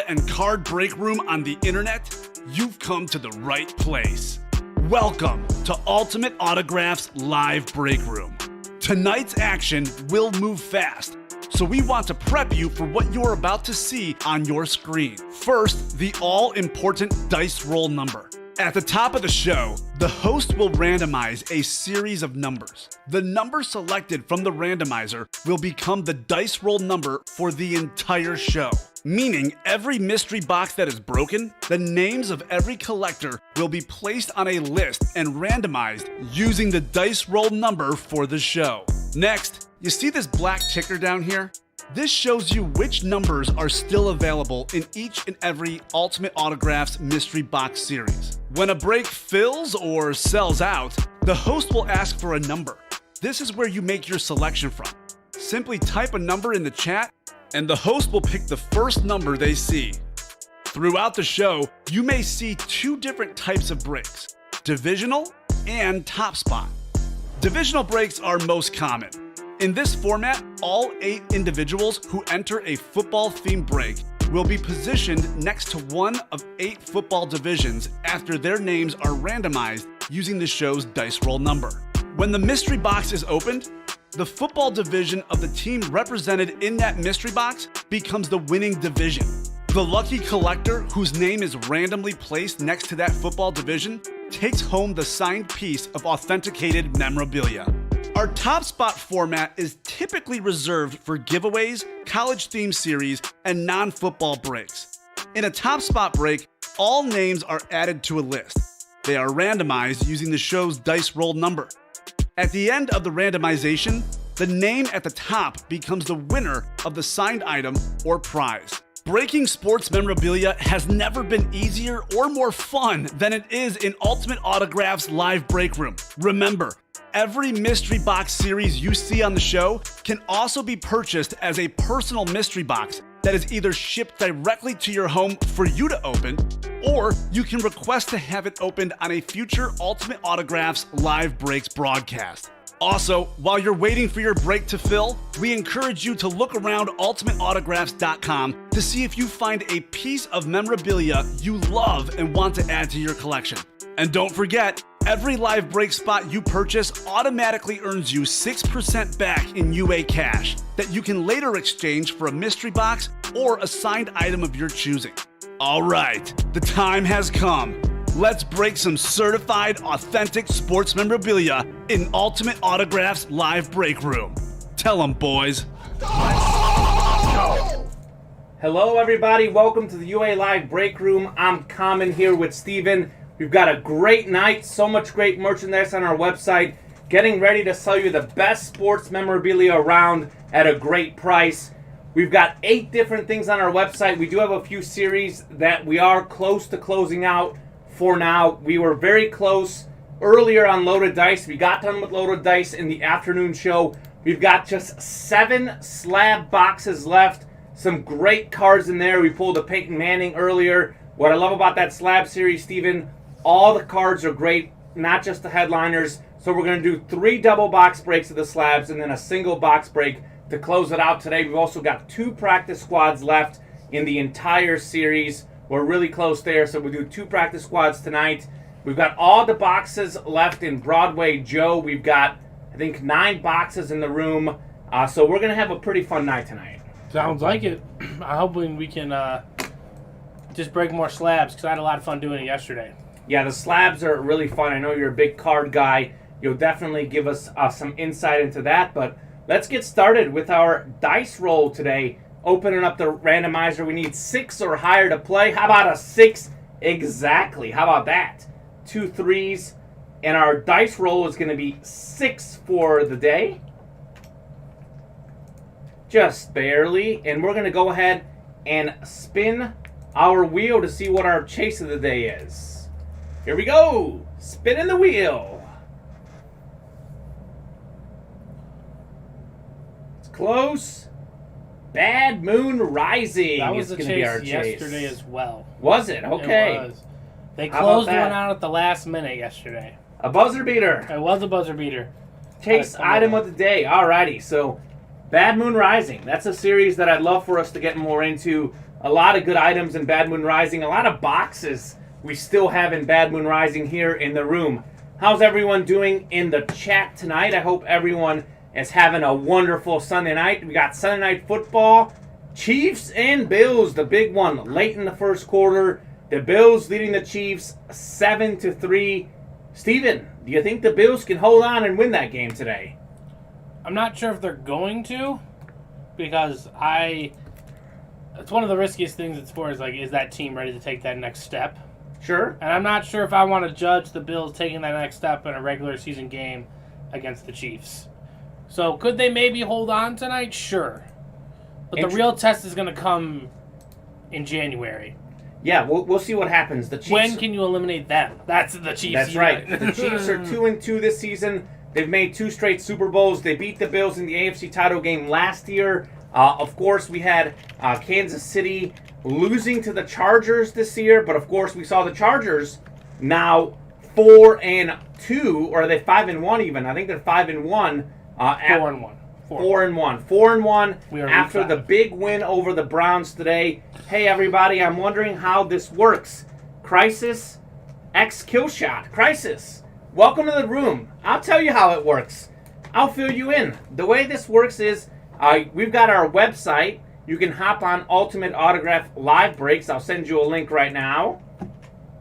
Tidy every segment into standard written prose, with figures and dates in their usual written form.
and card break room on the internet, you've come to the right place. Welcome to Ultimate Autographs Live Break Room. Tonight's action will move fast, so we want to prep you for what you're about to see on your screen. First, the all-important dice roll number. At the top of the show, the host will randomize a series of numbers. The number selected from the randomizer will become the dice roll number for the entire show. Meaning every mystery box that is broken, the names of every collector will be placed on a list and randomized using the dice roll number for the show. Next, you see this black ticker down here? This shows you which numbers are still available in each and every Ultimate Autographs mystery box series. When a break fills or sells out, the host will ask for a number. This is where you make your selection from. Simply type a number in the chat, and the host will pick the first number they see. Throughout the show, you may see two different types of breaks: divisional and top spot. Divisional breaks are most common. In this format, all 8 individuals who enter a football-themed break will be positioned next to one of 8 football divisions after their names are randomized using the show's dice roll number. When the mystery box is opened, the football division of the team represented in that mystery box becomes the winning division. The lucky collector whose name is randomly placed next to that football division takes home the signed piece of authenticated memorabilia. Our top spot format is typically reserved for giveaways, college theme series, and non-football breaks. In a top spot break, all names are added to a list. They are randomized using the show's dice roll number. At the end of the randomization, the name at the top becomes the winner of the signed item or prize. Breaking sports memorabilia has never been easier or more fun than it is in Ultimate Autographs Live Break Room. Remember, every mystery box series you see on the show can also be purchased as a personal mystery box that is either shipped directly to your home for you to open, or you can request to have it opened on a future Ultimate Autographs Live Breaks broadcast. Also, while you're waiting for your break to fill, we encourage you to look around ultimateautographs.com to see if you find a piece of memorabilia you love and want to add to your collection. And don't forget, every live break spot you purchase automatically earns you 6% back in UA cash that you can later exchange for a mystery box or a signed item of your choosing. All right, the time has come. Let's break some certified, authentic sports memorabilia in Ultimate Autographs Live Break Room. Tell them, boys. Hello, everybody. Welcome to the UA Live Break Room. I'm Common here with Steven. We've got a great night, so much great merchandise on our website. Getting ready to sell you the best sports memorabilia around at a great price. We've got 8 different things on our website. We do have a few series that we are close to closing out for now. We were very close earlier on Loaded Dice. We got done with Loaded Dice in the afternoon show. We've got just 7 slab boxes left. Some great cards in there. We pulled a Peyton Manning earlier. What I love about that slab series, Steven, all the cards are great, not just the headliners. So we're going to do 3 double box breaks of the slabs and then a single box break to close it out today. We've also got 2 practice squads left in the entire series. We're really close there, so we'll do 2 practice squads tonight. We've got all the boxes left in Broadway Joe. We've got, I think, 9 boxes in the room. So we're going to have a pretty fun night tonight. Sounds like it. I'm hoping we can just break more slabs, because I had a lot of fun doing it yesterday. Yeah, the slabs are really fun. I know you're a big card guy. You'll definitely give us some insight into that. But let's get started with our dice roll today. Opening up the randomizer, we need 6 or higher to play. How about a 6 exactly? How about that? 2 3s, and our dice roll is going to be 6 for the day. Just barely. And we're going to go ahead and spin our wheel to see what our chase of the day is. Here we go. Spinning the wheel. It's close. Bad Moon Rising. That was the gonna be our chase yesterday as well. Was it? Okay. It was. They closed one out at the last minute yesterday. A buzzer beater. It was a buzzer beater. Chase item of the day. Alrighty. So, Bad Moon Rising. That's a series that I'd love for us to get more into. A lot of good items in Bad Moon Rising. A lot of boxes we still have in Bad Moon Rising here in the room. How's everyone doing in the chat tonight? I hope everyone is having a wonderful Sunday night. We got Sunday Night Football. Chiefs and Bills, the big one, late in the first quarter. The Bills leading the Chiefs 7-3. Steven, do you think the Bills can hold on and win that game today? I'm not sure if they're going to, because it's one of the riskiest things in sports. Like, is that team ready to take that next step? Sure. And I'm not sure if I want to judge the Bills taking that next step in a regular season game against the Chiefs. So could they maybe hold on tonight? Sure. But the real test is going to come in January. Yeah, we'll see what happens. The Chiefs. When can you eliminate them? That's the Chiefs. That's right. The Chiefs are 2-2 this season. They've made 2 straight Super Bowls. They beat the Bills in the AFC title game last year. Of course, we had Kansas City losing to the Chargers this year, but of course, we saw the Chargers now 4-2, or are they 5-1 even? I think they're 5-1. 4-1. 4-1 after the big win over the Browns today. Hey everybody, I'm wondering how this works. Crisis X Killshot. Crisis, welcome to the room. I'll tell you how it works. I'll fill you in. The way this works is we've got our website. You can hop on Ultimate Autograph Live Breaks. I'll send you a link right now.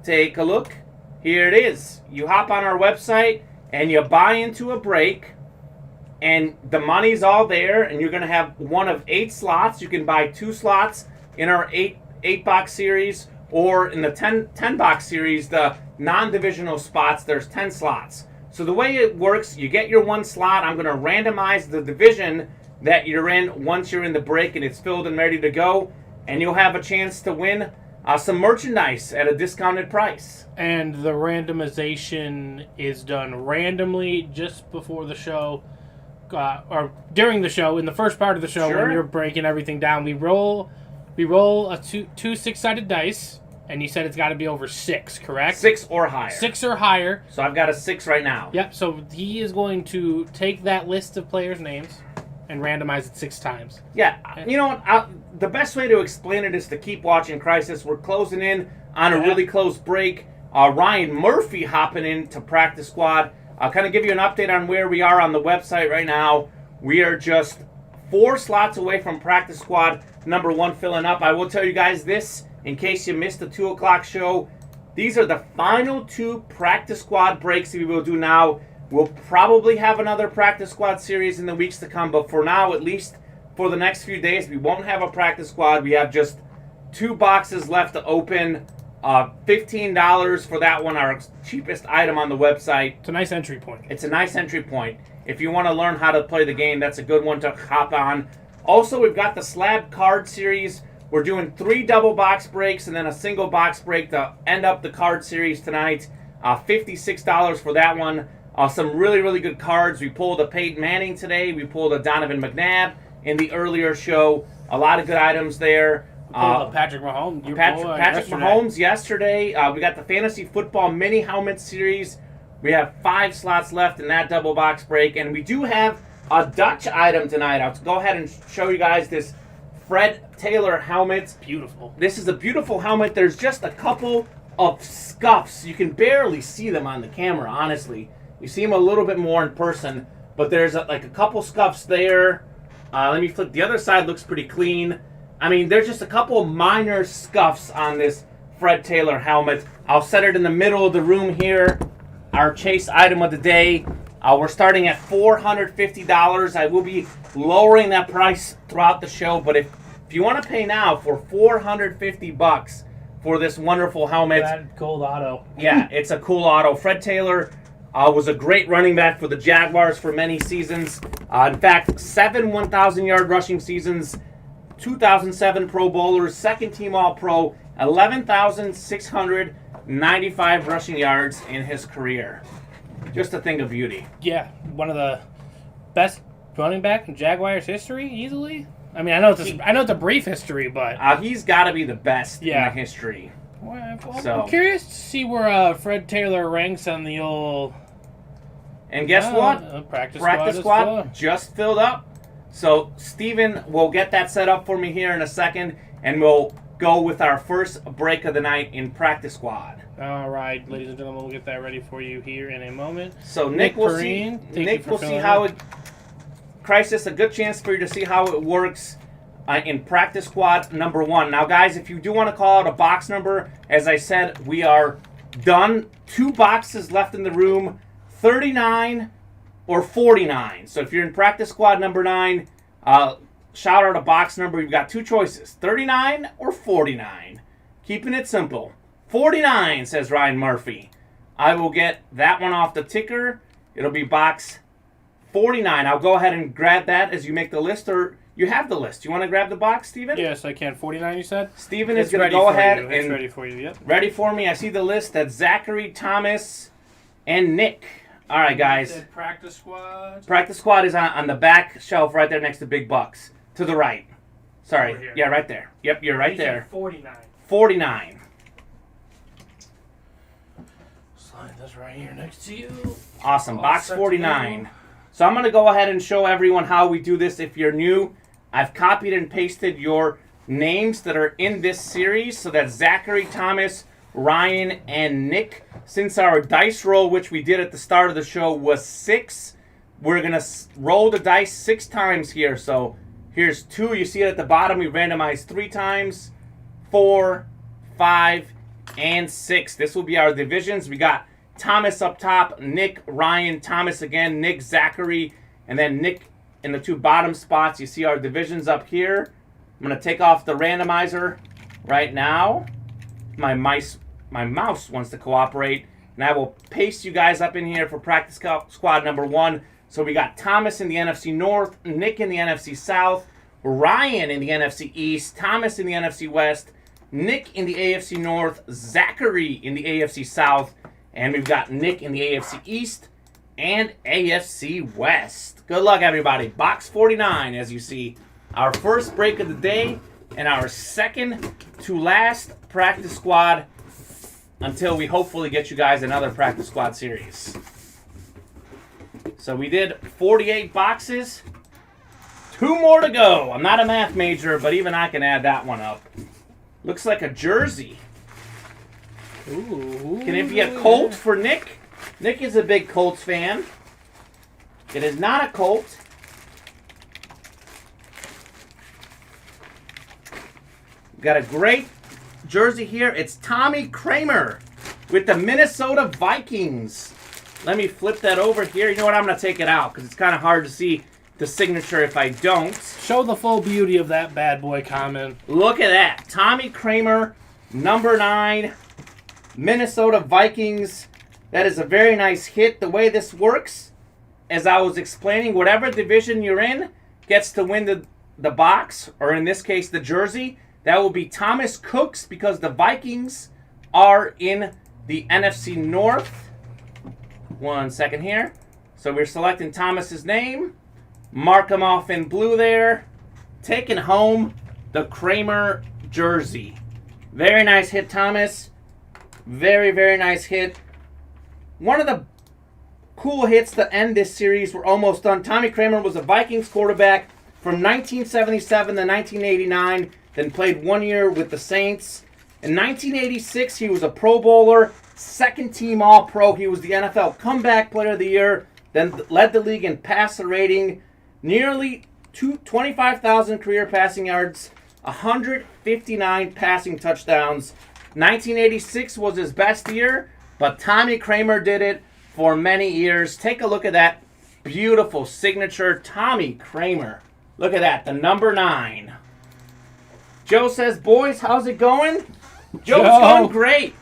Take a look. Here it is. You hop on our website and you buy into a break. And the money's all there, and you're going to have one of 8 slots. You can buy 2 slots in our 8-box series, or in the 10-box series, the non-divisional spots, there's 10 slots. So the way it works, you get your 1 slot. I'm going to randomize the division that you're in once you're in the break and it's filled and ready to go. And you'll have a chance to win some merchandise at a discounted price. And the randomization is done randomly just before the show. Or during the show, in the first part of the show, when you're breaking everything down, we roll a two 6-sided dice, and you said it's got to be over 6, correct? 6 or higher. 6 or higher. So I've got a 6 right now. Yep. So he is going to take that list of players' names and randomize it 6 times. Yeah. You know what? The best way to explain it is to keep watching Crisis. We're closing in on a really close break. Ryan Murphy hopping into practice squad. I'll kind of give you an update on where we are on the website right now. We are just 4 slots away from practice squad number 1 filling up. I will tell you guys this, in case you missed the 2 o'clock show. These are the final 2 practice squad breaks that we will do now. We'll probably have another practice squad series in the weeks to come, but for now, at least for the next few days, we won't have a practice squad. We have just 2 boxes left to open. $15 for that one, our cheapest item on the website. It's a nice entry point. It's a nice entry point. If you want to learn how to play the game, that's a good one to hop on. Also, we've got the slab card series. We're doing 3 double box breaks and then a single box break to end up the card series tonight. $56 for that one. Some really, really good cards. We pulled a Peyton Manning today. We pulled a Donovan McNabb in the earlier show. A lot of good items there. Patrick Mahomes. Patrick Mahomes yesterday. We got the Fantasy Football Mini Helmet Series. We have 5 slots left in that double box break. And we do have a Dutch item tonight. I'll go ahead and show you guys this Fred Taylor helmet. Beautiful. This is a beautiful helmet. There's just a couple of scuffs. You can barely see them on the camera, honestly. You see them a little bit more in person. But there's like a couple scuffs there. Let me flip. The other side looks pretty clean. I mean, there's just a couple minor scuffs on this Fred Taylor helmet. I'll set it in the middle of the room here. Our chase item of the day. We're starting at $450. I will be lowering that price throughout the show, but if you want to pay now for $450 for this wonderful helmet. That gold auto. Yeah, it's a cool auto. Fred Taylor was a great running back for the Jaguars for many seasons. In fact, 7 1,000-yard rushing seasons. 2007 Pro Bowlers, 2nd team All-Pro, 11,695 rushing yards in his career. Just a thing of beauty. Yeah, one of the best running back in Jaguars history, easily. I mean, I know it's a brief history, but he's got to be the best in the history. Well, I'm curious to see where Fred Taylor ranks on the old. And guess what? Practice squad just filled up. So Steven will get that set up for me here in a second, and we'll go with our first break of the night in practice squad. All right, ladies and gentlemen, we'll get that ready for you here in a moment. So Nick will see. Nick will see how it. Crisis, a good chance for you to see how it works in practice squad number 1. Now, guys, if you do want to call out a box number, as I said, we are done. 2 boxes left in the room, 39 or 49. So if you're in practice squad number 9, shout out a box number. You've got 2 choices, 39 or 49. Keeping it simple. 49, says Ryan Murphy. I will get that one off the ticker. It'll be box 49. I'll go ahead and grab that as you make the list, or you have the list. You want to grab the box, Steven? Yes, I can. 49, you said? Steven is going to go ahead and... It's ready for you, yep. Ready for me. I see the list. That's Zachary, Thomas, and Nick. All right, guys. Practice squad. Practice squad is on the back shelf right there next to Big Bucks. To the right. Sorry. Yeah, right there. Yep, you're right there. 49. 49. Slide this right here next to you. Awesome. Box 49. So I'm going to go ahead and show everyone how we do this. If you're new, I've copied and pasted your names that are in this series. So that's Zachary, Thomas, Ryan, and Nick. Since our dice roll, which we did at the start of the show, was 6, we're going to roll the dice 6 times here. So here's 2. You see it at the bottom. We randomized 3 times, 4, 5, and 6. This will be our divisions. We got Thomas up top, Nick, Ryan, Thomas again, Nick, Zachary, and then Nick in the 2 bottom spots. You see our divisions up here. I'm going to take off the randomizer right now. My mouse wants to cooperate, and I will paste you guys up in here for practice squad number 1. So we got Thomas in the NFC North, Nick in the NFC South, Ryan in the NFC East, Thomas in the NFC West, Nick in the AFC North, Zachary in the AFC South, and we've got Nick in the AFC East and AFC West. Good luck, everybody. Box 49, as you see, our first break of the day and our second to last practice squad until we hopefully get you guys another practice squad series. So we did 48 boxes. 2 more to go. I'm not a math major, but even I can add that one up. Looks like a jersey. Ooh. Can it be a Colt for Nick? Nick is a big Colts fan. It is not a Colt. Got a great jersey here. It's Tommy Kramer with the Minnesota Vikings. Let me flip that over here. You know what? I'm going to take it out because it's kind of hard to see the signature if I don't. Show the full beauty of that bad boy comment. Look at that. Tommy Kramer, number 9, Minnesota Vikings. That is a very nice hit. The way this works, as I was explaining, whatever division you're in gets to win the box, or in this case, the jersey. That will be Thomas Cook's because the Vikings are in the NFC North. 1 second here. So we're selecting Thomas's name. Mark him off in blue there. Taking home the Kramer jersey. Very nice hit, Thomas. Very, very nice hit. One of the cool hits to end this series. We're almost done. Tommy Kramer was a Vikings quarterback from 1977 to 1989. Then played 1 year with the Saints. In 1986, he was a Pro Bowler, 2nd team All-Pro. He was the NFL Comeback Player of the Year. Then led the league in passer rating. Nearly 25,000 career passing yards, 159 passing touchdowns. 1986 was his best year, but Tommy Kramer did it for many years. Take a look at that beautiful signature, Tommy Kramer. Look at that, the number 9. Joe says, boys, how's it going? Joe, it's going great.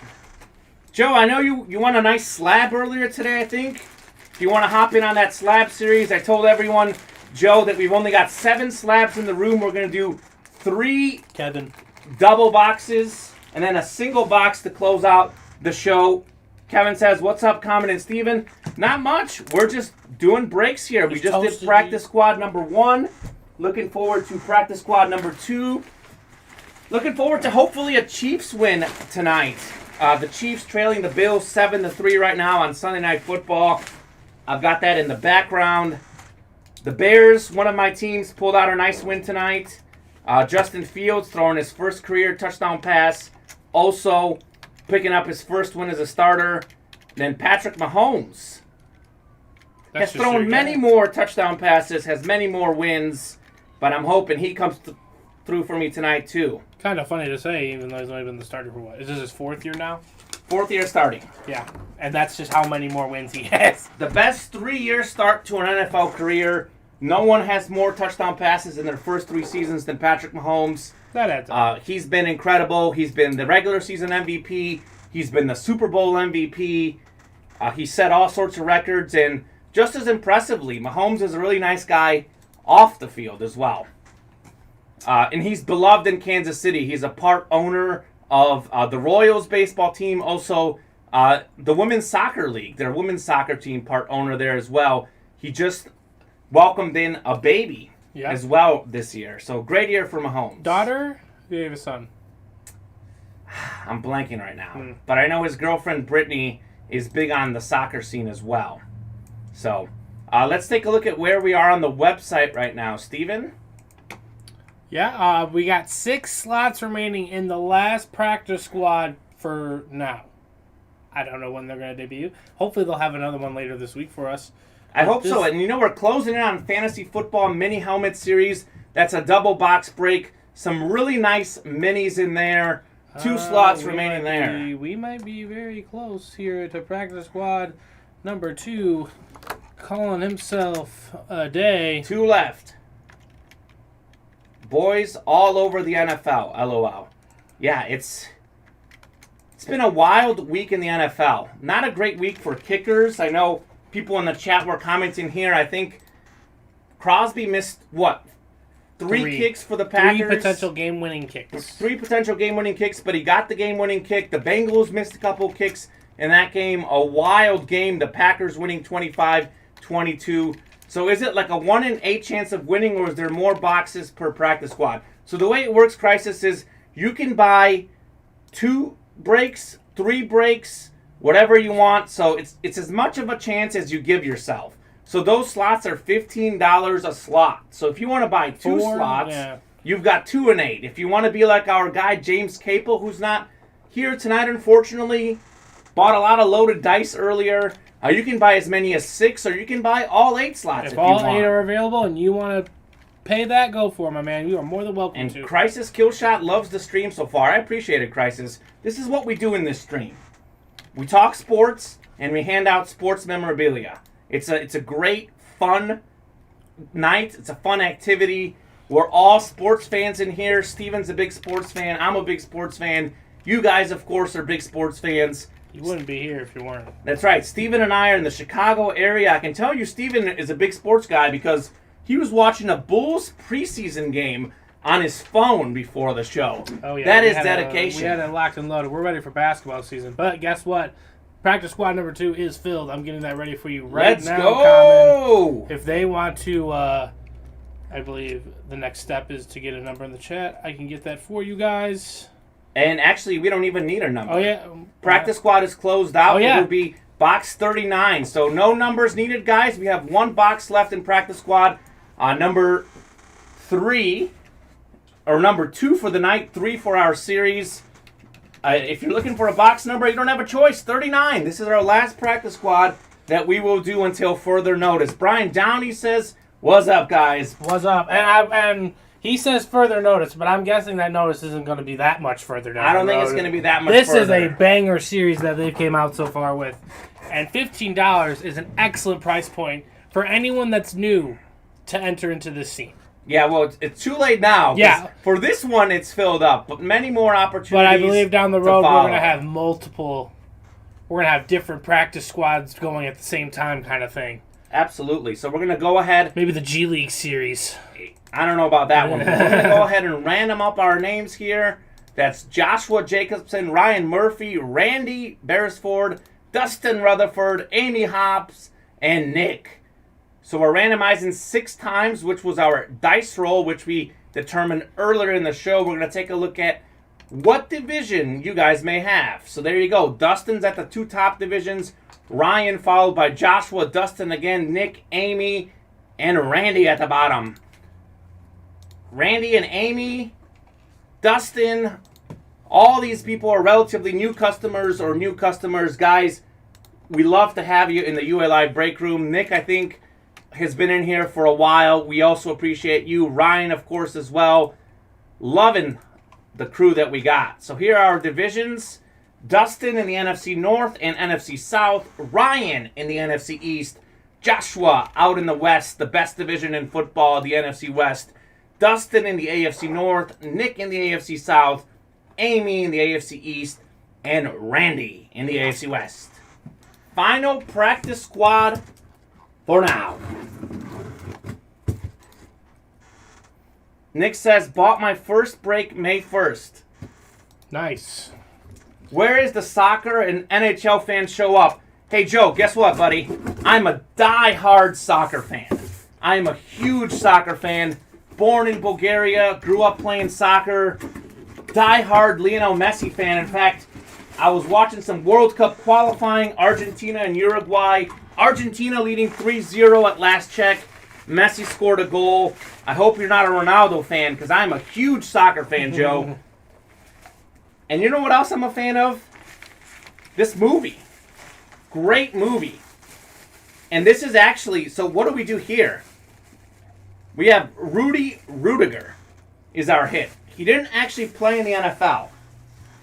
Joe, I know you won a nice slab earlier today, I think. If you want to hop in on that slab series, I told everyone, Joe, that we've only got 7 slabs in the room. We're going to do 3 double boxes and then a single box to close out the show. Kevin says, what's up, Common and Steven? Not much. We're just doing breaks here. We just did practice squad number 1. Looking forward to practice squad number 2. Looking forward to hopefully a Chiefs win tonight. The Chiefs trailing the Bills 7-3 right now on Sunday Night Football. I've got that in the background. The Bears, one of my teams, pulled out a nice win tonight. Justin Fields throwing his first career touchdown pass. Also picking up his first win as a starter. Then Patrick Mahomes has thrown many more touchdown passes, has many more wins, but I'm hoping he comes through for me tonight too. Kind of funny to say, even though he's only been the starter for what? Is this his 4th year now? 4th year starting. Yeah, and that's just how many more wins he has. The best 3-year start to an NFL career. No one has more touchdown passes in their first 3 seasons than Patrick Mahomes. That adds up. He's been incredible. He's been the regular season MVP. He's been the Super Bowl MVP. He set all sorts of records, and just as impressively, Mahomes is a really nice guy off the field as well. And he's beloved in Kansas City. He's a part owner of the Royals baseball team. Also, the Women's Soccer League, their women's soccer team, part owner there as well. He just welcomed in a baby as well this year. So, great year for Mahomes. Daughter? Do you have a son? I'm blanking right now. But I know his girlfriend, Brittany, is big on the soccer scene as well. So, let's take a look at where we are on the website right now. Steven? Yeah, we got 6 slots remaining in the last practice squad for now. I don't know when they're going to debut. Hopefully they'll have another one later this week for us. I hope so. And we're closing in on Fantasy Football Mini Helmet Series. That's a double box break. Some really nice minis in there. 2 slots remaining there. We might be very close here to practice squad number 2, calling himself a day. 2 left. Boys all over the NFL, LOL. Yeah, it's been a wild week in the NFL. Not a great week for kickers. I know people in the chat were commenting here. I think Crosby missed, 3 kicks for the Packers? 3 potential game-winning kicks. 3 potential game-winning kicks, but he got the game-winning kick. The Bengals missed a couple kicks in that game. A wild game. The Packers winning 25-22. So is it like a 1 in 8 chance of winning, or is there more boxes per practice squad? So the way it works, Crisis, is you can buy 2 breaks, 3 breaks, whatever you want. So it's as much of a chance as you give yourself. So those slots are $15 a slot. So if you want to buy 2 slots, you've got 2 in 8. If you want to be like our guy James Capel, who's not here tonight, unfortunately, bought a lot of loaded dice earlier. You can buy as many as 6, or you can buy all 8 slots if you want. If all 8 are available and you want to pay that, go for it, my man. You are more than welcome to. And Crisis Killshot loves the stream so far. I appreciate it, Crisis. This is what we do in this stream. We talk sports, and we hand out sports memorabilia. It's a great, fun night. It's a fun activity. We're all sports fans in here. Steven's a big sports fan. I'm a big sports fan. You guys, of course, are big sports fans. You wouldn't be here if you weren't. That's right. Steven and I are in the Chicago area. I can tell you Steven is a big sports guy because he was watching a Bulls preseason game on his phone before the show. Oh, yeah. That is dedication. We had it locked and loaded. We're ready for basketball season. But guess what? Practice squad number 2 is filled. I'm getting that ready for you right now. Let's go! Common. If they want to, I believe the next step is to get a number in the chat. I can get that for you guys. And actually, we don't even need a number. Oh, yeah. Practice squad is closed out. Oh, yeah. It will be box 39. So no numbers needed, guys. We have 1 box left in practice squad. Number 3, or number 2 for the night, 3 for our series. If you're looking for a box number, you don't have a choice. 39. This is our last practice squad that we will do until further notice. Brian Downey says, "What's up, guys?" What's up? And he says further notice, but I'm guessing that notice isn't going to be that much further down. I don't think it's going to be that much further. This is a banger series that they've came out so far with. And $15 is an excellent price point for anyone that's new to enter into this scene. Yeah, well, it's too late now. Yeah. For this one, it's filled up, but many more opportunities. But I believe down the road, we're going to have multiple. We're going to have different practice squads going at the same time, kind of thing. Absolutely. So we're going to go ahead. Maybe the G League series. I don't know about that one. But we're going to go ahead and random up our names here. That's Joshua Jacobson, Ryan Murphy, Randy Beresford, Dustin Rutherford, Amy Hobbs, and Nick. So we're randomizing 6 times, which was our dice roll, which we determined earlier in the show. We're going to take a look at what division you guys may have. So there you go. Dustin's at the 2 top divisions. Ryan followed by Joshua, Dustin again, Nick, Amy, and Randy at the bottom. Randy and Amy, Dustin, all these people are relatively new customers or new customers. Guys, we love to have you in the UA Live break room. Nick, I think, has been in here for a while. We also appreciate you. Ryan, of course, as well. Loving the crew that we got. So here are our divisions. Dustin in the NFC North and NFC South. Ryan in the NFC East. Joshua out in the West, the best division in football, the NFC West. Dustin in the AFC North. Nick in the AFC South. Amy in the AFC East. And Randy in the AFC West. Final practice squad for now. Nick says, bought my first break May 1st. Nice. Where is the soccer and NHL fans show up? Hey, Joe, guess what, buddy? I'm a die-hard soccer fan. I am a huge soccer fan. Born in Bulgaria, grew up playing soccer. Die-hard Lionel Messi fan. In fact, I was watching some World Cup qualifying, Argentina and Uruguay. Argentina leading 3-0 at last check. Messi scored a goal. I hope you're not a Ronaldo fan, because I'm a huge soccer fan, Joe. And you know what else I'm a fan of? This movie. Great movie. And this is actually, so what do we do here? We have Rudy Rudiger is our hit. He didn't actually play in the NFL.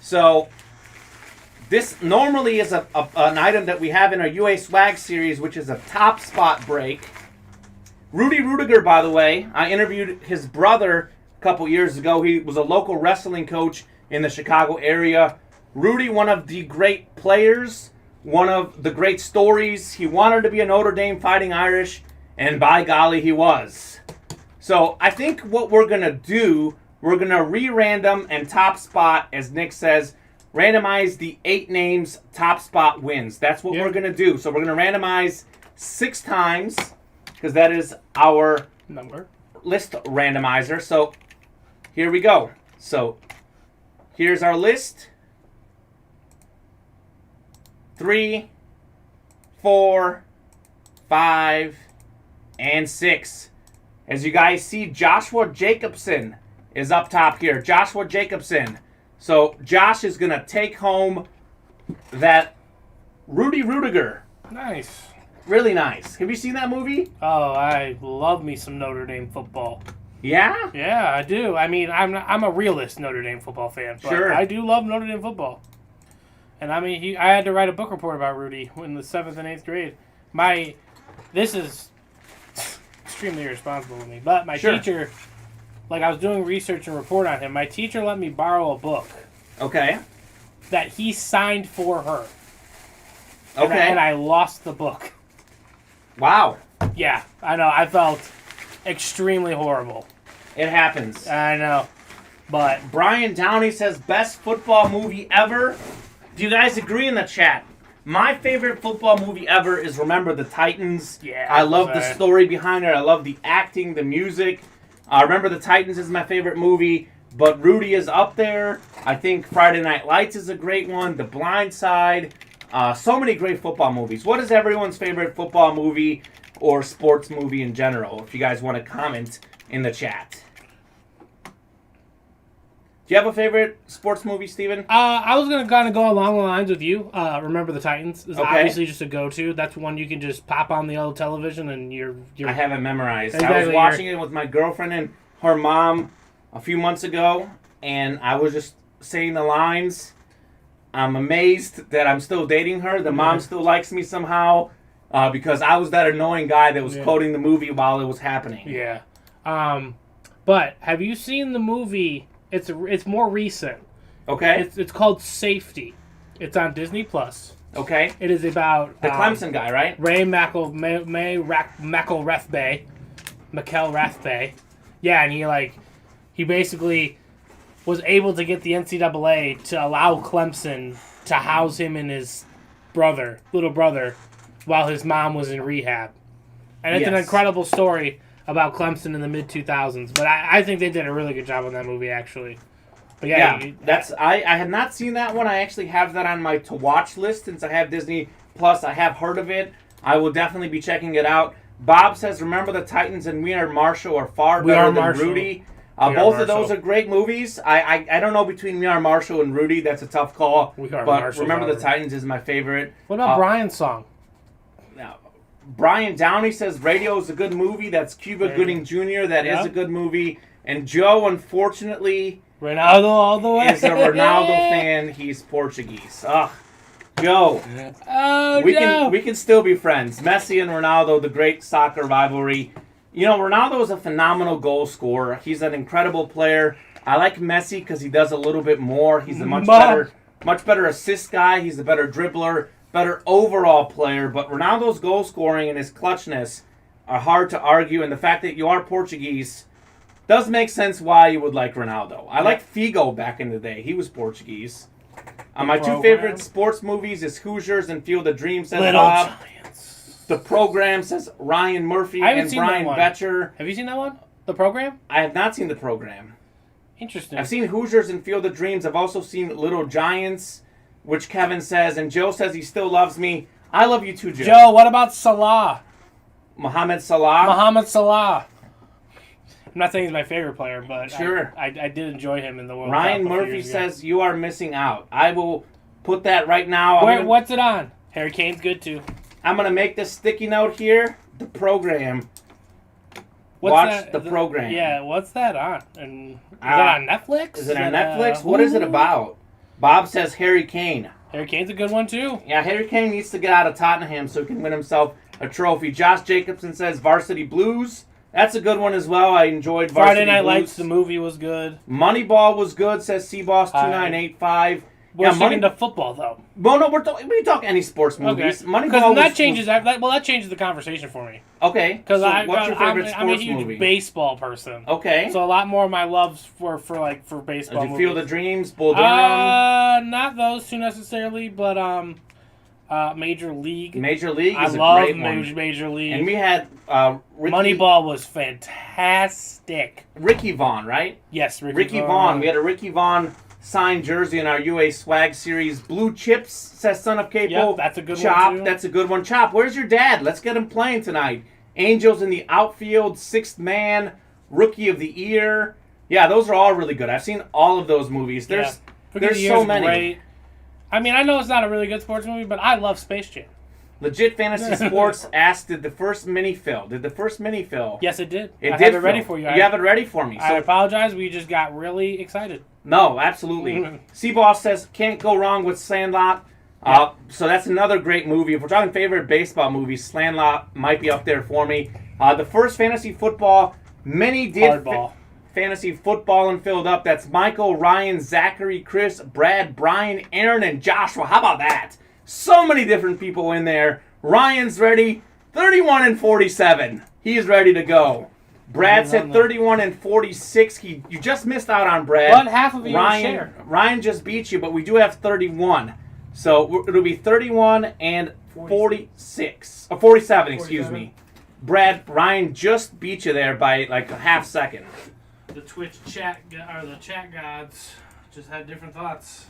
So this normally is an item that we have in our UA Swag series, which is a top spot break. Rudy Rudiger, by the way, I interviewed his brother a couple years ago. He was a local wrestling coach in the Chicago area. Rudy, one of the great players, one of the great stories. He wanted to be a Notre Dame Fighting Irish, and by golly, he was. So I think what we're going to do, we're going to re-random and top spot, as Nick says, randomize the 8 names, top spot wins. That's what we're going to do. So we're going to randomize 6 times, because that is our number list randomizer. So here we go. So here's our list. 3, 4, 5, and 6. As you guys see, Joshua Jacobson is up top here. Joshua Jacobson. So Josh is going to take home that Rudy Rudiger. Nice. Really nice. Have you seen that movie? Oh, I love me some Notre Dame football. Yeah? Yeah, I do. I mean, I'm a realist Notre Dame football fan. But Sure. I do love Notre Dame football. And I mean, I had to write a book report about Rudy in the 7th and 8th grade. This is extremely irresponsible of me, but my teacher, like I was doing research and report on him, my teacher let me borrow a book. Okay. That he signed for her. Okay. And I lost the book. Wow. Yeah, I know. I felt extremely horrible. It happens. I know. But Brian Downey says, best football movie ever. Do you guys agree in the chat? My favorite football movie ever is Remember the Titans. Yeah. I love the story behind it. I love the acting, the music. Remember the Titans is my favorite movie. But Rudy is up there. I think Friday Night Lights is a great one. The Blind Side. So many great football movies. What is everyone's favorite football movie or sports movie in general? If you guys want to comment in the chat. Do you have a favorite sports movie, Steven? I was going to kind of go along the lines with you. Remember the Titans is Okay. obviously just a go-to. That's one you can just pop on the old television and you're I have it memorized. Exactly, I was watching it with my girlfriend and her mom a few months ago, and I was just saying the lines. I'm amazed that I'm still dating her. The mom still likes me somehow because I was that annoying guy that was quoting the movie while it was happening. Yeah. But have you seen the movie? It's more recent. Okay. It's called Safety. It's on Disney Plus. Okay. It is about The Clemson guy, right? Ray McElrathbey. Yeah, and he basically was able to get the NCAA to allow Clemson to house him and his little brother, while his mom was in rehab. And it's an incredible story about Clemson in the mid-2000s. But I think they did a really good job on that movie, actually. But I had not seen that one. I actually have that on my to-watch list since I have Disney Plus. I have heard of it. I will definitely be checking it out. Bob says, remember the Titans and We Are Marshall are far better than Rudy. Both of those are great movies. I don't know between Miyar Marshall and Rudy. That's a tough call. But Remember the Titans is my favorite. What about Brian's song? Now, Brian Downey says Radio is a good movie. That's Cuba Gooding Jr. That is a good movie. And Joe, unfortunately, Ronaldo all the way. Is a Ronaldo fan. He's Portuguese. Ugh. Joe. Oh, we can still be friends. Messi and Ronaldo, the great soccer rivalry. You know, Ronaldo is a phenomenal goal scorer. He's an incredible player. I like Messi because he does a little bit more. He's a much better assist guy. He's a better dribbler, better overall player. But Ronaldo's goal scoring and his clutchness are hard to argue. And the fact that you are Portuguese does make sense why you would like Ronaldo. I like Figo back in the day. He was Portuguese. My two favorite sports movies is Hoosiers and Field of Dreams, says Bob. Giants. The Program, says Ryan Murphy and Brian Betcher. Have you seen that one? The Program? I have not seen The Program. Interesting. I've seen Hoosiers and Field of Dreams. I've also seen Little Giants, which Kevin says, and Joe says he still loves me. I love you too, Joe. Joe, what about Salah? Mohamed Salah. I'm not saying he's my favorite player, but sure. I did enjoy him in the World Cup. Ryan Murphy says you are missing out. I will put that right now. What's it on? Harry Kane's good too. I'm going to make this sticky note here. The Program. Watch The Program. Yeah, what's that on? And is it on Netflix? Is it on Netflix? What is it about? Bob says Harry Kane. Harry Kane's a good one too. Yeah, Harry Kane needs to get out of Tottenham so he can win himself a trophy. Josh Jacobson says Varsity Blues. That's a good one as well. I enjoyed Varsity Friday Night Blues. Lights, the movie was good. Moneyball was good, says Seaboss2985. We're sticking to football, though. Well, no, we talk any sports movies. Okay. Moneyball that changes the conversation for me. Okay. Because what's your favorite sports movie? I'm a huge baseball person. Okay. So a lot more of my loves for baseball movies. Field of Dreams, Bull Durham? Not those two necessarily, but Major League. Major League is a great one. Major League. And we had Moneyball was fantastic. Ricky Vaughn, right? Yes, Ricky Vaughn. We had a Ricky Vaughn signed jersey in our UA Swag Series. Blue Chips, says Son of Capo. Yep, that's a good Chop, one, too. That's a good one. Chop, where's your dad? Let's get him playing tonight. Angels in the Outfield, Sixth Man, Rookie of the Year. Yeah, those are all really good. I've seen all of those movies. There's so many. Great. I mean, I know it's not a really good sports movie, but I love Space Jam. Legit Fantasy Sports asked, did the first mini fill? Yes, it did. I have it ready for you. You have it ready for me. I apologize. We just got really excited. No, absolutely. Seaboss says, can't go wrong with Sandlot. So that's another great movie. If we're talking favorite baseball movies, Sandlot might be up there for me. The first fantasy football, many did fantasy football and filled up. That's Michael, Ryan, Zachary, Chris, Brad, Brian, Aaron, and Joshua. How about that? So many different people in there. Ryan's ready. 31 and 47. He's ready to go. Brad said 31 and 46. You just missed out on Brad. What half of your share? Ryan just beat you, but we do have 31. So it'll be 31 and 47, excuse me. Ryan just beat you there by like a half second. The Twitch chat gods just had different thoughts.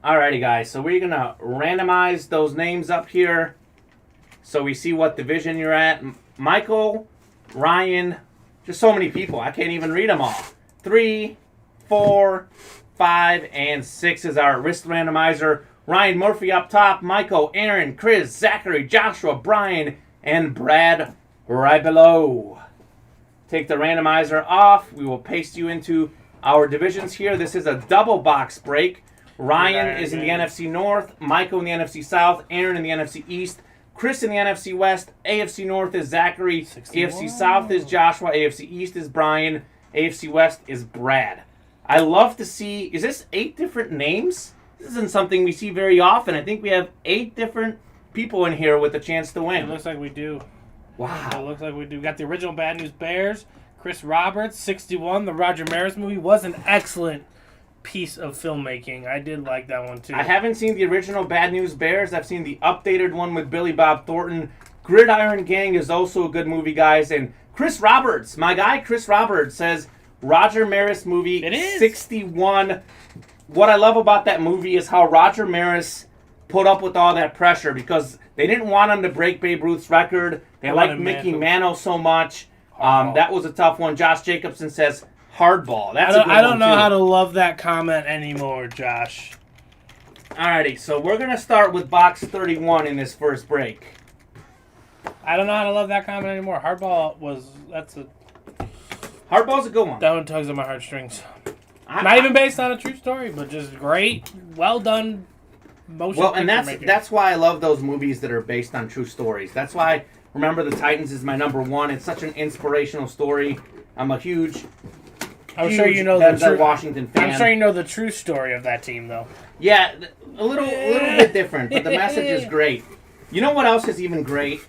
Alrighty, guys. So we're going to randomize those names up here so we see what division you're at. Michael, Ryan, just so many people. I can't even read them all. 3, 4, 5, and 6 is our wrist randomizer. Ryan Murphy up top. Michael, Aaron, Chris, Zachary, Joshua, Brian, and Brad right below. Take the randomizer off. We will paste you into our divisions here. This is a double box break. Ryan is in the NFC North, Michael in the NFC South, Aaron in the NFC East, Chris in the NFC West, AFC North is Zachary, 61. AFC South is Joshua, AFC East is Brian, AFC West is Brad. I love to see, is this 8 different names? This isn't something we see very often. I think we have 8 different people in here with a chance to win. It looks like we do. Wow. It looks like we do. We got the original Bad News Bears, Chris Roberts, 61. The Roger Maris movie was an excellent piece of filmmaking. I did like that one too. I haven't seen the original Bad News Bears. I've seen the updated one with Billy Bob Thornton. Gridiron Gang is also a good movie, guys. And Chris Roberts, my guy Chris Roberts, says Roger Maris movie it is 61. What I love about that movie is how Roger Maris put up with all that pressure because they didn't want him to break Babe Ruth's record. They liked Mickey Mantle so much. That was a tough one. Josh Jacobson says Hardball. That's I don't know how to love that comment anymore, Josh. Alrighty, so we're going to start with box 31 in this first break. I don't know how to love that comment anymore. Hardball's a good one. That one tugs on my heartstrings. Not even based on a true story, but just great, well done motion. Well, and that's why I love those movies that are based on true stories. That's why Remember the Titans is my number one. It's such an inspirational story. I'm a huge sure you know Denzel Washington fan. I'm sure you know the true story of that team, though. Yeah, a little bit different, but the message is great. You know what else is even great?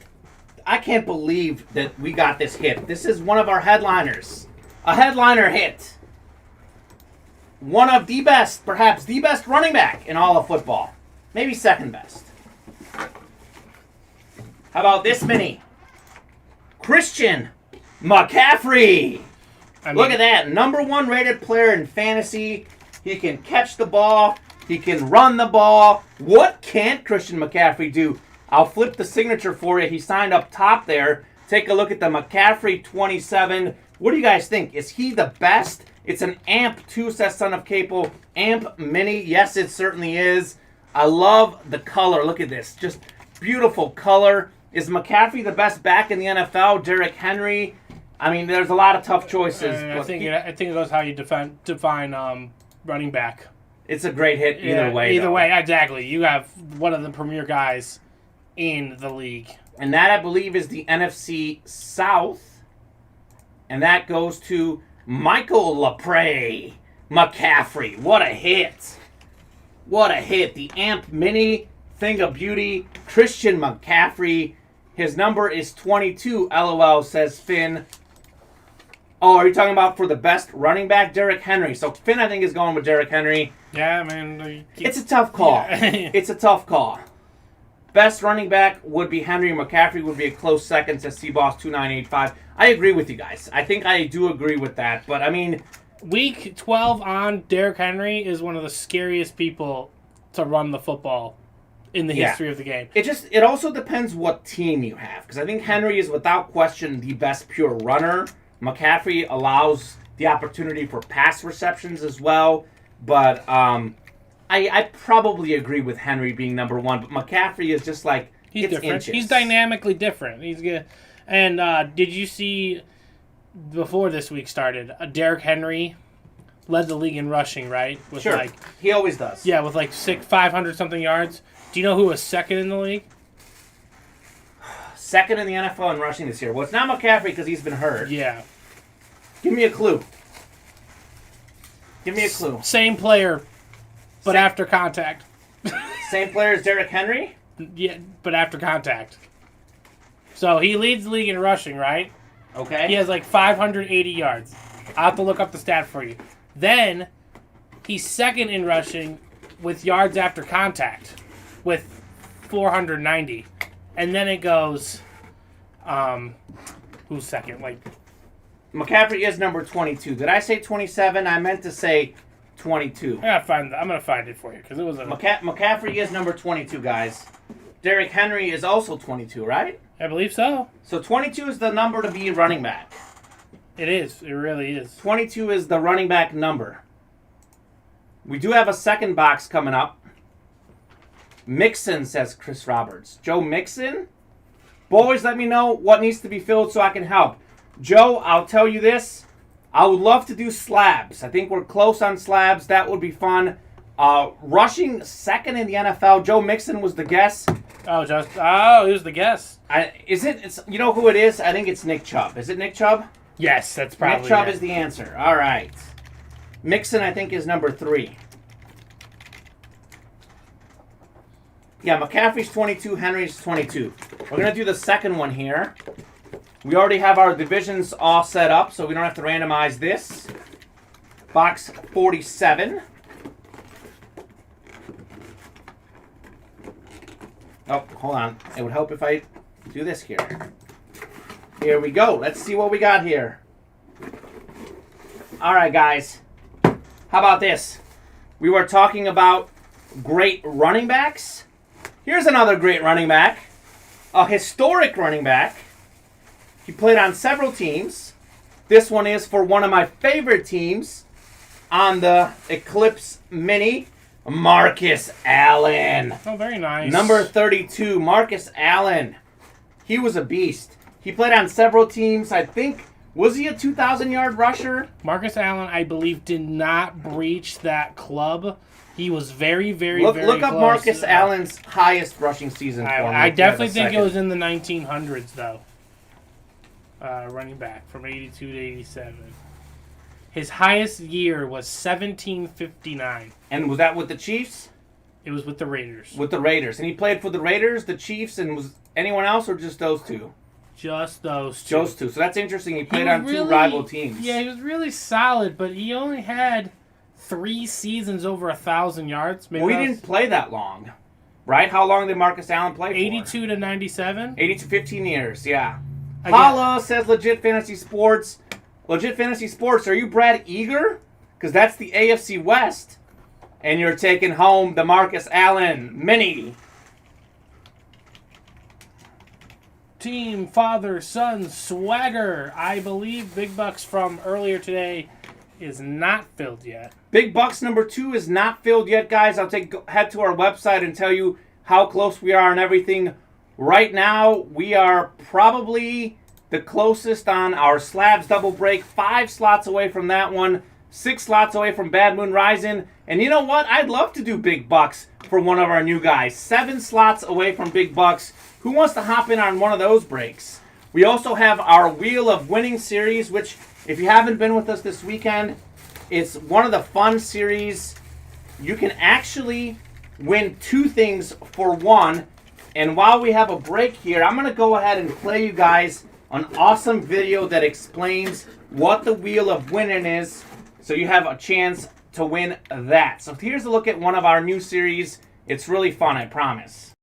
I can't believe that we got this hit. This is one of our headliners. A headliner hit. One of the best, perhaps the best running back in all of football. Maybe second best. How about this mini? Christian McCaffrey. Look at that. Number one rated player in fantasy. He can catch the ball. He can run the ball. What can't Christian McCaffrey do? I'll flip the signature for you. He signed up top there. Take a look at the McCaffrey 27. What do you guys think? Is he the best? It's an AMP 2, says Son of Capel. AMP Mini. Yes, it certainly is. I love the color. Look at this. Just beautiful color. Is McCaffrey the best back in the NFL? Derrick Henry? I mean, there's a lot of tough choices. I think it goes how you define running back. It's a great hit either way. Either way, exactly. You have one of the premier guys in the league. And that, I believe, is the NFC South. And that goes to Michael LaPrey. McCaffrey. What a hit. What a hit. The AMP Mini thing of beauty. Christian McCaffrey. His number is 22. LOL, says Finn. Oh, are you talking about for the best running back? Derrick Henry. So Finn, I think, is going with Derrick Henry. Yeah, man. It's a tough call. Yeah. It's a tough call. Best running back would be Henry. McCaffrey would be a close second, says CBoss2985. I agree with you guys. I think I do agree with that. But, I mean... Week 12 on Derrick Henry is one of the scariest people to run the football in the history of the game. It also depends what team you have. Because I think Henry is, without question, the best pure runner. McCaffrey allows the opportunity for pass receptions as well. But I probably agree with Henry being number one. But McCaffrey is just like, he's different. Inches. He's dynamically different. He's good. And did you see, before this week started, Derrick Henry led the league in rushing, right? With sure. He always does. Yeah, with like 500-something yards. Do you know who was second in the league? Second in the NFL in rushing this year. Well, it's not McCaffrey because he's been hurt. Yeah. Give me a clue. Give me a clue. Same player, but after contact. Same player as Derrick Henry? Yeah, but after contact. So he leads the league in rushing, right? Okay. He has like 580 yards. I'll have to look up the stat for you. Then he's second in rushing with yards after contact with 490. And then it goes, who's second? Like, McCaffrey is number 22. Did I say 27? I meant to say 22. I'm gonna find it for you because it was a McCaffrey is number 22, guys. Derrick Henry is also 22, right? I believe so. So 22 is the number to be running back. It is. It really is. 22 is the running back number. We do have a second box coming up. Mixon, says Chris Roberts. Joe Mixon? Boys, let me know what needs to be filled so I can help. Joe, I'll tell you this. I would love to do slabs. I think we're close on slabs. That would be fun. Rushing second in the NFL. Joe Mixon was the guess. He was the guess. You know who it is? I think it's Nick Chubb. Is it Nick Chubb? Yes, that's probably Nick Chubb is the answer. All right. Mixon, I think, is number 3. Yeah, McCaffrey's 22, Henry's 22. We're going to do the second one here. We already have our divisions all set up, so we don't have to randomize this. Box 47. Oh, hold on. It would help if I do this here. Here we go. Let's see what we got here. All right, guys. How about this? We were talking about great running backs. Here's another great running back. A historic running back. He played on several teams. This one is for one of my favorite teams on the Eclipse Mini, Marcus Allen. Oh, very nice. Number 32, Marcus Allen. He was a beast. He played on several teams. I think, was he a 2,000-yard rusher? Marcus Allen, I believe, did not breach that club. He was very, very, very close. Look up Marcus Allen's highest rushing season for me. I definitely think it was in the 1900s, though. Running back from 82 to 87. His highest year was 1759. And was that with the Chiefs? It was with the Raiders. With the Raiders. And he played for the Raiders, the Chiefs, and was anyone else or just those two? Just those two. Those two. So that's interesting. He played on two rival teams. Yeah, he was really solid, but he only had 3 seasons over 1,000 yards. Maybe he didn't play that long, right? How long did Marcus Allen play for? 82 to 97. 82, 15 years, yeah. Holla, says Legit Fantasy Sports. Legit Fantasy Sports, are you Brad Eager? Because that's the AFC West. And you're taking home the Marcus Allen Mini. Team Father Son Swagger. I believe Big Bucks from earlier today is not filled yet. Big Bucks number 2 is not filled yet, guys. I'll head to our website and tell you how close we are and everything. Right now, we are probably the closest on our Slabs double break. 5 slots away from that one. 6 slots away from Bad Moon Rising. And you know what? I'd love to do Big Bucks for one of our new guys. 7 slots away from Big Bucks. Who wants to hop in on one of those breaks? We also have our Wheel of Winning series, which, if you haven't been with us this weekend, it's one of the fun series. You can actually win 2 things for one. And while we have a break here, I'm going to go ahead and play you guys an awesome video that explains what the Wheel of Winning is, so you have a chance to win that. So here's a look at one of our new series. It's really fun, I promise.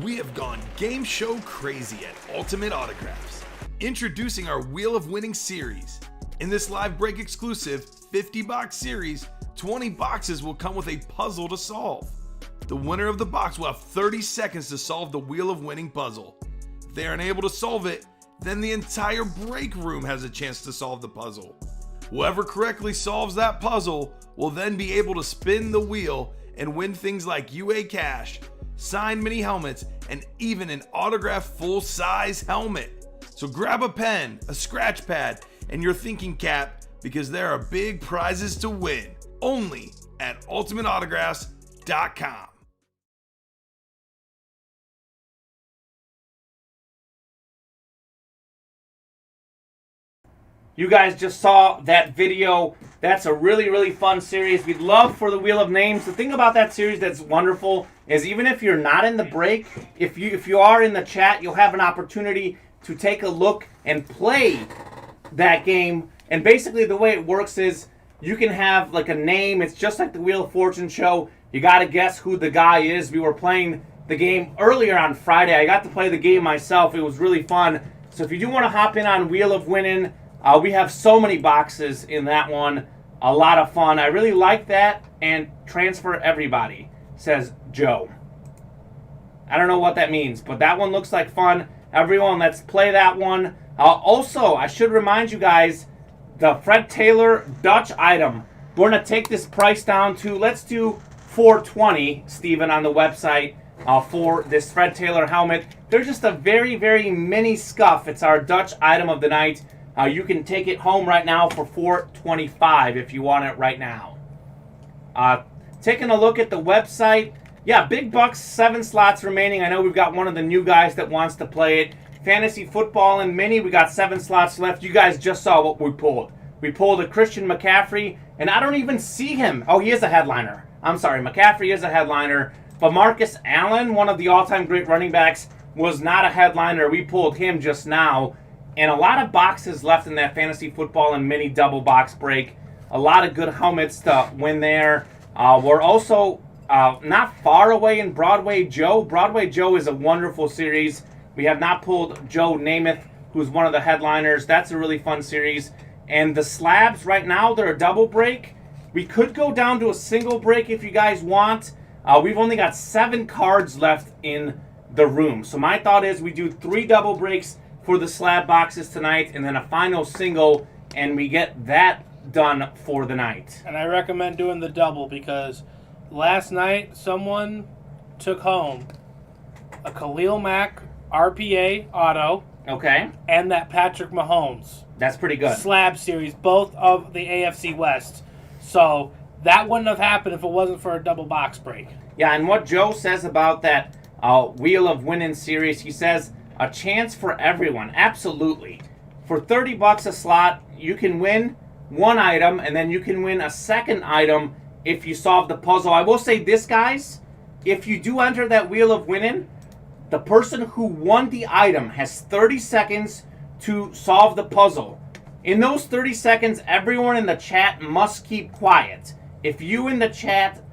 We have gone game show crazy at Ultimate Autographs. Introducing our Wheel of Winning series. In this live break exclusive 50-box series, 20 boxes will come with a puzzle to solve. The winner of the box will have 30 seconds to solve the Wheel of Winning puzzle. If they are unable to solve it, then the entire break room has a chance to solve the puzzle. Whoever correctly solves that puzzle will then be able to spin the wheel and win things like UA cash, signed mini helmets, and even an autographed full-size helmet. So grab a pen, a scratch pad, and your thinking cap, because there are big prizes to win. Only at ultimateautographs.com. You guys just saw that video. That's a really, really fun series. We'd love for the Wheel of Names. The thing about that series that's wonderful is even if you're not in the break, if you are in the chat, you'll have an opportunity to take a look and play that game. And basically the way it works is you can have like a name. It's just like the Wheel of Fortune show. You got to guess who the guy is. We were playing the game earlier on Friday. I got to play the game myself. It was really fun. So if you do want to hop in on Wheel of Winning, we have so many boxes in that one. A lot of fun. I really like that. And transfer everybody, says Joe. I don't know what that means, but that one looks like fun. Everyone, let's play that one. Also, I should remind you guys, the Fred Taylor Dutch item. We're going to take this price down to, let's do $420, Steven, on the website for this Fred Taylor helmet. They're just a very, very mini scuff. It's our Dutch item of the night. You can take it home right now for $425 if you want it right now. Taking a look at the website. Yeah, Big Bucks, 7 slots remaining. I know we've got one of the new guys that wants to play it. Fantasy Football and Mini, we got 7 slots left. You guys just saw what we pulled. We pulled a Christian McCaffrey, and I don't even see him. Oh, he is a headliner. I'm sorry, McCaffrey is a headliner. But Marcus Allen, one of the all-time great running backs, was not a headliner. We pulled him just now. And a lot of boxes left in that Fantasy Football and Mini double box break. A lot of good helmets to win there. We're also not far away in Broadway Joe. Broadway Joe is a wonderful series. We have not pulled Joe Namath, who's one of the headliners. That's a really fun series. And the slabs right now, they're a double break. We could go down to a single break if you guys want. We've only got 7 cards left in the room. So my thought is we do 3 double breaks, for the slab boxes tonight, and then a final single, and we get that done for the night. And I recommend doing the double because last night someone took home a Khalil Mack RPA auto. Okay. And that Patrick Mahomes. That's pretty good. Slab series, both of the AFC West. So that wouldn't have happened if it wasn't for a double box break. Yeah, and what Joe says about that Wheel of Winning series, he says a chance for everyone. Absolutely. For $30 a slot, you can win one item, and then you can win a second item if you solve the puzzle. I will say this, guys. If you do enter that Wheel of Winning, the person who won the item has 30 seconds to solve the puzzle. In those 30 seconds, everyone in the chat must keep quiet. If you in the chat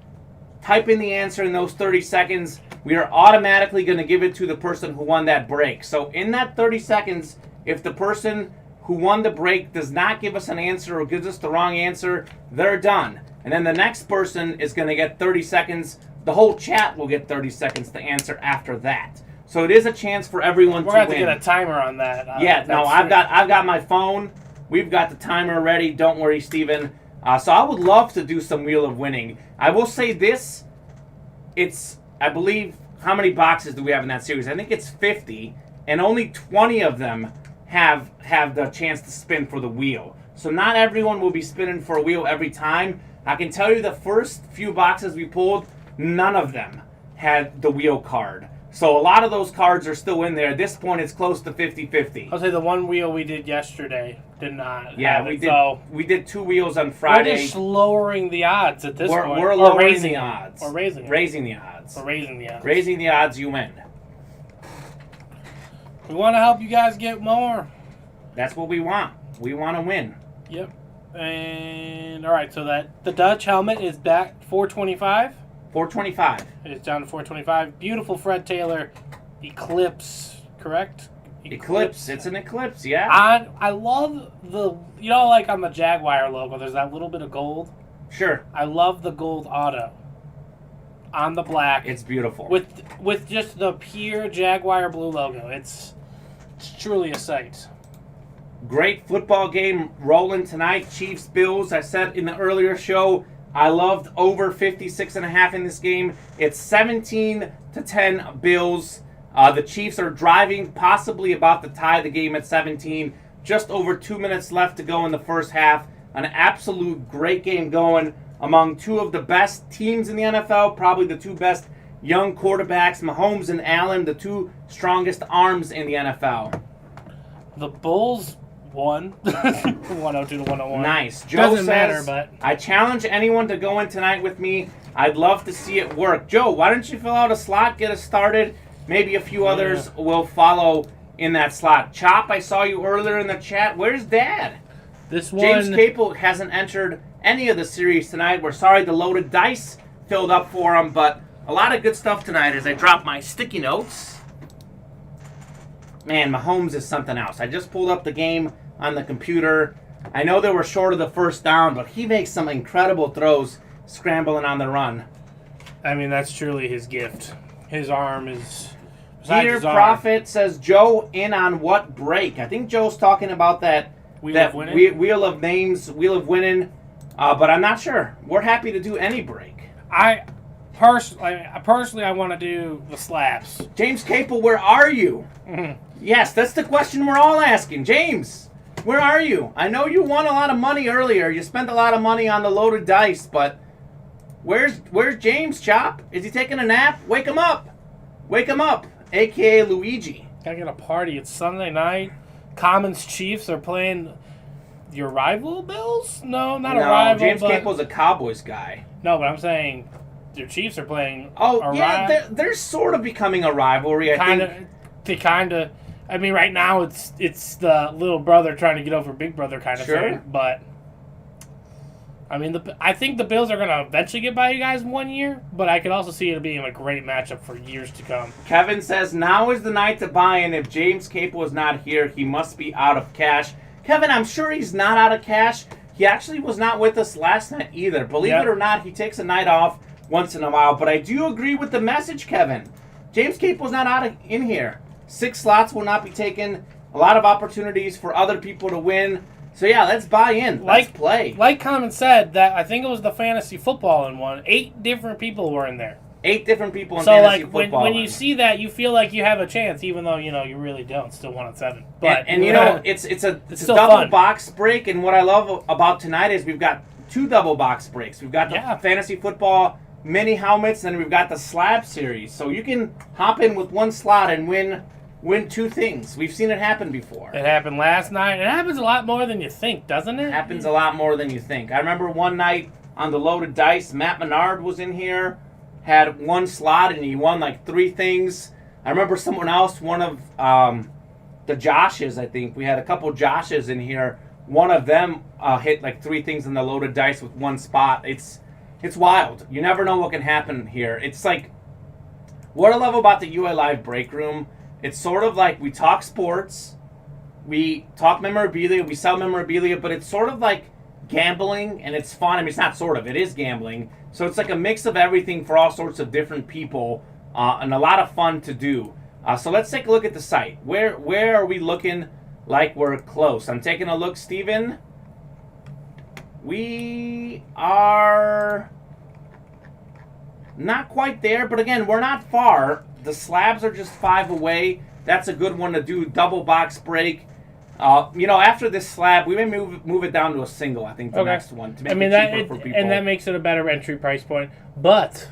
type in the answer in those 30 seconds, we are automatically going to give it to the person who won that break. So in that 30 seconds, if the person who won the break does not give us an answer or gives us the wrong answer, they're done. And then the next person is going to get 30 seconds. The whole chat will get 30 seconds to answer after that. So it is a chance for everyone to win. We're going to get a timer on that. I've got my phone. We've got the timer ready. Don't worry, Steven. So I would love to do some Wheel of Winning. I will say this. It's, I believe, how many boxes do we have in that series? I think it's 50, and only 20 of them have the chance to spin for the wheel. So not everyone will be spinning for a wheel every time. I can tell you the first few boxes we pulled, none of them had the wheel card. So a lot of those cards are still in there. At this point, it's close to 50-50. I'll say the one wheel we did yesterday did not. Yeah, we did 2 wheels on Friday. We're just lowering the odds at this point. We're lowering the odds. Or raising the odds. Or raising the odds. Raising the odds, you win. We want to help you guys get more. That's what we want. We want to win. Yep. And all right, so that the Dutch helmet is back $425. $425. It's down to $425. Beautiful Fred Taylor Eclipse, correct? Eclipse. It's an Eclipse, yeah. I love the, like on the Jaguar logo, there's that little bit of gold. Sure. I love the gold auto on the black. It's beautiful. With just the pure Jaguar blue logo. It's truly a sight. Great football game rolling tonight. Chiefs, Bills. I said in the earlier show, I loved over 56.5 in this game. It's 17-10 Bills. The Chiefs are driving, possibly about to tie the game at 17. Just over 2 minutes left to go in the first half. An absolute great game going among 2 of the best teams in the NFL, probably the 2 best young quarterbacks, Mahomes and Allen, the 2 strongest arms in the NFL. The Bulls won 102 to 101. Nice. Joe Doesn't says, matter, but I challenge anyone to go in tonight with me. I'd love to see it work. Joe, why don't you fill out a slot, get us started? Maybe a few others will follow in that slot. Chop, I saw you earlier in the chat. Where's Dad? This one, James Capel hasn't entered any of the series tonight. We're sorry the loaded dice filled up for him, but a lot of good stuff tonight as I drop my sticky notes. Man, Mahomes is something else. I just pulled up the game on the computer. I know they were short of the first down, but he makes some incredible throws scrambling on the run. I mean, that's truly his gift. His arm is... Peter Prophet says, Joe in on what break? I think Joe's talking about that Wheel of Names, Wheel of Winning, but I'm not sure. We're happy to do any break. Personally, I want to do the slabs. James Capel, where are you? Mm-hmm. Yes, that's the question we're all asking. James, where are you? I know you won a lot of money earlier. You spent a lot of money on the loaded dice, but where's James, Chop? Is he taking a nap? Wake him up. Wake him up, a.k.a. Luigi. Gotta get a party. It's Sunday night. Commons Chiefs are playing your rival Bills? No, not a rival. James Capel's a Cowboys guy. No, but I'm saying your Chiefs are playing they're sort of becoming a rivalry, I think. I mean, right now it's the little brother trying to get over big brother kind of thing. But, I mean, I think the Bills are going to eventually get by you guys in 1 year, but I could also see it being a great matchup for years to come. Kevin says, now is the night to buy in. If James Capel is not here, he must be out of cash. Kevin, I'm sure he's not out of cash. He actually was not with us last night either. Believe it or not, he takes a night off once in a while. But I do agree with the message, Kevin. James Capel's not in here. 6 slots will not be taken a lot of opportunities for other people to win. So yeah, let's buy in. Let's play. Like Common said, that I think it was the fantasy football in one. 8 different people were in there. 8 different people in fantasy football. So when you see that, you feel like you have a chance, even though you really don't. Still 1-7. But and it's a double fun. Box break. And what I love about tonight is we've got 2 double box breaks. We've got the fantasy football mini helmets, and we've got the slab series. So you can hop in with 1 slot and win 2 things. We've seen it happen before. It happened last night. It happens a lot more than you think, doesn't it? It happens a lot more than you think. I remember one night on the loaded dice, Matt Menard was in here, had 1 slot, and he won like 3 things. I remember someone else, one of the Joshes, I think. We had a couple Joshes in here. One of them hit like 3 things in the loaded dice with 1 spot. It's wild. You never know what can happen here. It's like, what I love about the UA Live break room, it's sort of like we talk sports, we talk memorabilia, we sell memorabilia, but it's sort of like gambling, and it's fun. I mean, it's not sort of, it is gambling. So it's like a mix of everything for all sorts of different people, and a lot of fun to do. So let's take a look at the site. Where are we looking like we're close? I'm taking a look, Steven. We are not quite there, but again, we're not far. The slabs are just 5 away. That's a good one to do. Double box break. After this slab, we may move it down to a single. I think the next one to make it cheaper for people. And that makes it a better entry price point. But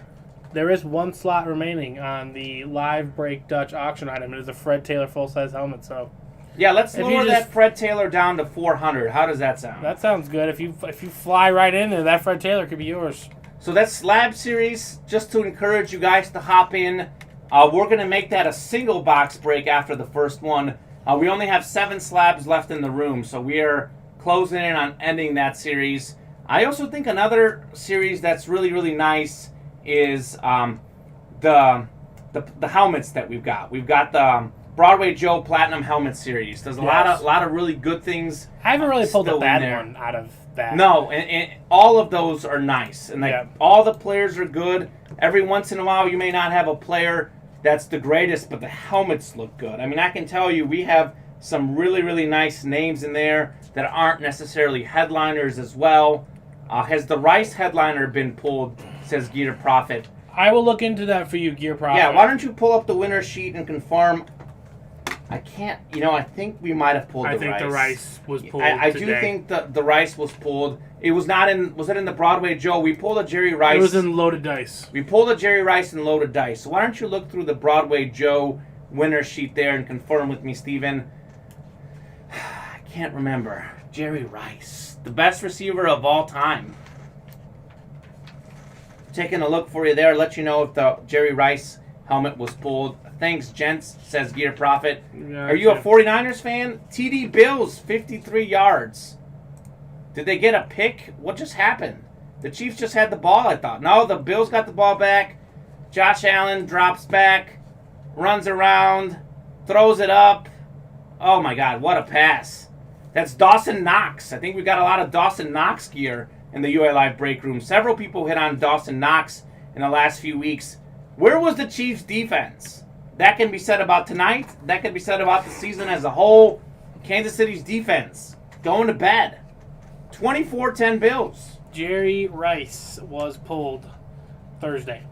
there is 1 slot remaining on the live break Dutch auction item. It is a Fred Taylor full size helmet. So yeah, let's lower that Fred Taylor down to 400. How does that sound? That sounds good. If you fly right in there, that Fred Taylor could be yours. So that's slab series. Just to encourage you guys to hop in. We're going to make that a single box break after the first one. We only have 7 slabs left in the room, so we are closing in on ending that series. I also think another series that's really, really nice is the helmets that we've got. We've got the Broadway Joe Platinum Helmet Series. There's a lot of really good things. I haven't really pulled a bad one out of that. No, and all of those are nice. And all the players are good. Every once in a while, you may not have a player that's the greatest, but the helmets look good. I mean, I can tell you we have some really, really nice names in there that aren't necessarily headliners as well. Has the Rice headliner been pulled, says Gear Profit. I will look into that for you, Gear Profit. Yeah, why don't you pull up the winner sheet and confirm? I can't, I think we might have pulled the Rice. I think the Rice was pulled I do think the Rice was pulled. It was not in, was it in the Broadway Joe? We pulled a Jerry Rice. It was in Loaded Dice. We pulled a Jerry Rice and Loaded Dice. So why don't you look through the Broadway Joe winner sheet there and confirm with me, Steven? I can't remember. Jerry Rice, the best receiver of all time. Taking a look for you there, let you know if the Jerry Rice helmet was pulled. Thanks, gents, says Gear Profit. Yeah, are you a 49ers fan? TD Bills, 53 yards. Did they get a pick? What just happened? The Chiefs just had the ball, I thought. No, the Bills got the ball back. Josh Allen drops back, runs around, throws it up. Oh, my God, what a pass. That's Dawson Knox. I think we got a lot of Dawson Knox gear in the UA Live break room. Several people hit on Dawson Knox in the last few weeks. Where was the Chiefs' defense? That can be said about tonight. That can be said about the season as a whole. Kansas City's defense going to bed. 24-10 Bills. Jerry Rice was pulled Thursday.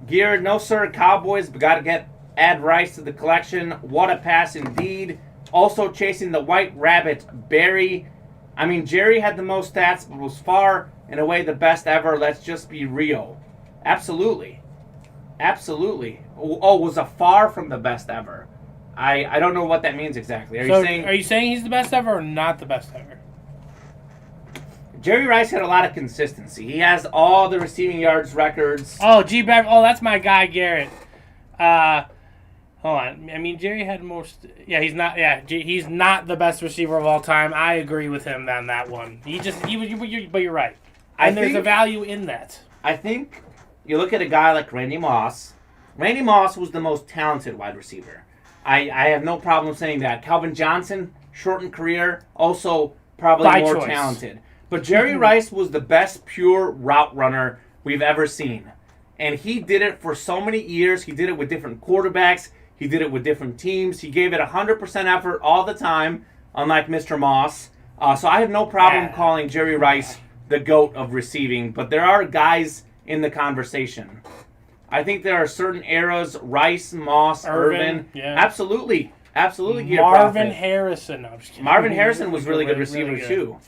Geared, no sir, Cowboys, but got to add Rice to the collection. What a pass indeed. Also chasing the White Rabbit, Barry. I mean, Jerry had the most stats, but was far and away the best ever. Let's just be real. Absolutely. Absolutely. Oh, was a far from the best ever. I don't know what that means exactly. Are you saying he's the best ever or not the best ever? Jerry Rice had a lot of consistency. He has all the receiving yards records. Oh, that's my guy, Garrett. Hold on. I mean, Jerry had most. He's not. Yeah, he's not the best receiver of all time. I agree with him on that one. But you're right. And there's a value in that. I think you look at a guy like Randy Moss. Randy Moss was the most talented wide receiver. I have no problem saying that. Calvin Johnson, shortened career, also probably more talented. But Jerry Rice was the best pure route runner we've ever seen. And he did it for so many years. He did it with different quarterbacks. He did it with different teams. He gave it 100% effort all the time, unlike Mr. Moss. So I have no problem calling Jerry Rice the GOAT of receiving, but there are guys in the conversation. I think there are certain eras, Rice, Moss, Irvin. Yeah. Absolutely. Marvin Harrison. No, I'm just kidding. Marvin Harrison was really good receiver, too.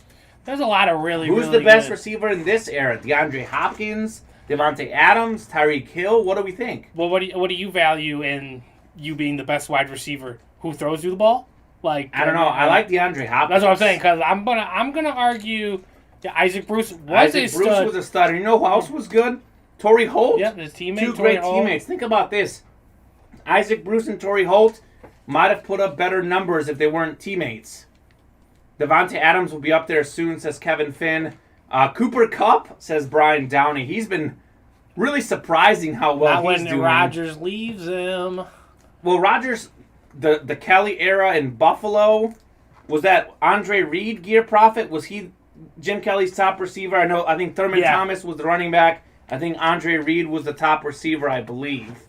There's a lot of Who's the best receiver in this era? DeAndre Hopkins, Devontae Adams, Tyreek Hill? What do we think? Well, what do you value in you being the best wide receiver? Who throws you the ball? Like, I don't know. I like DeAndre Hopkins. That's what I'm saying, because I'm gonna argue that Isaac Bruce was a stud. And you know who else was good? Torrey Holt. Yep, his teammate. Two great teammates. Think about this. Isaac Bruce and Torrey Holt might have put up better numbers if they weren't teammates. Devontae Adams will be up there soon, says Kevin Finn. Cooper Kupp, says Brian Downey. He's been really surprising how well he's doing. When Rodgers leaves him. Well, Rodgers, the Kelly era in Buffalo, was that Andre Reed gear profit? Was he Jim Kelly's top receiver? I think Thurman Thomas was the running back. I think Andre Reed was the top receiver, I believe.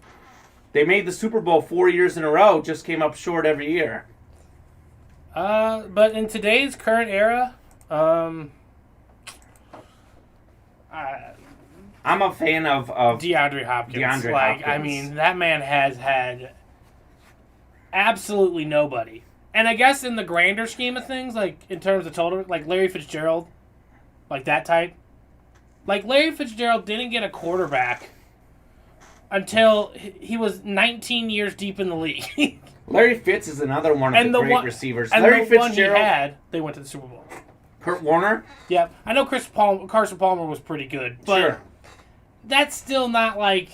They made the Super Bowl 4 years in a row, just came up short every year. But in today's current era, I'm a fan of DeAndre Hopkins. I mean, that man has had absolutely nobody. And I guess in the grander scheme of things, like in terms of total, like Larry Fitzgerald, like that type. Like Larry Fitzgerald didn't get a quarterback until he was 19 years deep in the league. Larry Fitz is another one of the great receivers. And Larry the one he had, they went to the Super Bowl. Kurt Warner? Yeah. I know Carson Palmer was pretty good. But that's still not like,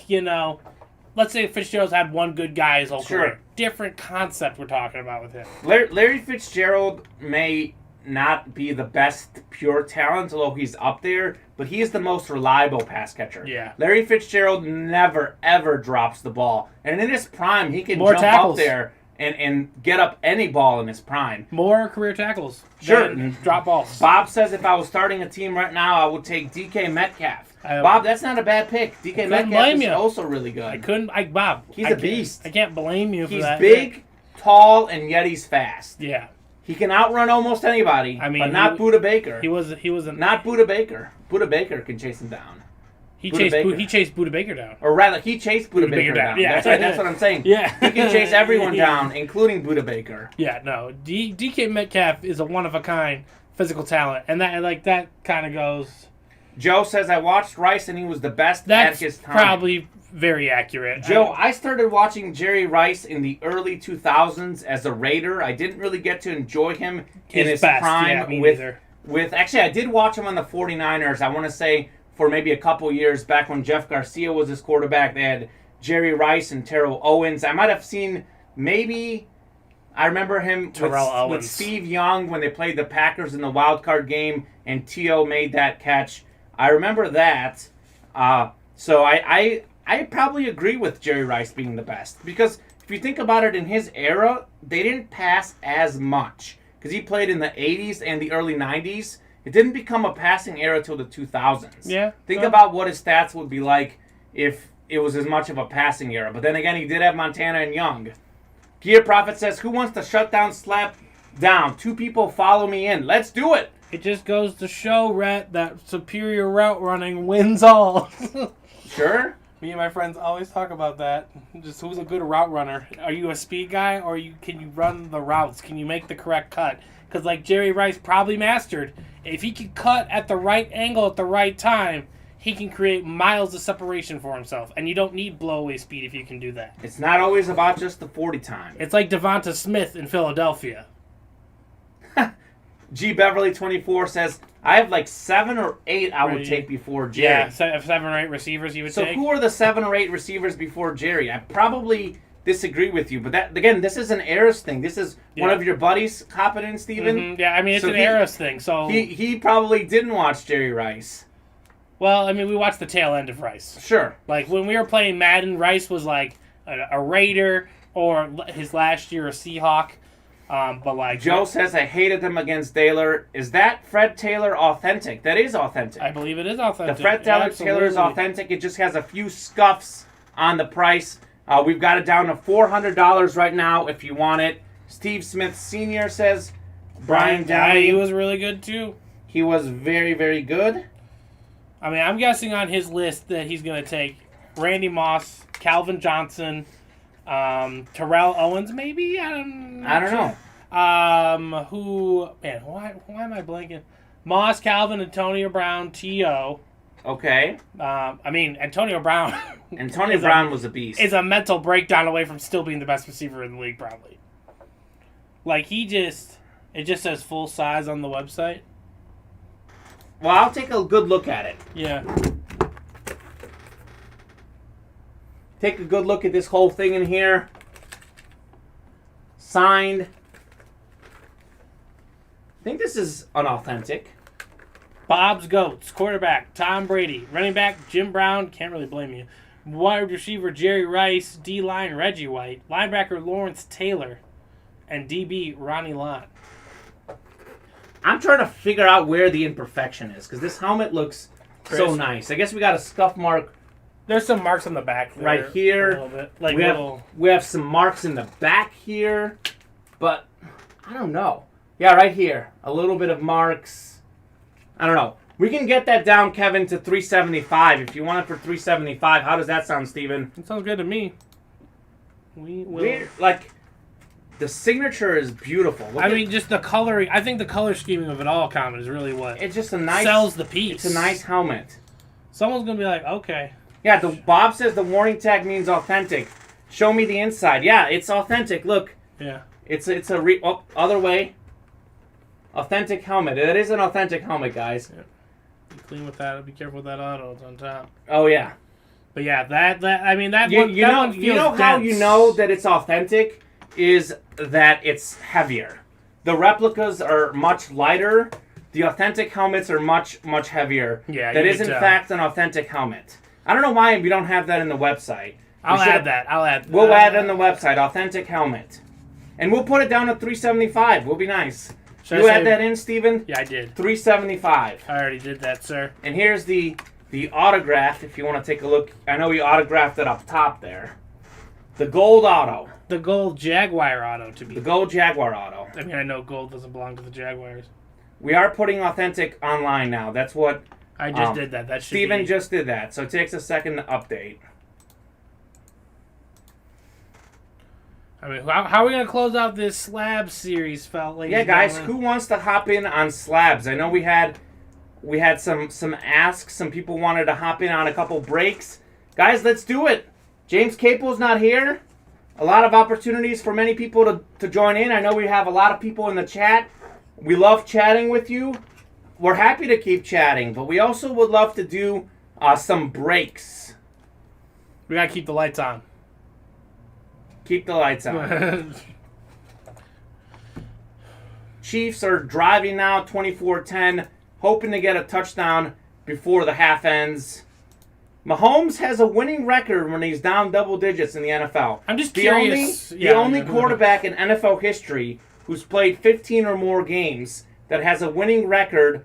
let's say Fitzgerald's had one good guy his whole career. Different concept we're talking about with him. Larry Fitzgerald may not be the best pure talent, although he's up there, but he is the most reliable pass catcher. Yeah. Larry Fitzgerald never, ever drops the ball. And in his prime, he can jump up there and get up any ball in his prime. More career tackles. Drop balls. Bob says if I was starting a team right now, I would take DK Metcalf. Bob, that's not a bad pick. DK Metcalf is also really good. Bob. He's a beast. I can't blame you for that. He's big, tall, and yet he's fast. Yeah. He can outrun almost anybody, but not Buda Baker. He was not Buda Baker. Buda Baker can chase him down. He chased Buda Baker down. Or rather, he chased Buda Baker down. Yeah. That's right. That's what I'm saying. Yeah. He can chase everyone down, including Buda Baker. Yeah, no. DK Metcalf is a one-of-a-kind physical talent, and that kind of goes... Joe says, I watched Rice, and he was the best at his time. That's probably very accurate. Joe, I started watching Jerry Rice in the early 2000s as a Raider. I didn't really get to enjoy him in his prime with... Actually, I did watch him on the 49ers, I want to say, for maybe a couple years back when Jeff Garcia was his quarterback. They had Jerry Rice and Terrell Owens. I might have seen I remember him with Steve Young when they played the Packers in the wild card game and T.O. made that catch. I remember that. So I probably agree with Jerry Rice being the best. Because if you think about it, in his era, they didn't pass as much. Because he played in the 80s and the early 90s. It didn't become a passing era till the 2000s. Yeah. Think about what his stats would be like if it was as much of a passing era. But then again, he did have Montana and Young. Gear Prophet says, who wants to shut down, slap down? 2 people follow me in. Let's do it. It just goes to show, Rhett, that superior route running wins all. Sure. Me and my friends always talk about that. Just who's a good route runner? Are you a speed guy, or can you run the routes? Can you make the correct cut? Because like Jerry Rice probably mastered, if he can cut at the right angle at the right time, he can create miles of separation for himself. And you don't need blowaway speed if you can do that. It's not always about just the 40 time. It's like Devonta Smith in Philadelphia. G. Beverly 24 says, I have like 7 or 8 I would take before Jerry. Yeah, 7 or 8 receivers you would take. So who are the 7 or 8 receivers before Jerry? I probably disagree with you, but that again, this is an Eras thing. This is one of your buddies hopping in, Steven. Mm-hmm. Yeah, I mean, it's an Eras thing. So he probably didn't watch Jerry Rice. Well, I mean, we watched the tail end of Rice. Sure. Like, when we were playing Madden, Rice was like a Raider, or his last year a Seahawk. But like Joe says, I hated them against Taylor. Is that Fred Taylor authentic? That is authentic. I believe it is authentic. The Fred Taylor is authentic. It just has a few scuffs on the price. We've got it down to $400 right now if you want it. Steve Smith Sr. says Brian Downey. He was really good too. He was very, very good. I mean, I'm guessing on his list that he's going to take Randy Moss, Calvin Johnson, Terrell Owens, maybe? I don't know. Why am I blanking? Moss, Calvin, Antonio Brown, T.O. Okay. Antonio Brown. Antonio Brown was a beast. Is a mental breakdown away from still being the best receiver in the league, probably. Like, it just says full size on the website. Well, I'll take a good look at it. Yeah. Take a good look at this whole thing in here. Signed. I think this is unauthentic. Bob's Goats, quarterback, Tom Brady. Running back, Jim Brown, can't really blame you. Wide receiver, Jerry Rice. D-line, Reggie White. Linebacker, Lawrence Taylor. And DB, Ronnie Lott. I'm trying to figure out where the imperfection is, because this helmet looks so nice. I guess we got a scuff mark. There's some marks on the back there, right here. A little bit. Like we have some marks in the back here, but I don't know. Yeah, right here. A little bit of marks. I don't know. We can get that down, Kevin, to $375. If you want it for $375, how does that sound, Steven? It sounds good to me. We will. The signature is beautiful. Just the coloring. I think the color scheming of it all, Common, is really what it's just a nice sells the piece. It's a nice helmet. Someone's gonna be like, okay. Yeah, Bob says the warning tag means authentic. Show me the inside. Yeah, it's authentic. Look. Yeah. It's other way. Authentic helmet. It is an authentic helmet, guys. Yeah. Be clean with that. Be careful with that auto. It's on top. Oh yeah. But yeah, that one feels you know how dense. you know that it's authentic is that it's heavier. The replicas are much lighter. The authentic helmets are much heavier. Yeah, that is in fact an authentic helmet. I don't know why we don't have that in the website. I'll add that. We'll add it on the website. Authentic helmet, and we'll put it down at $375. We'll be nice. You add that in, Steven? Yeah, I did. $375. I already did that, sir. And here's the autograph. If you want to take a look, I know we autographed it up top there. The gold auto. The gold Jaguar auto, to be. The gold Jaguar auto. I mean, I know gold doesn't belong to the Jaguars. We are putting authentic online now. That's what I just did that. That should Steven just did that, so it takes a second to update. I mean, how are we going to close out this slab series, ladies? Yeah, guys, who wants to hop in on slabs? I know we had some asks. Some people wanted to hop in on a couple breaks. Guys, let's do it. James Capel's not here. A lot of opportunities for many people to join in. I know we have a lot of people in the chat. We love chatting with you. We're happy to keep chatting, but we also would love to do some breaks. We got to keep the lights on. Keep the lights on. Chiefs are driving now, 24-10, hoping to get a touchdown before the half ends. Mahomes has a winning record when he's down double digits in the NFL. I'm just curious. The only quarterback in NFL history who's played 15 or more games that has a winning record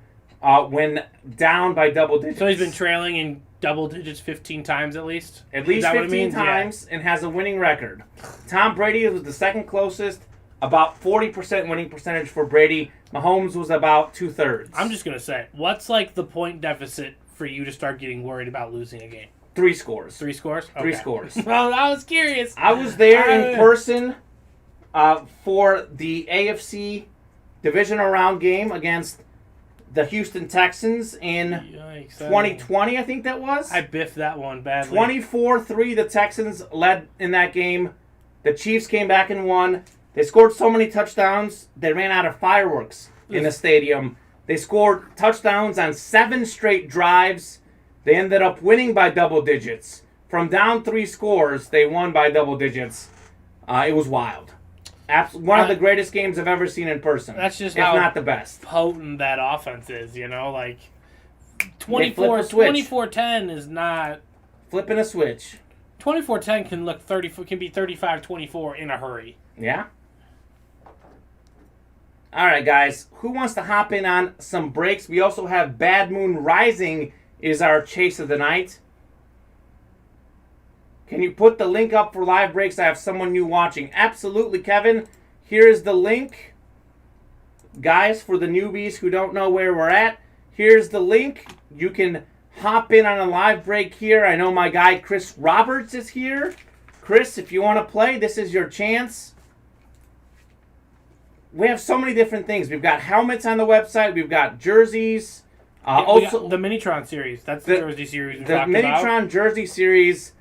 when down by double digits. So he's been trailing in double digits 15 times at least? At least 15 times, and has a winning record. Tom Brady was the second closest, about 40% winning percentage for Brady. Mahomes was about 2/3. I'm just going to say, what's the point deficit for you to start getting worried about losing a game? 3 scores. 3 scores? Okay. 3 scores. Well, I was curious. I was there in person for the AFC divisional round game against the Houston Texans in 2020, I think that was. I biffed that one badly. 24-3, the Texans led in that game. The Chiefs came back and won. They scored so many touchdowns, they ran out of fireworks in the stadium. They scored touchdowns on 7 straight drives. They ended up winning by double digits. From down 3 scores, they won by double digits. It was wild. One of the greatest games I've ever seen in person. That's just if how not the best. Potent that offense is, 24-10 is not flipping a switch. 24-10 can be 35-24 in a hurry. Yeah. All right, guys. Who wants to hop in on some breaks? We also have Bad Moon Rising is our chase of the night. Can you put the link up for live breaks? I have someone new watching. Absolutely, Kevin. Here's the link. Guys, for the newbies who don't know where we're at, here's the link. You can hop in on a live break here. I know my guy Chris Roberts is here. Chris, if you want to play, this is your chance. We have so many different things. We've got helmets on the website. We've got jerseys. Also, the Minitron series. That's the jersey series we the talked about. Minitron jersey series.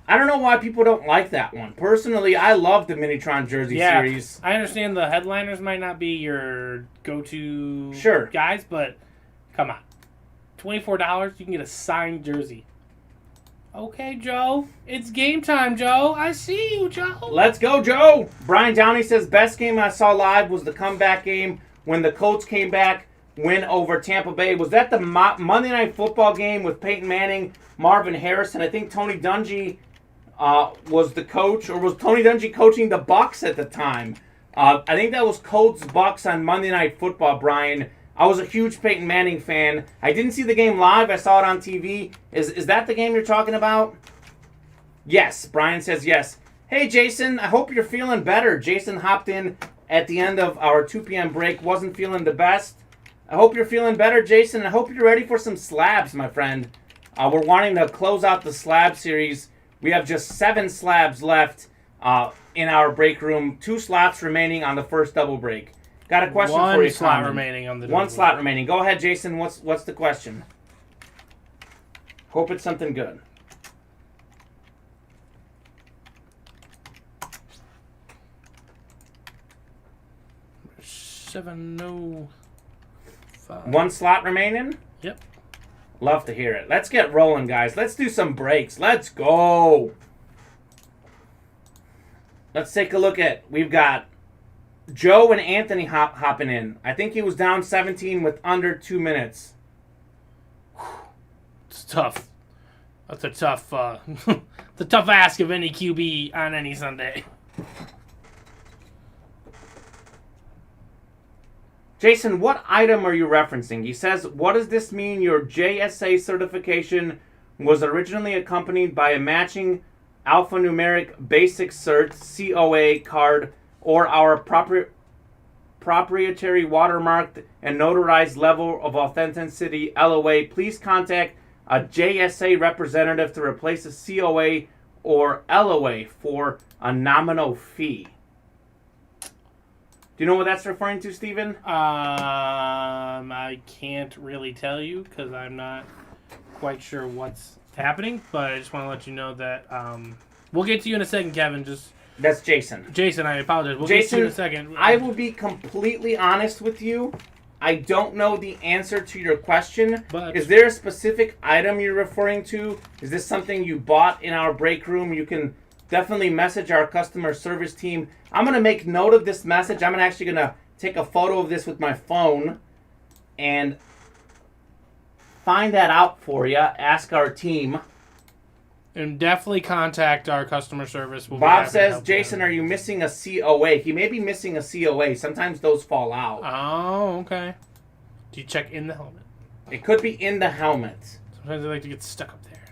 I don't know why people don't like that one. Personally, I love the Minitron jersey series. I understand the headliners might not be your go-to Sure. guys, but come on. $24, you can get a signed jersey. Okay, Joe. It's game time, Joe. I see you, Joe. Let's go, Joe. Brian Downey says, best game I saw live was the comeback game when the Colts came back, win over Tampa Bay. Was that the Monday Night Football game with Peyton Manning, Marvin Harrison? I think Tony Dungy was the coach, or was Tony Dungy coaching the Bucs at the time? I think that was Colts Bucs on Monday Night Football, Brian. I was a huge Peyton Manning fan. I didn't see the game live. I saw it on TV. Is that the game you're talking about? Yes. Brian says yes. Hey, Jason. I hope you're feeling better. Jason hopped in at the end of our 2 p.m. break. Wasn't feeling the best. I hope you're feeling better, Jason. I hope you're ready for some slabs, my friend. We're wanting to close out the slab series. We have just 7 slabs left in our break room. 2 slots remaining on the first double break. Got a question for you, One slot Simon. remaining on the One double slot break. remaining. Go ahead, Jason. What's the question? Hope it's something good. $7.05. One slot remaining? Yep. Love to hear it. Let's get rolling, guys. Let's do some breaks. Let's go. Let's take a look at, we've got Joe and Anthony hopping in. I think he was down 17 with under 2 minutes. It's tough. That's a tough, it's a tough ask of any QB on any Sunday. Jason, what item are you referencing? He says, what does this mean? Your JSA certification was originally accompanied by a matching alphanumeric basic cert COA card or our proprietary watermarked and notarized level of authenticity LOA. Please contact a JSA representative to replace a COA or LOA for a nominal fee. Do you know what that's referring to, Steven? I can't really tell you because I'm not quite sure what's happening, but I just want to let you know that we'll get to you in a second, Kevin. That's Jason. Jason, I apologize. We'll Jason, get to you in a second. I will be completely honest with you. I don't know the answer to your question. But is there a specific item you're referring to? Is this something you bought in our break room? You can definitely message our customer service team. I'm going to make note of this message. I'm actually going to take a photo of this with my phone and find that out for you. Ask our team. And definitely contact our customer service. We'll Bob says, Jason, are you missing a COA? He may be missing a COA. Sometimes those fall out. Oh, okay. Do you check in the helmet? It could be in the helmet. Sometimes they like to get stuck up there.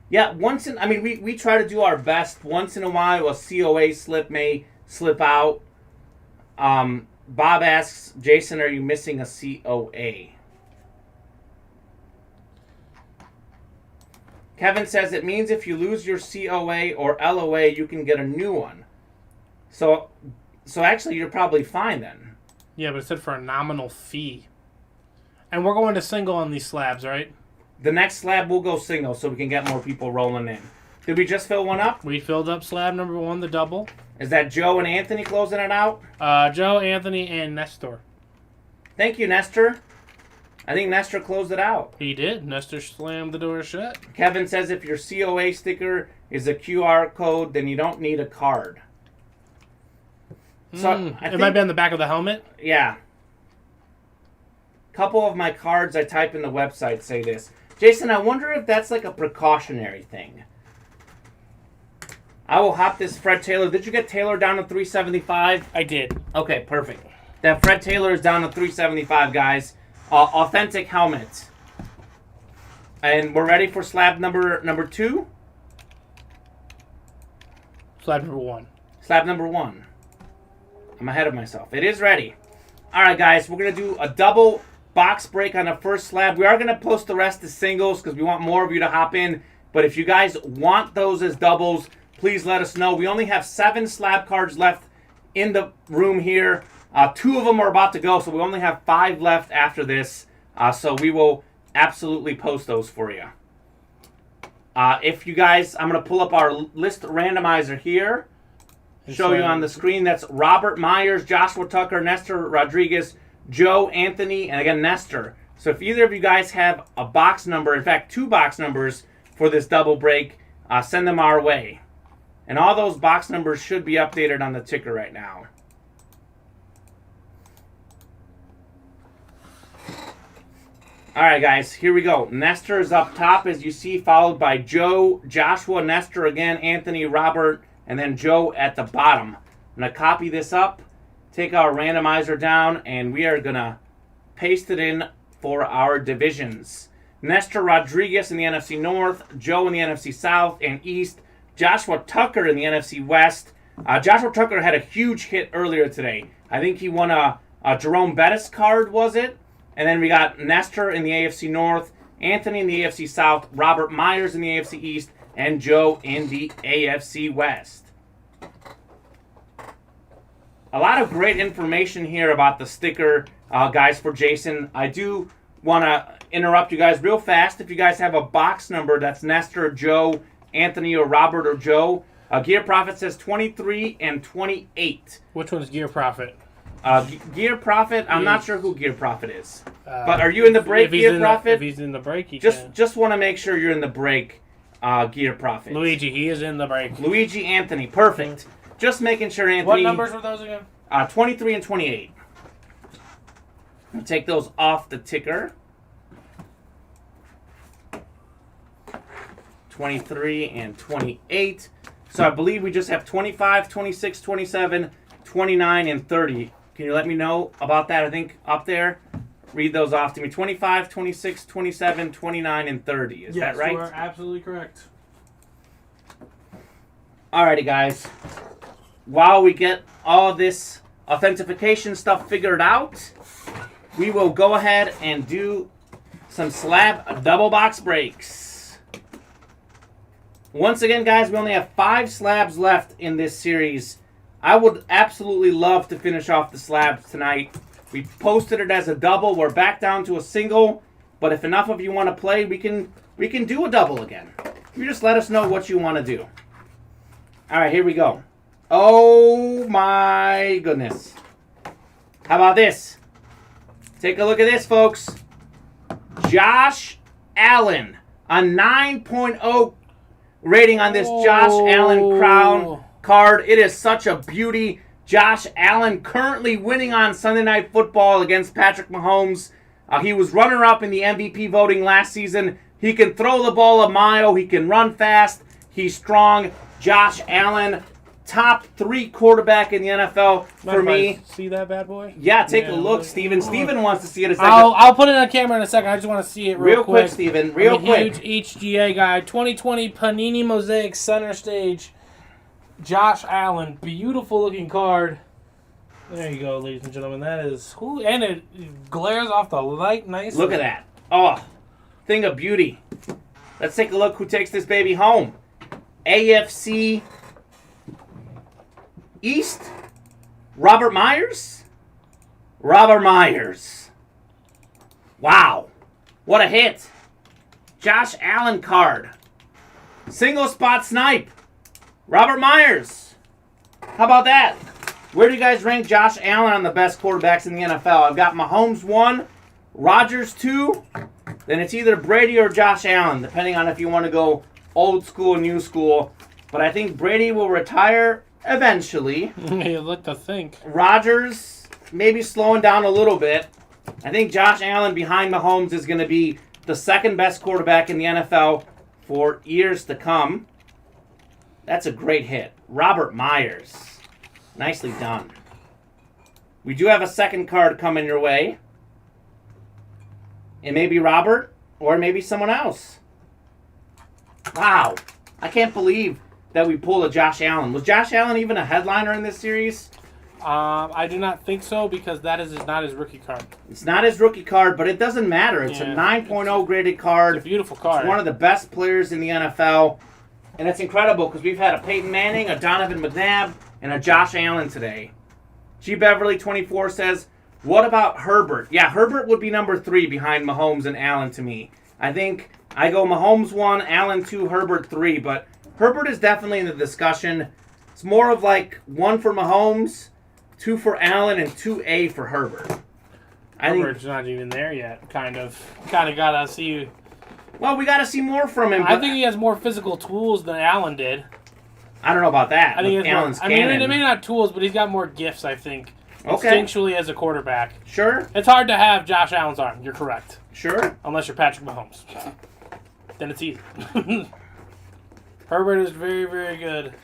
Yeah, we try to do our best. Once in a while, a COA slip may slip out. Bob asks, Jason, are you missing a COA? Kevin says it means if you lose your COA or LOA, you can get a new one. So actually, you're probably fine then. Yeah, but it said for a nominal fee. And we're going to single on these slabs, right? The next slab will go single so we can get more people rolling in. Did we just fill one up? We filled up slab number 1, the double. Is that Joe and Anthony closing it out? Joe, Anthony, and Nestor. Thank you, Nestor. I think Nestor closed it out. He did. Nestor slammed the door shut. Kevin says if your COA sticker is a QR code, then you don't need a card. So It might be on the back of the helmet. Yeah. Couple of my cards I type in the website say this. Jason, I wonder if that's like a precautionary thing. I will hop this Fred Taylor. Did you get Taylor down to 375? I did. Okay, perfect. That Fred Taylor is down to 375, guys. Authentic helmet. And we're ready for slab number 2. Slab number 1. Slab number 1. I'm ahead of myself. It is ready. All right, guys. We're going to do a double box break on the first slab. We are going to post the rest as singles because we want more of you to hop in. But if you guys want those as doubles, please let us know. We only have 7 slab cards left in the room here. 2 of them are about to go, so we only have 5 left after this. So we will absolutely post those for you. If you guys, I'm going to pull up our list randomizer here. Show you on the screen. That's Robert Myers, Joshua Tucker, Nestor Rodriguez, Joe Anthony, and again, Nestor. So if either of you guys have a box number, in fact, 2 box numbers for this double break, send them our way. And all those box numbers should be updated on the ticker right now. All right, guys, here we go. Nestor is up top, as you see, followed by Joe, Joshua, Nestor again, Anthony, Robert, and then Joe at the bottom. I'm going to copy this up, take our randomizer down, and we are going to paste it in for our divisions. Nestor Rodriguez in the NFC North, Joe in the NFC South and East, Joshua Tucker in the NFC West. Joshua Tucker had a huge hit earlier today. I think he won a Jerome Bettis card, was it? And then we got Nestor in the AFC North, Anthony in the AFC South, Robert Myers in the AFC East, and Joe in the AFC West. A lot of great information here about the sticker, guys, for Jason. I do want to interrupt you guys real fast. If you guys have a box number that's Nestor, Joe, Anthony, or Robert, or Joe, Gear Profit says 23 and 28. Which one's Gear Profit? Gear Profit, I'm not sure who Gear Profit is. But are you in the break, Gear Profit? If he's in the break, he just want to make sure you're in the break, Gear Profit. Luigi, he is in the break. Luigi Anthony, perfect. Just making sure, Anthony. What numbers were those again? 23 and 28. I'll take those off the ticker. 23 and 28. So I believe we just have 25, 26, 27, 29, and 30. Can you let me know about that? I think up there. Read those off to me. 25, 26, 27, 29, and 30. Is that right? Yes, you are absolutely correct. Alrighty, guys. While we get all this authentication stuff figured out, we will go ahead and do some slab double box breaks. Once again, guys, we only have 5 slabs left in this series. I would absolutely love to finish off the slabs tonight. We posted it as a double. We're back down to a single. But if enough of you want to play, we can do a double again. You just let us know what you want to do. All right, here we go. Oh, my goodness. How about this? Take a look at this, folks. Josh Allen. A 9.0 rating on this Josh Allen crown card. It is such a beauty. Josh Allen currently winning on Sunday Night Football against Patrick Mahomes. He was runner-up in the MVP voting last season. He can throw the ball a mile. He can run fast. He's strong. Josh Allen, top 3 quarterback in the NFL for me. See that bad boy? Yeah, take a look, Steven. Steven wants to see it. I'll put it on camera in a second. I just want to see it real quick. Steven. Real quick. Huge HGA guy. 2020 Panini Mosaic Center Stage. Josh Allen. Beautiful looking card. There you go, ladies and gentlemen. That is... and it glares off the light nicely. Look at that. Oh, thing of beauty. Let's take a look who takes this baby home. AFC East. Robert Myers. Robert Myers. Wow. What a hit. Josh Allen card. Single spot snipe. Robert Myers. How about that? Where do you guys rank Josh Allen on the best quarterbacks in the NFL? I've got Mahomes 1, Rodgers 2, then it's either Brady or Josh Allen, depending on if you want to go old school, new school. But I think Brady will retire eventually. You look to think. Rodgers maybe slowing down a little bit. I think Josh Allen behind Mahomes is going to be the second best quarterback in the NFL for years to come. That's a great hit. Robert Myers. Nicely done. We do have a second card coming your way. It may be Robert or maybe someone else. Wow. I can't believe that we pull a Josh Allen. Was Josh Allen even a headliner in this series? I do not think so because that is not his rookie card. It's not his rookie card, but it doesn't matter. It's a 9.0 graded card. It's a beautiful card. It's one of the best players in the NFL. And it's incredible because we've had a Peyton Manning, a Donovan McNabb, and a Josh Allen today. G. Beverly 24 says, what about Herbert? Yeah, Herbert would be number 3 behind Mahomes and Allen to me. I think I go Mahomes 1, Allen 2, Herbert 3, but Herbert is definitely in the discussion. It's more of like 1 for Mahomes, 2 for Allen, and 2A for Herbert. Herbert's not even there yet, kind of gotta see. Well, we gotta see more from him. I think he has more physical tools than Allen did. I don't know about that. I think Allen's maybe not tools, but he's got more gifts, I think. Okay. Instinctually as a quarterback. Sure. It's hard to have Josh Allen's arm. You're correct. Sure. Unless you're Patrick Mahomes. Then it's easy. Herbert is very, very good.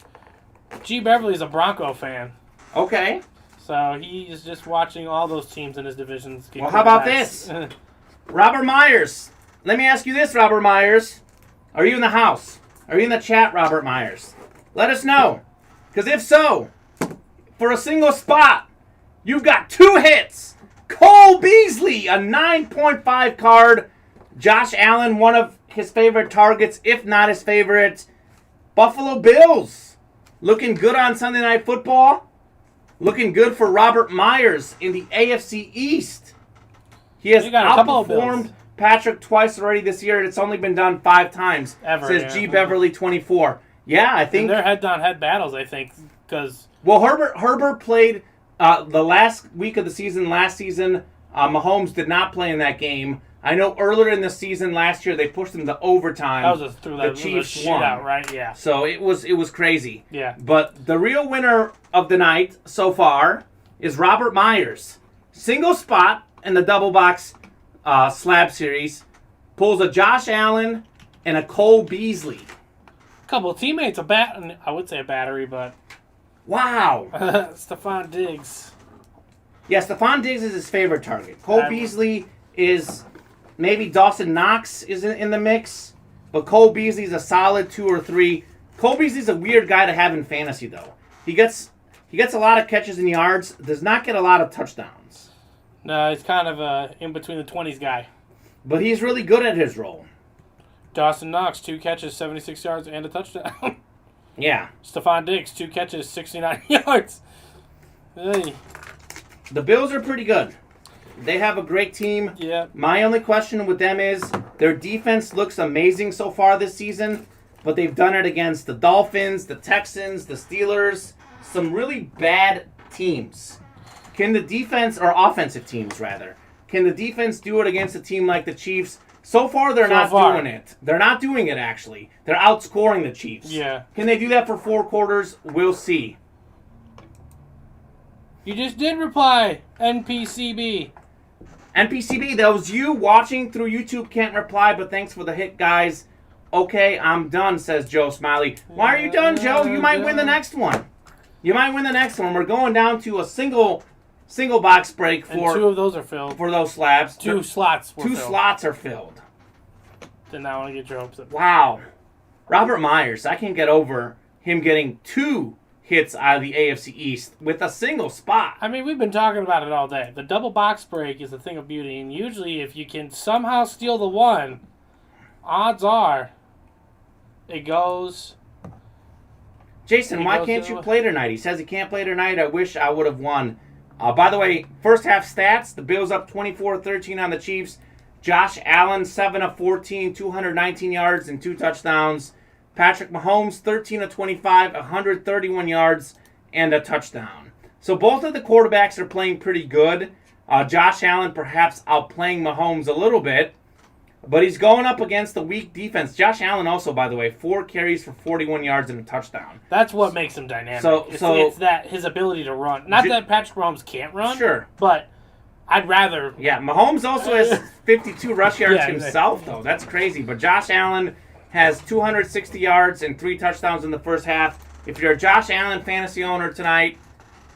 G. Beverly's a Bronco fan. Okay. So he's just watching all those teams in his divisions. Well, how about this? Robert Myers. Let me ask you this, Robert Myers. Are you in the house? Are you in the chat, Robert Myers? Let us know. Because if so, for a single spot, you've got 2 hits. Cole Beasley, a 9.5 card. Josh Allen, one of his favorite targets, if not his favorite. Buffalo Bills, looking good on Sunday Night Football. Looking good for Robert Myers in the AFC East. He has outperformed Patrick twice already this year, and it's only been done 5 times. Says G. Beverly 24. Yeah, I think... And they're head-on-head battles, I think, because... Well, Herbert played the last week of the season last season. Mahomes did not play in that game. I know earlier in the season last year they pushed them to overtime. That was the Chiefs won, right? Yeah. So it was crazy. Yeah. But the real winner of the night so far is Robert Myers. Single spot in the double box slab series. Pulls a Josh Allen and a Cole Beasley. Couple of teammates, I would say a battery, but... Wow. Stephon Diggs. Yeah, Stephon Diggs is his favorite target. Cole Beasley is... Maybe Dawson Knox is in the mix, but Cole Beasley's a solid 2 or 3. Cole Beasley's a weird guy to have in fantasy, though. He gets a lot of catches and yards, does not get a lot of touchdowns. No, he's kind of a in-between-the-20s guy. But he's really good at his role. Dawson Knox, 2 catches, 76 yards, and a touchdown. Yeah. Stephon Diggs, 2 catches, 69 yards. Hey. The Bills are pretty good. They have a great team. Yeah. My only question with them is their defense looks amazing so far this season, but they've done it against the Dolphins, the Texans, the Steelers, some really bad teams. Can the defense, or offensive teams rather, can the defense do it against a team like the Chiefs? So far, they're not doing it. They're not doing it, actually. They're outscoring the Chiefs. Yeah. Can they do that for 4 quarters? We'll see. You just did reply, NPCB. NPCB, that was you watching through YouTube. Can't reply, but thanks for the hit, guys. Okay, I'm done, says Joe Smiley. Why are you done, Joe? You might win the next one. We're going down to a single box break for... And 2 of those are filled. For those slabs. 2 slots were 2 filled. slots are filled. Then I want to get your hopes up. Wow. Robert Myers, I can't get over him getting 2 hits out of the AFC East with a single spot. I mean, we've been talking about it all day. The double box break is a thing of beauty, and usually if you can somehow steal the 1, odds are it goes... Jason, why can't you play tonight? He says he can't play tonight. I wish I would have won. By the way, first half stats, the Bills up 24-13 on the Chiefs. Josh Allen, 7 of 14, 219 yards and 2 touchdowns. Patrick Mahomes, 13 of 25, 131 yards and a touchdown. So both of the quarterbacks are playing pretty good. Josh Allen perhaps outplaying Mahomes a little bit. But he's going up against the weak defense. Josh Allen also, by the way, 4 carries for 41 yards and a touchdown. That's what makes him dynamic. It's that his ability to run. Not that Patrick Mahomes can't run. Sure. But I'd rather... Yeah, Mahomes also has 52 rush yards himself, though. That's crazy. But Josh Allen has 260 yards and 3 touchdowns in the first half. If you're a Josh Allen fantasy owner tonight,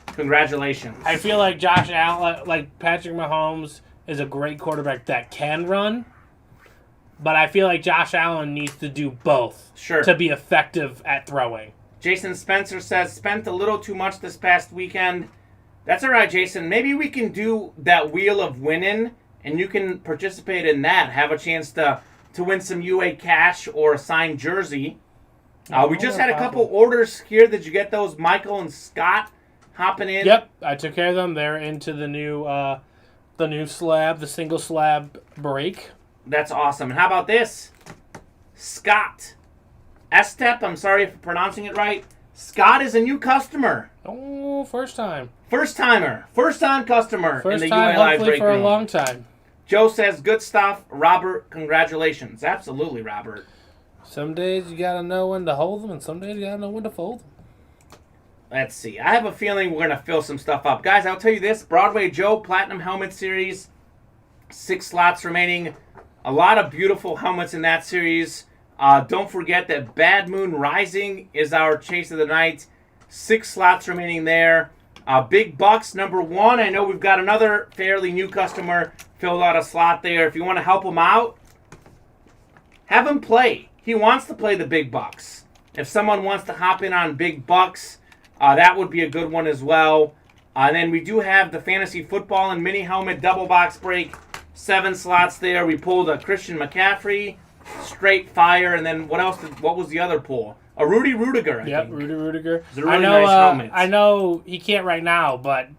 congratulations. I feel like Josh Allen, like Patrick Mahomes, is a great quarterback that can run. But I feel like Josh Allen needs to do both to be effective at throwing. Jason Spencer says, spent a little too much this past weekend. That's all right, Jason. Maybe we can do that Wheel of Winning, and you can participate in that. Have a chance to win some UA cash or a signed jersey. We just had a couple orders here. Did you get those, Michael and Scott, hopping in? Yep, I took care of them. They're into the new slab, the single slab break. That's awesome. And how about this? Scott Estep, I'm sorry if I'm pronouncing it right. Scott is a new customer. Oh, first time. First timer. First time customer in the time, UA Live hopefully break for room. a long time. Joe says, good stuff. Robert, congratulations. Absolutely, Robert. Some days you gotta know when to hold them, and some days you gotta know when to fold them. Let's see. I have a feeling we're going to fill some stuff up. Guys, I'll tell you this. Broadway Joe Platinum Helmet Series. 6 slots remaining. A lot of beautiful helmets in that series. Don't forget that Bad Moon Rising is our chase of the night. 6 slots remaining there. Big Bucks, number 1. I know we've got another fairly new customer filled out a slot there. If you want to help him out, have him play. He wants to play the Big Bucks. If someone wants to hop in on Big Bucks, that would be a good one as well. And then we do have the Fantasy Football and Mini Helmet Double Box Break. 7 slots there. We pulled a Christian McCaffrey, Straight Fire, and then what was the other pull? A Rudy Rudiger, I think. Rudy Rudiger. It's a really nice helmet. I know he can't right now, but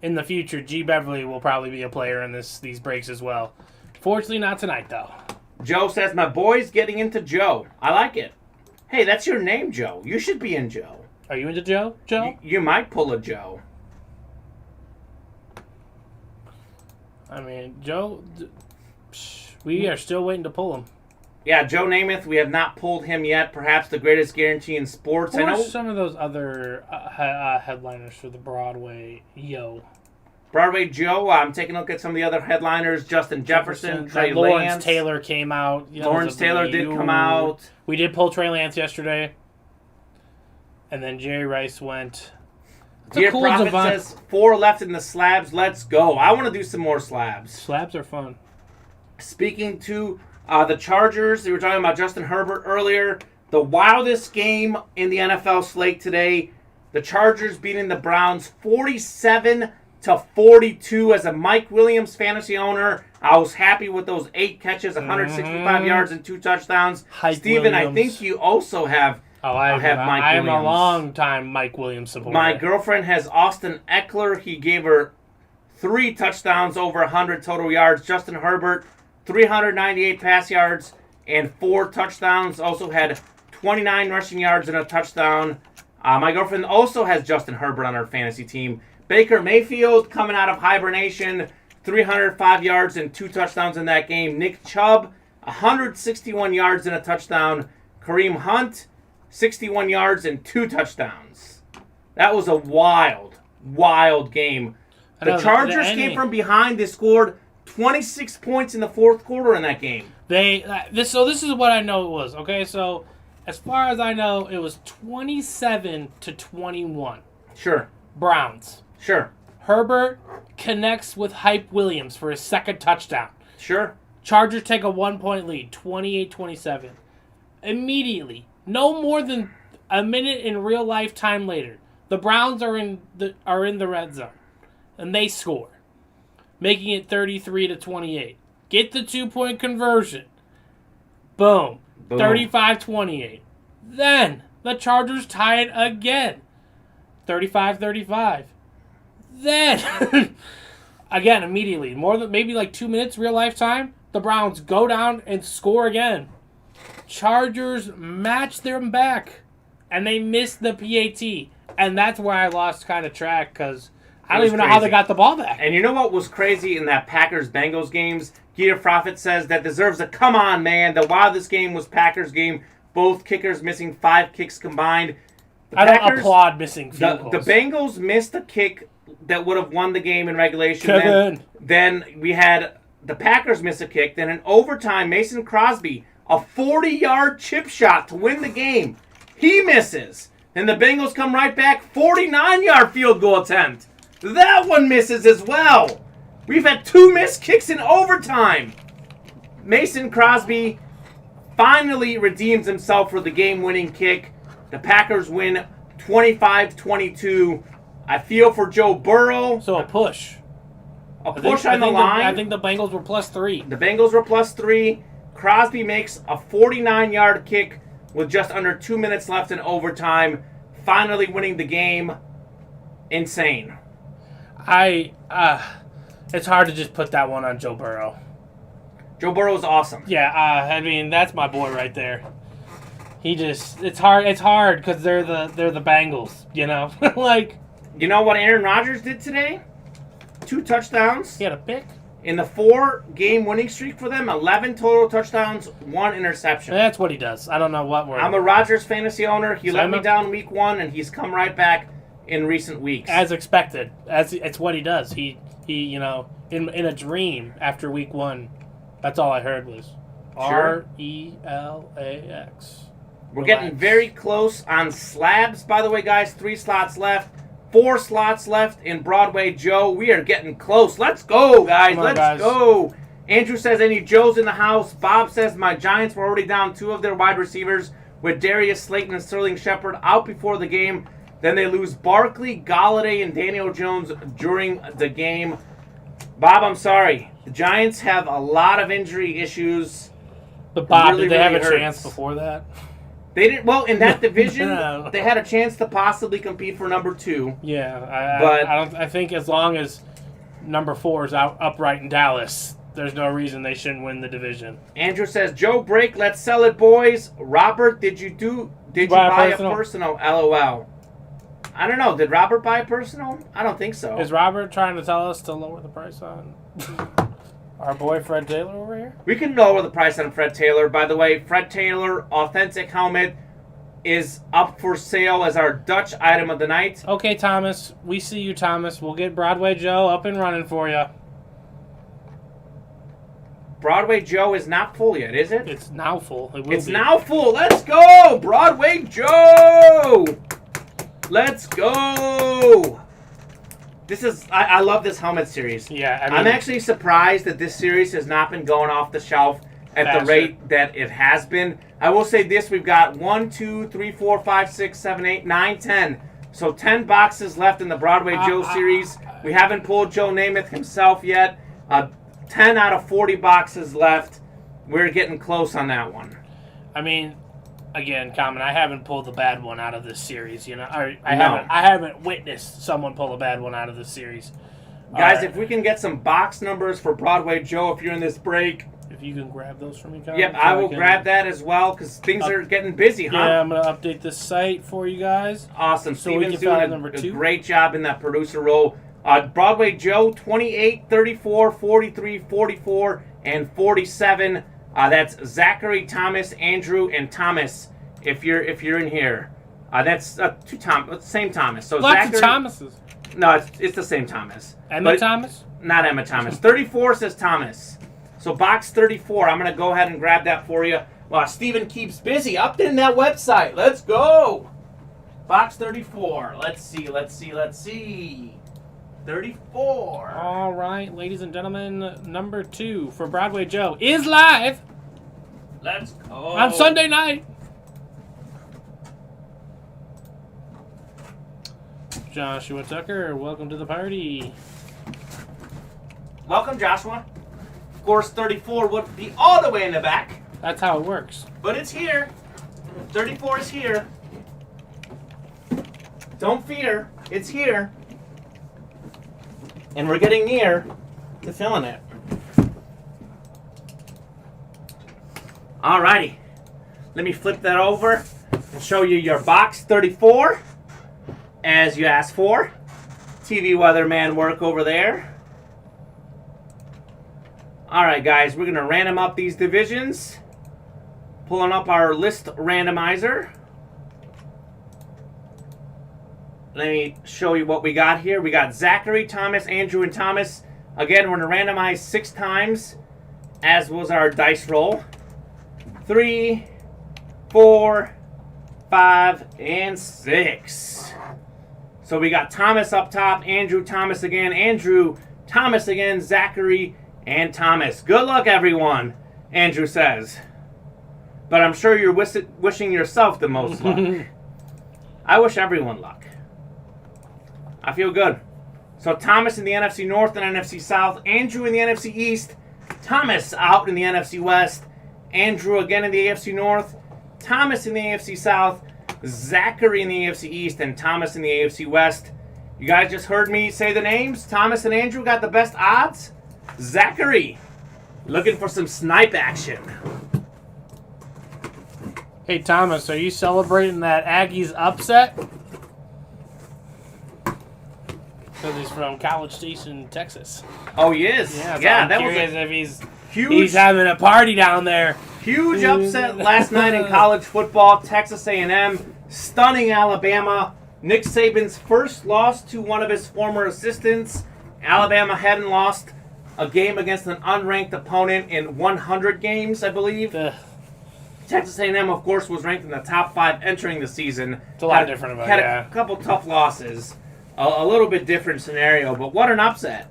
in the future, G. Beverly will probably be a player in these breaks as well. Fortunately, not tonight, though. Joe says, my boy's getting into Joe. I like it. Hey, that's your name, Joe. You should be in Joe. Are you into Joe? Joe? You might pull a Joe. I mean, Joe, we are still waiting to pull him. Yeah, Joe Namath, we have not pulled him yet. Perhaps the greatest guarantee in sports. Or I know some of those other headliners for the Broadway. Broadway Joe, I'm taking a look at some of the other headliners. Justin Jefferson, Trey Lawrence Lance. Taylor came out. Lawrence Taylor did come out. We did pull Trey Lance yesterday. And then Jerry Rice went. Dear Prophet says, 4 left in the slabs. Let's go. I want to do some more slabs. Slabs are fun. Speaking to the Chargers, we were talking about Justin Herbert earlier. The wildest game in the NFL slate today. The Chargers beating the Browns 47-42. As a Mike Williams fantasy owner, I was happy with those 8 catches, 165 yards, and 2 touchdowns. Steven, I think you also have. I have Mike Williams. I am a long-time Mike Williams supporter. My girlfriend has Austin Eckler. He gave her 3 touchdowns, over 100 total yards. Justin Herbert, 398 pass yards and 4 touchdowns. Also had 29 rushing yards and a touchdown. My girlfriend also has Justin Herbert on her fantasy team. Baker Mayfield coming out of hibernation, 305 yards and 2 touchdowns in that game. Nick Chubb, 161 yards and a touchdown. Kareem Hunt, 61 yards and 2 touchdowns. That was a wild, wild game. The Chargers came from behind. They scored 26 points in the 4th quarter in that game. This is what I know it was. Okay, so as far as I know, it was 27-21. Sure. Browns. Sure. Herbert connects with Hype Williams for his 2nd touchdown. Sure. Chargers take a 1-point lead, 28-27. Immediately, no more than a minute in real life time later, the Browns are in the red zone, and they score, making it 33-28. Get the 2-point conversion. Boom. 35-28. Then the Chargers tie it again. 35-35. Then again, immediately, more than maybe like 2 minutes real life time, the Browns go down and score again. Chargers match them back, and they missed the PAT, and that's where I lost kind of track because I don't even know how they got the ball back. And you know what was crazy in that Packers-Bengals games? Gear Prophet says that deserves a come on, man. The wildest game was Packers game. Both kickers missing 5 kicks combined. I don't applaud missing field goals. The Bengals missed a kick that would have won the game in regulation. Kevin. Then we had the Packers miss a kick. Then in overtime, Mason Crosby, a 40-yard chip shot to win the game. He misses. Then the Bengals come right back, 49-yard field goal attempt. That one misses as well. We've had 2 missed kicks in overtime. Mason Crosby finally redeems himself for the game-winning kick. The Packers win 25-22. I feel for Joe Burrow. So a push. A push on the line. I think the Bengals were +3. The Bengals were +3. Crosby makes a 49-yard kick with just under 2 minutes left in overtime, finally winning the game. Insane. It's hard to just put that one on Joe Burrow. Joe Burrow is awesome. Yeah, I mean that's my boy right there. It's hard because they're the Bengals, you know. Like, you know what Aaron Rodgers did today? 2 touchdowns. He had a pick. In the 4-game winning streak for them, 11 total touchdowns, 1 interception. That's what he does. I don't know what we're... I'm a Rodgers fantasy owner. He let me down week 1, and he's come right back in recent weeks. As expected. It's what he does. He you know, in a dream after week 1, that's all I heard was Sure. RELAX. We're getting very close on slabs, by the way, guys. 3 slots left. 4 slots left in Broadway Joe. We are getting close. Let's go, guys. Let's go. Andrew says, any Joes in the house? Bob says, my Giants were already down 2 of their wide receivers with Darius Slayton and Sterling Shepard out before the game. Then they lose Barkley, Galladay, and Daniel Jones during the game. Bob, I'm sorry. The Giants have a lot of injury issues. But Bob, really, did they have really a chance before that? They didn't. Well, in that division, they had a chance to possibly compete for number 2. Yeah, I think as long as number 4 is upright in Dallas, there's no reason they shouldn't win the division. Andrew says, Joe break, let's sell it, boys. Robert, did you buy a personal? LOL. I don't know. Did Robert buy a personal? I don't think so. Is Robert trying to tell us to lower the price on our boy Fred Taylor over here? We can lower the price on Fred Taylor. By the way, Fred Taylor authentic helmet is up for sale as our Dutch item of the night. Okay, Thomas. We see you, Thomas. We'll get Broadway Joe up and running for you. Broadway Joe is not full yet, is it? It's now full. It's now full. Let's go, Broadway Joe. Let's go. This is I love this helmet series. Yeah, I mean, I'm actually surprised that this series has not been going off the shelf at the rate that it has been. I will say this: we've got 1, 2, 3, 4, 5, 6, 7, 8, 9, 10. So 10 boxes left in the Broadway Joe series. We haven't pulled Joe Namath himself yet. 10 out of 40 boxes left. We're getting close on that one. I mean, again, Common, I haven't pulled the bad one out of this series. You know, I haven't witnessed someone pull a bad one out of this series. Guys, if we can get some box numbers for Broadway Joe, if you're in this break. If you can grab those for me, Common. Yep, I will grab that as well because things are getting busy, huh? Yeah, I'm going to update this site for you guys. Awesome. So Steven's doing a great job in that producer role. Broadway Joe, 28, 34, 43, 44, and 47. That's Zachary, Thomas, Andrew, and Thomas. If you're in here, that's same Thomas. So Lots Zachary, of Thomases. No, it's the same Thomas. Emma Thomas? Not Emma Thomas. 34 says Thomas. So box 34. I'm gonna go ahead and grab that for you. Well, Steven keeps busy updating that website. Let's go. Box 34. Let's see. 34. All right, ladies and gentlemen, number 2 for Broadway Joe is live. Let's go. On Sunday night. Joshua Tucker, welcome to the party. Welcome, Joshua. Of course, 34 would be all the way in the back. That's how it works. But it's here. 34 is here. Don't fear. It's here. And we're getting near to filling it. Alrighty. Let me flip that over and show you your box 34, as you asked for. TV weatherman work over there. Alright, guys, we're going to random up these divisions. Pulling up our list randomizer. Let me show you what we got here. We got Zachary, Thomas, Andrew, and Thomas. Again, we're going to randomize 6 times, as was our dice roll. 3, 4, 5, and 6. So we got Thomas up top, Andrew, Thomas again, Andrew, Thomas again, Zachary, and Thomas. Good luck, everyone, Andrew says. But I'm sure you're wishing yourself the most luck. I wish everyone luck. I feel good. So Thomas in the NFC North and NFC South. Andrew in the NFC East. Thomas out in the NFC West. Andrew again in the AFC North. Thomas in the AFC South. Zachary in the AFC East. And Thomas in the AFC West. You guys just heard me say the names. Thomas and Andrew got the best odds. Zachary looking for some snipe action. Hey, Thomas, are you celebrating that Aggies upset? Because he's from College Station, Texas. Oh, he is. Yeah, that was was if he's huge. He's having a party down there. Huge upset last night in college football. Texas A&M stunning Alabama. Nick Saban's first loss to one of his former assistants. Alabama hadn't lost a game against an unranked opponent in 100 games, I believe. Texas A&M, of course, was ranked in the top 5 entering the season. It's a lot different about Had a couple tough losses. A little bit different scenario, but what an upset.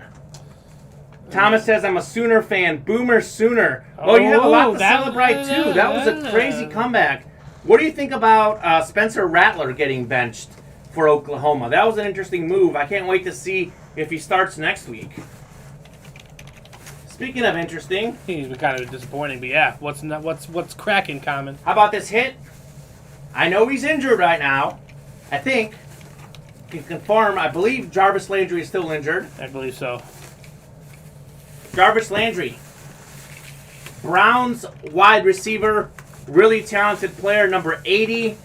Thomas says, I'm a Sooner fan. Boomer Sooner. Well, you have a lot to celebrate, too. That was a crazy comeback. What do you think about Spencer Rattler getting benched for Oklahoma? That was an interesting move. I can't wait to see if he starts next week. Speaking of interesting, he's been kind of disappointing, but yeah, what's cracking, Common? How about this hit? I know he's injured right now. I think. Can confirm. I believe Jarvis Landry is still injured. I believe so. Jarvis Landry, Browns wide receiver, really talented player, number 80.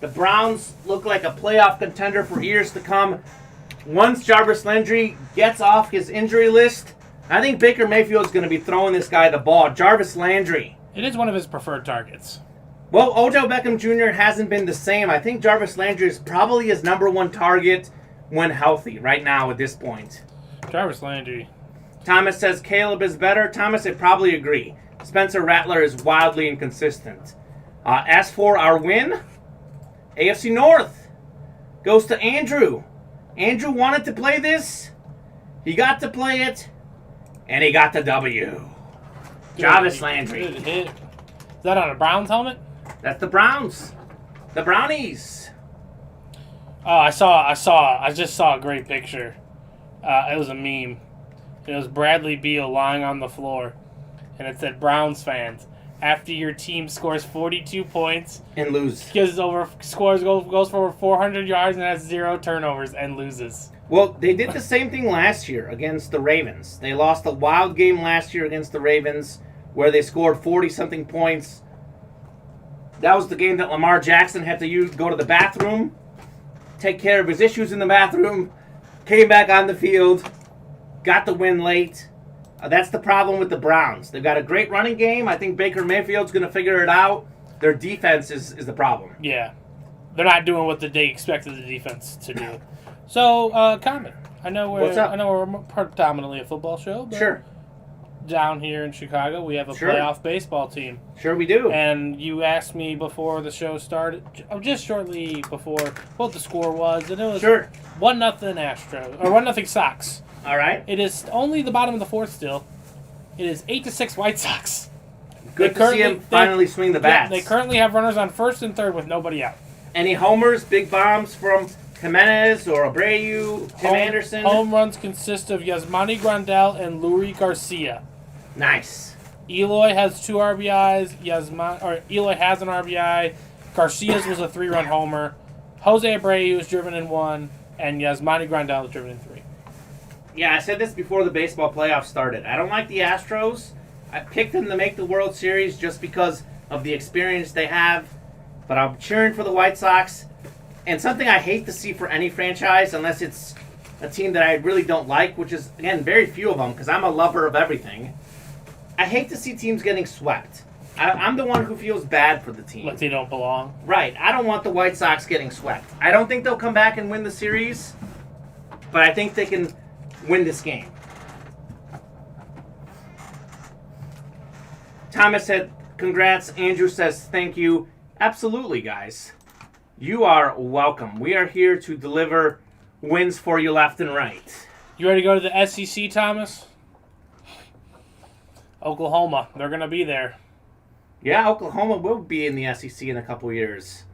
The Browns look like a playoff contender for years to come. Once Jarvis Landry gets off his injury list, I think Baker Mayfield's going to be throwing this guy the ball. Jarvis Landry. It is one of his preferred targets. Well, Odell Beckham Jr. hasn't been the same. I think Jarvis Landry is probably his number 1 target when healthy right now at this point. Jarvis Landry. Thomas says Caleb is better. Thomas, I probably agree. Spencer Rattler is wildly inconsistent. As for our win, AFC North goes to Andrew. Andrew wanted to play this. He got to play it. And he got the W. Jarvis Landry. Good hit. Is that on a Browns helmet? That's the Browns. The Brownies. Oh, I just saw a great picture. It was a meme. It was Bradley Beal lying on the floor. And it said, Browns fans, after your team scores 42 points and goes for over 400 yards and has 0 turnovers and loses. Well, they did the same thing last year against the Ravens. They lost a wild game last year against the Ravens where they scored 40-something points. That was the game that Lamar Jackson had to go to the bathroom, take care of his issues in the bathroom, came back on the field, got the win late. That's the problem with the Browns. They've got a great running game. I think Baker Mayfield's going to figure it out. Their defense is the problem. Yeah. They're not doing what they expected the defense to do. So, Common, I know we're predominantly a football show, but sure. Down here in Chicago, we have a playoff baseball team. Sure we do. And you asked me before the show started, just shortly before, what the score was, and it was 1-0 Astros, or 1-0 Sox. All right. It is only the bottom of the 4th still. It is 8-6 White Sox. Good to see him finally swing the bats. They currently have runners on 1st and 3rd with nobody out. Any homers, big bombs from Jimenez or Abreu, Tim Anderson? Home runs consist of Yasmani Grandal and Luis Garcia. Nice. Eloy has 2 RBIs. Eloy has an RBI. Garcia's was a 3-run homer. Jose Abreu is driven in 1, and Yasmani Grandal is driven in 3. Yeah, I said this before the baseball playoffs started. I don't like the Astros. I picked them to make the World Series just because of the experience they have. But I'm cheering for the White Sox. And something I hate to see for any franchise, unless it's a team that I really don't like, which is, again, very few of them, because I'm a lover of everything. I hate to see teams getting swept. I'm the one who feels bad for the team. Like they don't belong. Right. I don't want the White Sox getting swept. I don't think they'll come back and win the series, but I think they can win this game. Thomas said, congrats. Andrew says, thank you. Absolutely, guys. You are welcome. We are here to deliver wins for you left and right. You ready to go to the SEC, Thomas? Oklahoma. They're going to be there. Yeah, Oklahoma will be in the SEC in a couple years.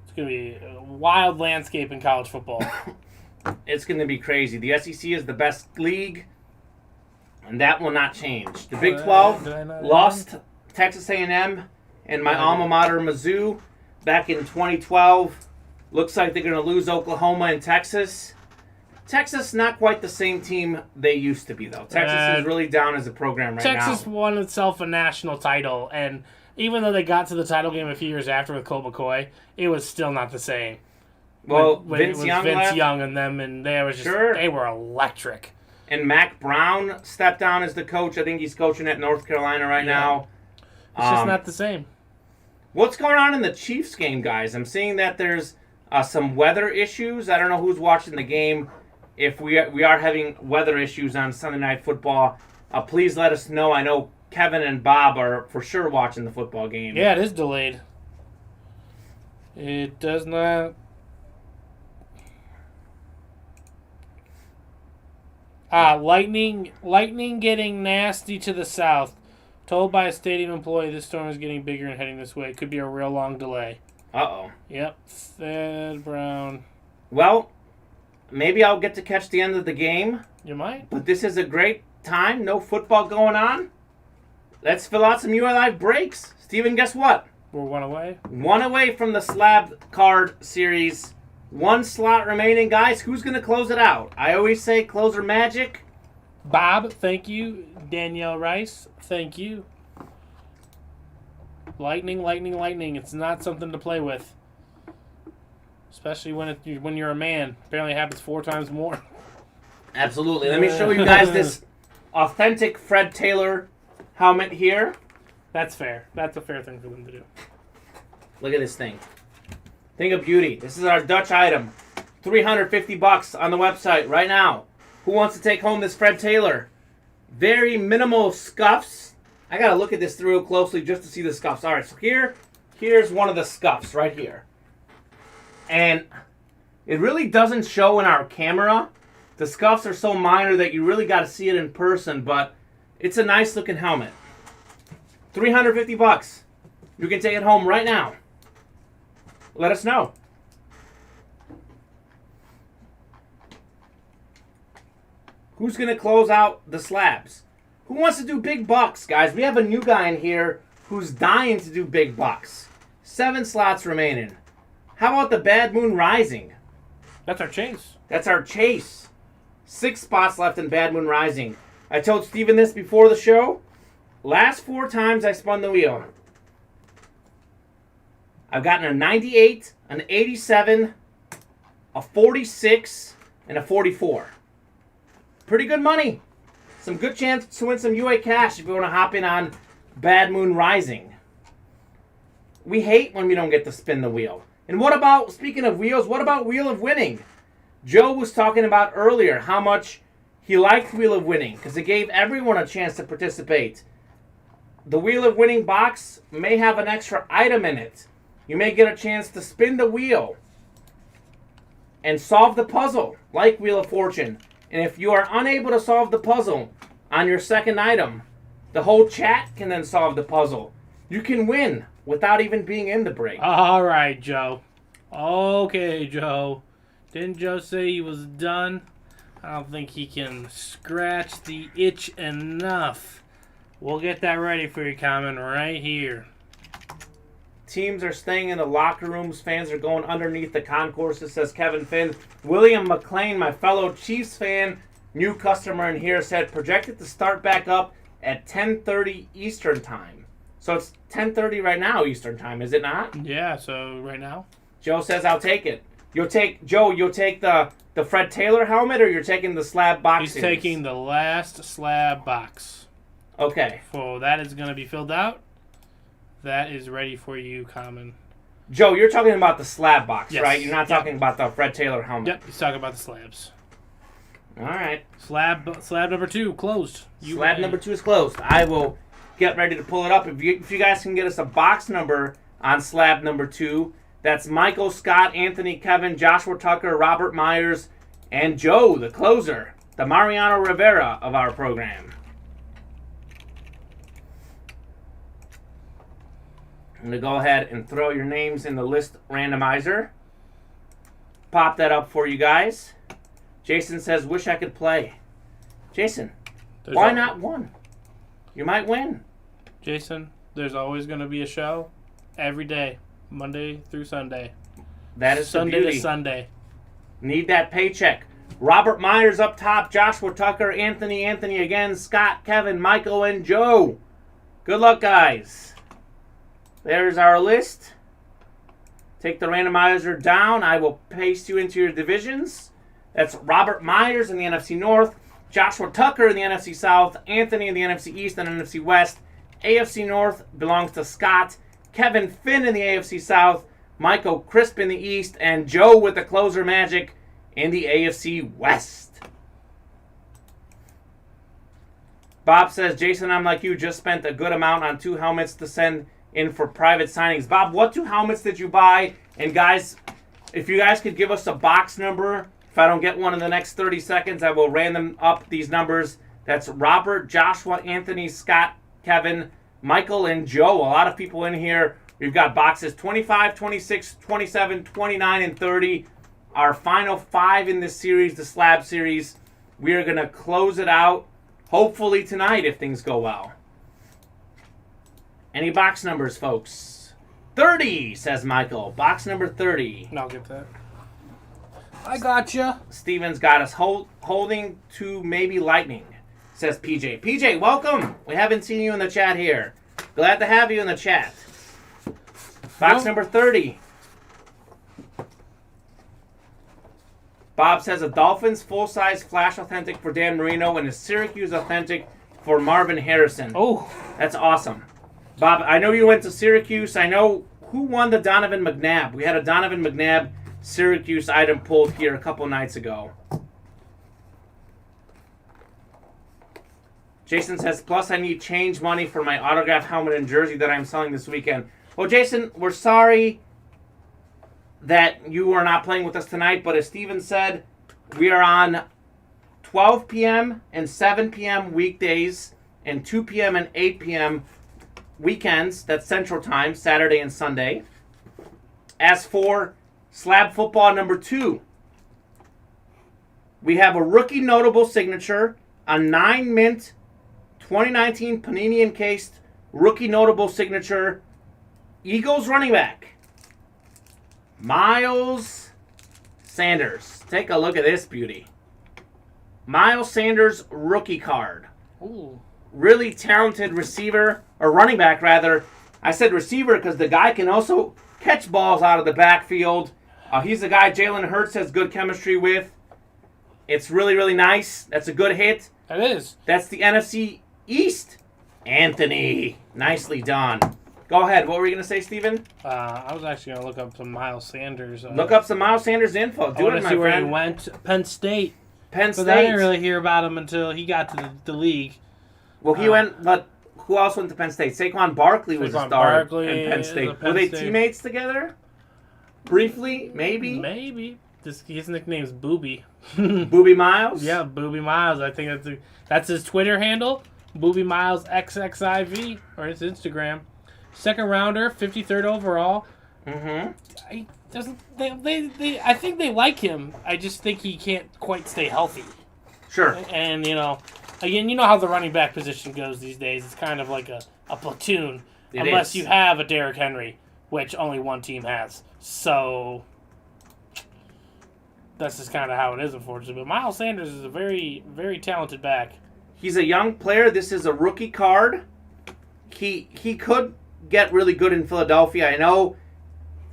It's going to be a wild landscape in college football. It's going to be crazy. The SEC is the best league, and that will not change. The Big 12 lost Texas A&M and my alma mater, Mizzou, back in 2012. Looks like they're going to lose Oklahoma and Texas. Texas, not quite the same team they used to be, though. Texas is really down as a program right now. Texas won itself a national title, and even though they got to the title game a few years after with Colt McCoy, it was still not the same. Well, when Vince it was Young Vince left. Young and them, and they were electric. And Mac Brown stepped down as the coach. I think he's coaching at North Carolina right now. It's just not the same. What's going on in the Chiefs game, guys? I'm seeing that there's some weather issues. I don't know who's watching the game. If we are having weather issues on Sunday Night Football, please let us know. I know Kevin and Bob are for sure watching the football game. Yeah, it is delayed. It does not... Lightning getting nasty to the south. Told by a stadium employee this storm is getting bigger and heading this way. It could be a real long delay. Uh-oh. Yep. Fed Brown. Well, maybe I'll get to catch the end of the game. You might. But this is a great time. No football going on. Let's fill out some UI Live breaks. Steven, guess what? We're one away. One away from the slab card series. One slot remaining, guys. Who's going to close it out? I always say closer magic. Bob, thank you. Danielle Rice, thank you. Lightning, lightning, lightning. It's not something to play with. Especially when you're a man. Apparently it happens 4 times more. Absolutely. Let me show you guys this authentic Fred Taylor helmet here. That's fair. That's a fair thing for them to do. Look at this thing. Think of beauty. This is our Dutch item. $350 on the website right now. Who wants to take home this Fred Taylor? Very minimal scuffs. I got to look at this real closely just to see the scuffs. All right, so here's one of the scuffs right here. And it really doesn't show in our camera. The scuffs are so minor that you really got to see it in person, but it's a nice looking helmet. $350. You can take it home right now. Let us know. Who's going to close out the slabs? Who wants to do big bucks, guys? We have a new guy in here who's dying to do big bucks. 7 slots remaining. How about the Bad Moon Rising? That's our chase. That's our chase. 6 spots left in Bad Moon Rising. I told Steven this before the show. Last 4 times I spun the wheel, I've gotten a 98, an 87, a 46, and a 44. Pretty good money. Some good chance to win some UA cash if you want to hop in on Bad Moon Rising. We hate when we don't get to spin the wheel. And what about, speaking of wheels, what about Wheel of Winning? Joe was talking about earlier how much he liked Wheel of Winning because it gave everyone a chance to participate. The Wheel of Winning box may have an extra item in it. You may get a chance to spin the wheel and solve the puzzle, like Wheel of Fortune. And if you are unable to solve the puzzle on your second item, the whole chat can then solve the puzzle. You can win without even being in the break. All right, Joe. Okay, Joe. Didn't Joe say he was done? I don't think he can scratch the itch enough. We'll get that ready for you, Common, right here. Teams are staying in the locker rooms. Fans are going underneath the concourses, says Kevin Finn. William McLean, my fellow Chiefs fan, new customer in here, said projected to start back up at 10:30 Eastern time. So it's 10:30 right now Eastern time, is it not? Yeah, so right now. Joe says I'll take it. You'll take the Fred Taylor helmet, or you're taking the slab box? He's series? taking the last slab box. Okay. So that is going to be filled out. That is ready for you, Common. Joe, you're talking about the slab box, Yes. right? You're not talking about the Fred Taylor helmet. Yep, he's talking about the slabs. All right. Slab number 2 closed. Slab number 2 is closed. I will get ready to pull it up. If you guys can get us a box number on slab number 2, that's Michael, Scott, Anthony, Kevin, Joshua Tucker, Robert Myers, and Joe, the closer, the Mariano Rivera of our program. I'm going to go ahead and throw your names in the list randomizer. Pop that up for you guys. Jason says, wish I could play. Jason, why not one? You might win. Jason, there's always going to be a show every day, Monday through Sunday. That is Sunday the beauty. to Sunday. Need that paycheck. Robert Myers up top, Joshua Tucker, Anthony again, Scott, Kevin, Michael, and Joe. Good luck, guys. There's our list. Take the randomizer down. I will paste you into your divisions. That's Robert Myers in the NFC North, Joshua Tucker in the NFC South, Anthony in the NFC East and NFC West. AFC North belongs to Scott, Kevin Finn in the AFC South, Michael Crisp in the East, and Joe with the closer magic in the AFC West. Bob says, Jason, I'm like you, just spent a good amount on 2 helmets to send in for private signings. Bob, what 2 helmets did you buy? And guys, if you guys could give us a box number, if I don't get one in the next 30 seconds, I will random up these numbers. That's Robert, Joshua, Anthony, Scott, Kevin, Michael, and Joe. A lot of people in here. We've got boxes 25, 26, 27, 29, and 30. Our final 5 in this series, the Slab Series. We are going to close it out, hopefully tonight if things go well. Any box numbers, folks? 30, says Michael. Box number 30. I'll get that. I gotcha. Steven's got us holding to maybe lightning, says PJ. PJ, welcome. We haven't seen you in the chat here. Glad to have you in the chat. Box number 30. Bob says a Dolphins full-size Flash Authentic for Dan Marino and a Syracuse Authentic for Marvin Harrison. Oh, that's awesome. Bob, I know you went to Syracuse. I know who won the Donovan McNabb. We had a Donovan McNabb Syracuse item pulled here a couple nights ago. Jason says, plus I need change money for my autographed helmet and jersey that I'm selling this weekend. Well, Jason, we're sorry that you are not playing with us tonight, but as Steven said, we are on 12 p.m. and 7 p.m. weekdays and 2 p.m. and 8 p.m. weekends. That's Central Time, Saturday and Sunday. As for Slab Football number 2, we have a rookie notable signature, a 9-mint 2019 Panini encased rookie notable signature, Eagles running back, Miles Sanders. Take a look at this beauty. Miles Sanders rookie card. Ooh. Really talented receiver, or running back rather. I said receiver because the guy can also catch balls out of the backfield. He's the guy Jalen Hurts has good chemistry with. It's really, really nice. That's a good hit. That is. That's the NFC East. Anthony. Nicely done. Go ahead. What were you going to say, Steven? I was actually going to look up some Miles Sanders. Look up some Miles Sanders info. Do it, my see where friend. he went. Penn State. Penn State. But I didn't really hear about him until he got to the league. Well, he went, but who else went to Penn State? Saquon Barkley was a star in Penn State. Were they teammates together? Briefly? Maybe? Maybe. His nickname's Booby. Booby Miles? Yeah, Booby Miles. I think that's his Twitter handle. Booby Miles XXIV, or his Instagram. Second rounder, 53rd overall. Mm-hmm. I think they like him. I just think he can't quite stay healthy. Sure. And, again, you know how the running back position goes these days. It's kind of like a platoon. Unless you have a Derrick Henry, which only one team has. So that's just kind of how it is, unfortunately. But Miles Sanders is a very, very talented back. He's a young player. This is a rookie card. He could get really good in Philadelphia. I know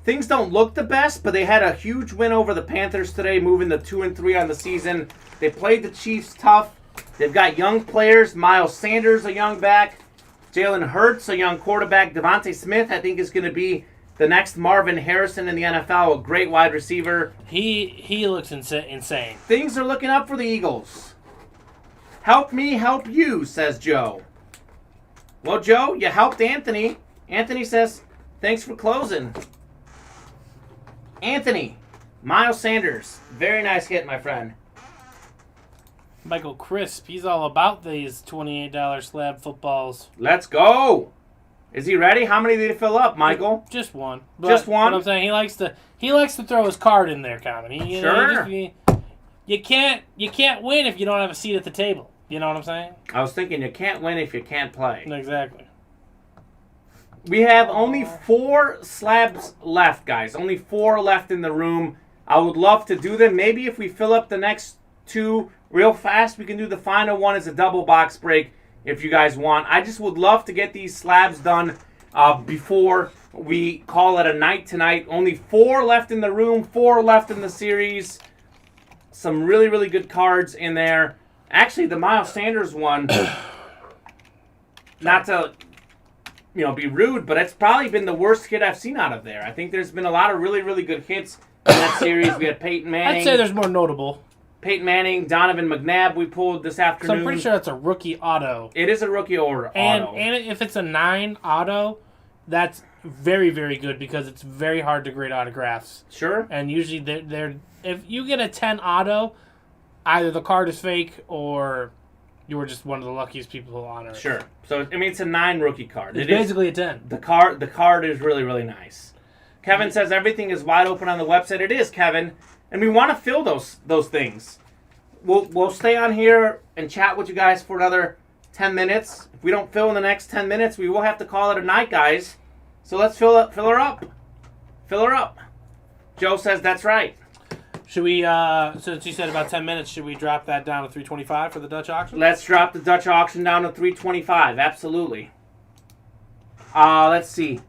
things don't look the best, but they had a huge win over the Panthers today, moving to 2-3 on the season. They played the Chiefs tough. They've got young players. Miles Sanders, a young back. Jalen Hurts, a young quarterback. Devontae Smith, I think, is going to be the next Marvin Harrison in the NFL, a great wide receiver. He looks insane. Things are looking up for the Eagles. Help me help you, says Joe. Well, Joe, you helped Anthony. Anthony says, thanks for closing. Anthony, Miles Sanders, very nice hit, my friend. Michael Crisp, he's all about these $28 slab footballs. Let's go. Is he ready? How many did he fill up, Michael? Just one. Just one? But I'm saying he likes to throw his card in there, Common. Sure. You can't win if you don't have a seat at the table. You know what I'm saying? I was thinking you can't win if you can't play. Exactly. We have only 4 slabs left, guys. Only 4 left in the room. I would love to do them. Maybe if we fill up the next 2 real fast, we can do the final one as a double box break if you guys want. I just would love to get these slabs done before we call it a night tonight. Only 4 left in the room, 4 left in the series. Some really, really good cards in there. Actually, the Miles Sanders one, not to be rude, but it's probably been the worst hit I've seen out of there. I think there's been a lot of really, really good hits in that series. We had Peyton Manning. I'd say there's more notable. Peyton Manning, Donovan McNabb we pulled this afternoon. So I'm pretty sure that's a rookie auto. It is a rookie auto. And if it's a 9 auto, that's very, very good because it's very hard to grade autographs. Sure. And usually they're if you get a 10 auto, either the card is fake or you were just one of the luckiest people who honor it. Sure. So it's a 9 rookie card. It's basically a 10. The card is really, really nice. Kevin says everything is wide open on the website. It is, Kevin. And we want to fill those things. We'll stay on here and chat with you guys for another 10 minutes. If we don't fill in the next 10 minutes, we will have to call it a night, guys. So let's fill her up. Fill her up. Joe says that's right. Should we, since you said about 10 minutes, should we drop that down to 325 for the Dutch auction? Let's drop the Dutch auction down to 325. Absolutely. Let's see.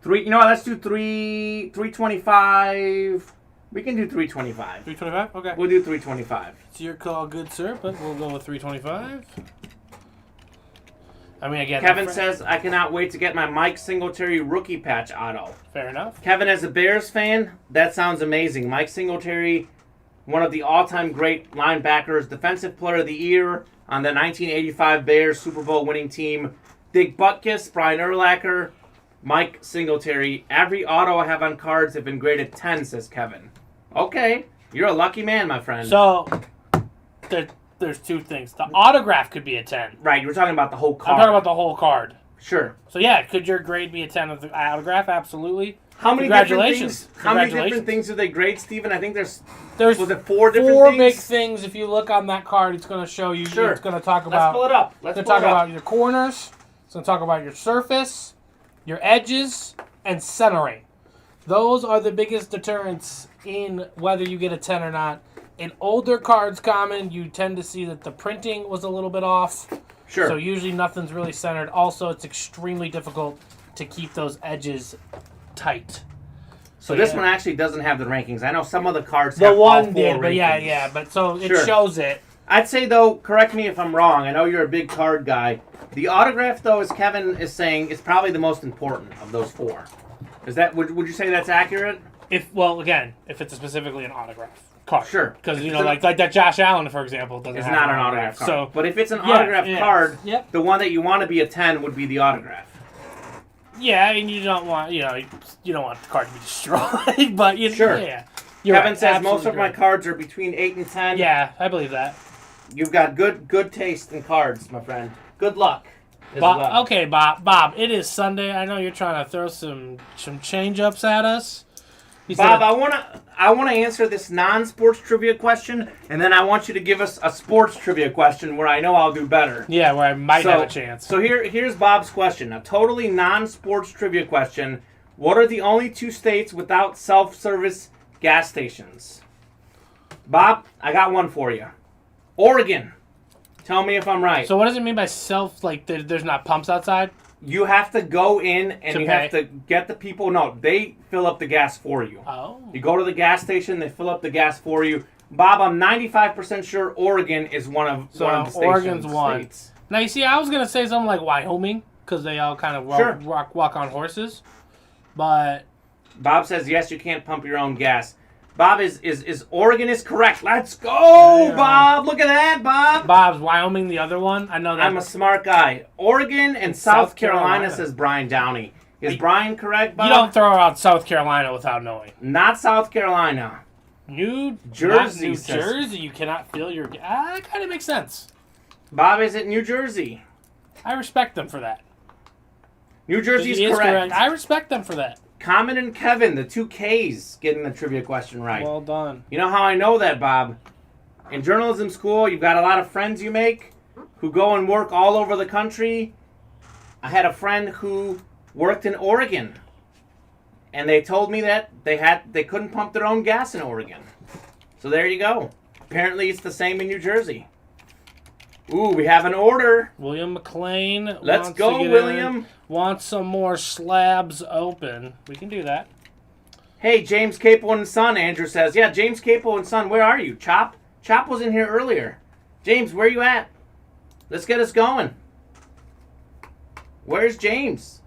Let's do 325. We can do 325. 325? Okay. We'll do 325. It's your call, good sir, but we'll go with 325. I mean, again, Kevin says, I cannot wait to get my Mike Singletary rookie patch auto. Fair enough. Kevin, as a Bears fan, that sounds amazing. Mike Singletary, one of the all-time great linebackers, defensive player of the year on the 1985 Bears Super Bowl winning team. Dick Butkus, Brian Urlacher, Mike Singletary. Every auto I have on cards have been graded 10, says Kevin. Okay, you're a lucky man, my friend. So, there's 2 things. The autograph could be a 10. Right, you were talking about the whole card. I'm talking about the whole card. Sure. So, yeah, could your grade be a 10 of the autograph? Absolutely. How many Congratulations. Different things do they grade, Steven? I think there's was it 4 different four things? big things. If you look on that card, it's going to show you. Sure. It's going to talk about. Let's pull it up. It's going to talk about your corners. It's going to talk about your surface, your edges, and centering. Those are the biggest deterrents in whether you get a 10 or not. In older cards, Common, you tend to see that the printing was a little bit off. Sure. So usually nothing's really centered. Also, it's extremely difficult to keep those edges tight. So this one actually doesn't have the rankings. I know some of the cards the have one all 4 did, rankings. but yeah. But so it Sure. shows it. I'd say, though, correct me if I'm wrong. I know you're a big card guy. The autograph, though, as Kevin is saying, is probably the most important of those 4. Is that would you say that's accurate? If it's specifically an autograph card. Sure. Because, like that Josh Allen, for example, doesn't It's have not an autograph card. So, but if it's an autograph card, Yep. the one that you want to be a 10 would be the autograph. Yeah, and you don't want you don't want the card to be destroyed, but Sure. Yeah. Kevin says most of my cards are between 8 and 10. Yeah, I believe that. You've got good taste in cards, my friend. Good luck. Bob, okay, Bob. It is Sunday. I know you're trying to throw some change ups at us. Bob, I wanna answer this non-sports trivia question, and then I want you to give us a sports trivia question where I know I'll do better. Yeah, where I might have a chance. So here's Bob's question, a totally non-sports trivia question. What are the only 2 states without self-service gas stations? Bob, I got one for you. Oregon. Tell me if I'm right. So what does it mean by self? Like there's not pumps outside? You have to go in and you pay? have to get the people. No, they fill up the gas for you. Oh. You go to the gas station, they fill up the gas for you. Bob, I'm 95% sure Oregon is one of the Oregon's one. states. Now you see, I was gonna say something like Wyoming because they all kind of walk on horses, but Bob says yes, you can't pump your own gas. Bob is Oregon is correct. Let's go, Bob. Look at that, Bob. Bob's Wyoming the other one. I know that. I'm a smart guy. Oregon and South Carolina, says Brian Downey. Is Brian correct, Bob? You don't throw out South Carolina without knowing. Not South Carolina. New Jersey. New Jersey, you cannot fill your gas. That kind of makes sense. Bob, is it New Jersey? I respect them for that. New Jersey's He is correct. I respect them for that. Common and Kevin, the two Ks, getting the trivia question right. Well done. You know how I know that, Bob? In journalism school, you've got a lot of friends you make who go and work all over the country. I had a friend who worked in Oregon, and they told me that they couldn't pump their own gas in Oregon. So there you go. Apparently, it's the same in New Jersey. Ooh, we have an order. William McLean. Let's go, William. Wants some more slabs open. We can do that. Hey, James Capo and Son, Andrew says. Yeah, James Capo and Son, where are you? Chop was in here earlier. James, where you at? Let's get us going. Where's James?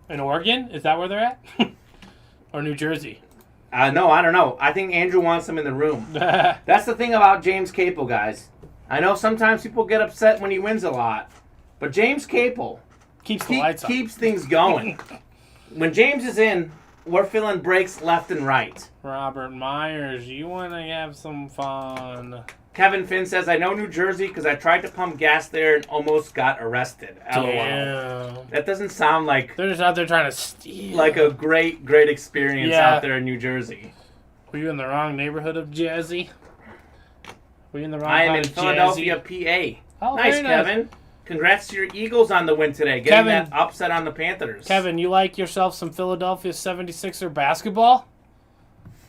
In Oregon? Is that where they're at? Or New Jersey? No, I don't know. I think Andrew wants him in the room. That's the thing about James Capo, guys. I know sometimes people get upset when he wins a lot, but James Capo keeps the lights on. Keeps things going. When James is in, we're feeling breaks left and right. Robert Myers, you want to have some fun. Kevin Finn says, I know New Jersey because I tried to pump gas there and almost got arrested. LOL. Damn. That doesn't sound like... They're just out there trying to steal. Like a great experience out there in New Jersey. Were you in the wrong neighborhood of Jazzy? Were you in the wrong I am part in of Philadelphia, Jazzy? PA. Oh, nice, very Kevin. Congrats to your Eagles on the win today. Getting that upset on the Panthers. Kevin, you like yourself some Philadelphia 76er basketball?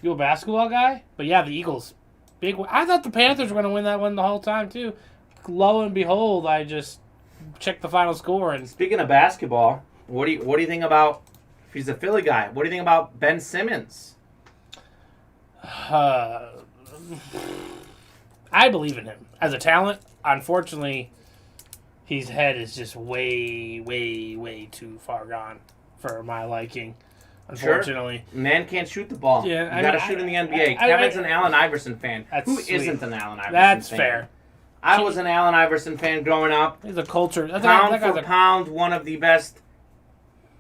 You a basketball guy? But yeah, the Eagles. Big win. I thought the Panthers were going to win that one the whole time, too. Lo and behold, I just checked the final score. And speaking of basketball, what do you think about, if he's a Philly guy, what do you think about Ben Simmons? I believe in him. As a talent, unfortunately, his head is just way, way, way too far gone for my liking. Unfortunately. Sure. Man can't shoot the ball. Yeah, you got to shoot in the NBA. Kevin's an Allen Iverson fan. Who isn't an Allen Iverson fan? That's fair. I was an Allen Iverson fan growing up. He's a culture. Pound for pound, one of the best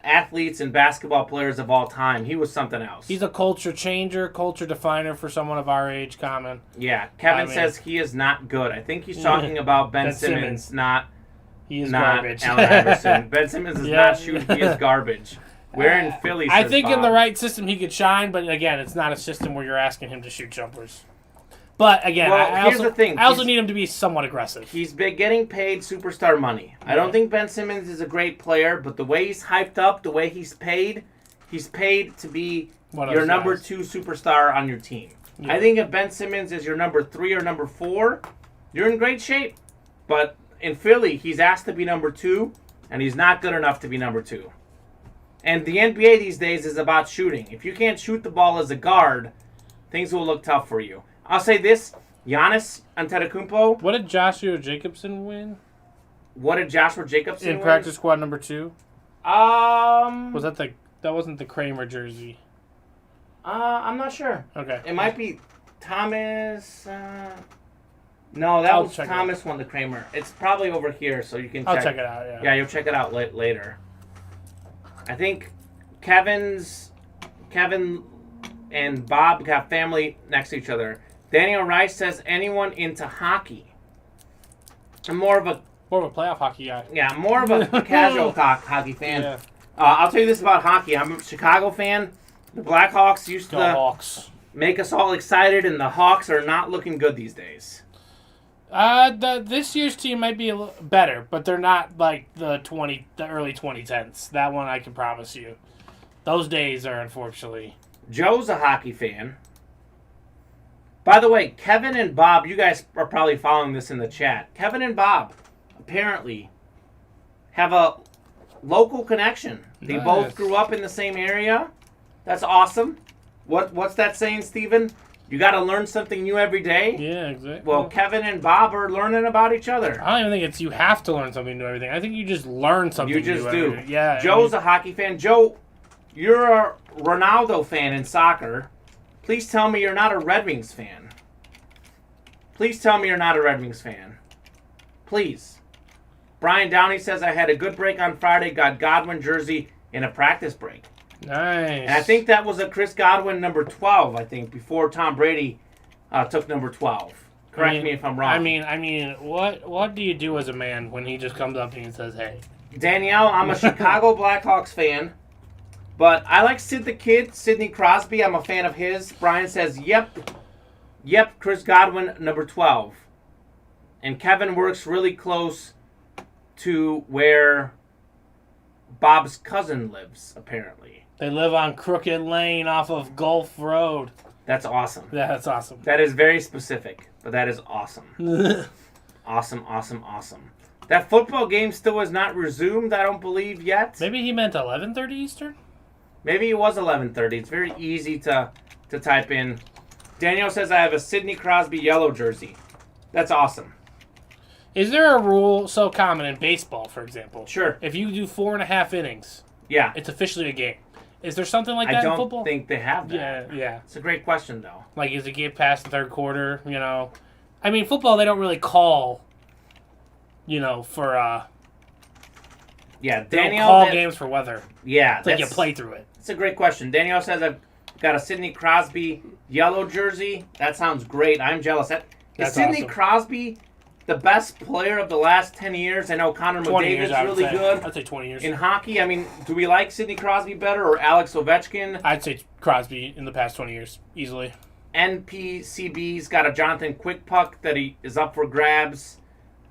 athletes and basketball players of all time. He was something else. He's a culture changer, culture definer for someone of our age, Common. Yeah, Kevin says he is not good. I think he's talking about Ben Simmons, not garbage. Allen Iverson. Ben Simmons is not shooting. He is garbage. We're in Philly. I think in the right system he could shine, but again, it's not a system where you're asking him to shoot jumpers. But again, here's the thing. I also need him to be somewhat aggressive. He's been getting paid superstar money. I don't think Ben Simmons is a great player, but the way he's hyped up, the way he's paid to be your number 2 superstar on your team. Yeah. I think if Ben Simmons is your number 3 or number 4, you're in great shape. But in Philly, he's asked to be number 2, and he's not good enough to be number 2. And the NBA these days is about shooting. If you can't shoot the ball as a guard, things will look tough for you. I'll say this, Giannis Antetokounmpo. What did Joshua Jacobson win? What did Joshua Jacobson win? In practice squad number 2? Was that wasn't the Kramer jersey? I'm not sure. Okay. It might be Thomas. No, that was Thomas won the Kramer. It's probably over here, so you can check. I'll check it out, yeah. Yeah, you'll check it out later. I think Kevin and Bob have family next to each other. Daniel Rice says, anyone into hockey? I'm more of a playoff hockey guy. Yeah, more of a casual hockey fan. Yeah. I'll tell you this about hockey. I'm a Chicago fan. The Blackhawks used to make us all excited, and the Hawks are not looking good these days. This year's team might be a little better, but they're not like the early 2010s. That one I can promise you. Those days are unfortunately. Joe's a hockey fan. By the way, Kevin and Bob, you guys are probably following this in the chat. Kevin and Bob apparently have a local connection. They both grew up in the same area. That's awesome. What's that saying, Steven? You got to learn something new every day? Yeah, exactly. Well, Kevin and Bob are learning about each other. I don't even think it's you have to learn something new every day. I think you just learn something new. You just do. Yeah. Joe's a hockey fan. Joe, you're a Ronaldo fan in soccer. Please tell me you're not a Red Wings fan. Please tell me you're not a Red Wings fan. Please. Brian Downey says, I had a good break on Friday, got Godwin jersey in a practice break. Nice. And I think that was a Chris Godwin number 12, I think, before Tom Brady took number 12. Correct me if I'm wrong. I mean, what do you do as a man when he just comes up to you and says, hey? Danielle, I'm a Chicago Blackhawks fan, but I like Sid the Kid, Sidney Crosby. I'm a fan of his. Brian says, yep, Chris Godwin, number 12. And Kevin works really close to where Bob's cousin lives, apparently. They live on Crooked Lane off of Gulf Road. That's awesome. Yeah, that's awesome. That is very specific, but that is awesome. Awesome. That football game still has not resumed, I don't believe, yet. Maybe he meant 11:30 Eastern? Maybe it was 11:30. It's very easy to type in. Daniel says, I have a Sidney Crosby yellow jersey. That's awesome. Is there a rule so common in baseball, for example? Sure. If you do 4.5 innings, yeah, it's officially a game. Is there something like that in football? I don't think they have that. Yeah. It's a great question, though. Like, is it get past the third quarter, you know? I mean, football, they don't really call, you know, for, yeah, they Danielle don't call games for weather. Yeah. It's like you play through it. It's a great question. Danielle says, I've got a Sidney Crosby yellow jersey. That sounds great. I'm jealous. Is Sidney awesome. Crosby the best player of the last 10 years? I know Connor McDavid's really good. I'd say 20 years. In hockey, I mean, do we like Sidney Crosby better or Alex Ovechkin? I'd say Crosby in the past 20 years, easily. NPCB's got a Jonathan Quick puck that he is up for grabs.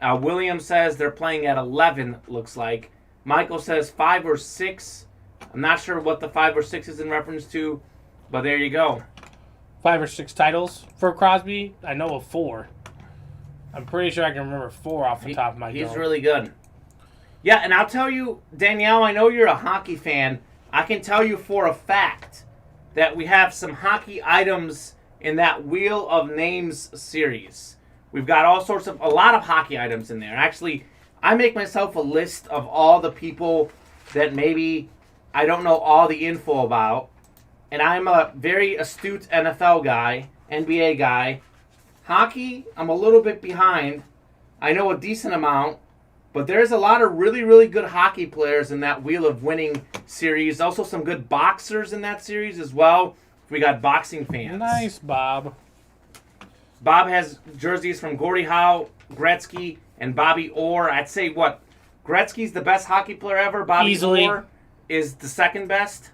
William says they're playing at 11, looks like. Michael says 5 or 6. I'm not sure what the 5 or 6 is in reference to, but there you go. 5 or 6 titles for Crosby? I know of 4. I'm pretty sure I can remember 4 off the top of my head. He's really good. Yeah, and I'll tell you, Danielle, I know you're a hockey fan. I can tell you for a fact that we have some hockey items in that Wheel of Names series. We've got a lot of hockey items in there. Actually, I make myself a list of all the people that maybe I don't know all the info about. And I'm a very astute NFL guy, NBA guy. Hockey, I'm a little bit behind. I know a decent amount, but there's a lot of really, really good hockey players in that Wheel of Winning series. Also some good boxers in that series as well. We got boxing fans. Nice, Bob. Bob has jerseys from Gordie Howe, Gretzky, and Bobby Orr. I'd say, Gretzky's the best hockey player ever. Bobby Easily. Orr is the second best.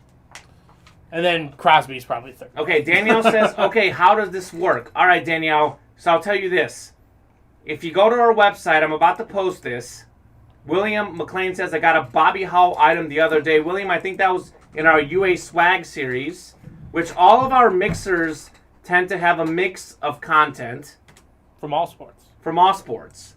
And then Crosby's probably third. Okay, Danielle says, okay, how does this work? All right, Danielle, so I'll tell you this. If you go to our website, I'm about to post this. William McLean says, I got a Bobby Howe item the other day. William, I think that was in our UA Swag series, which all of our mixers tend to have a mix of content. From all sports.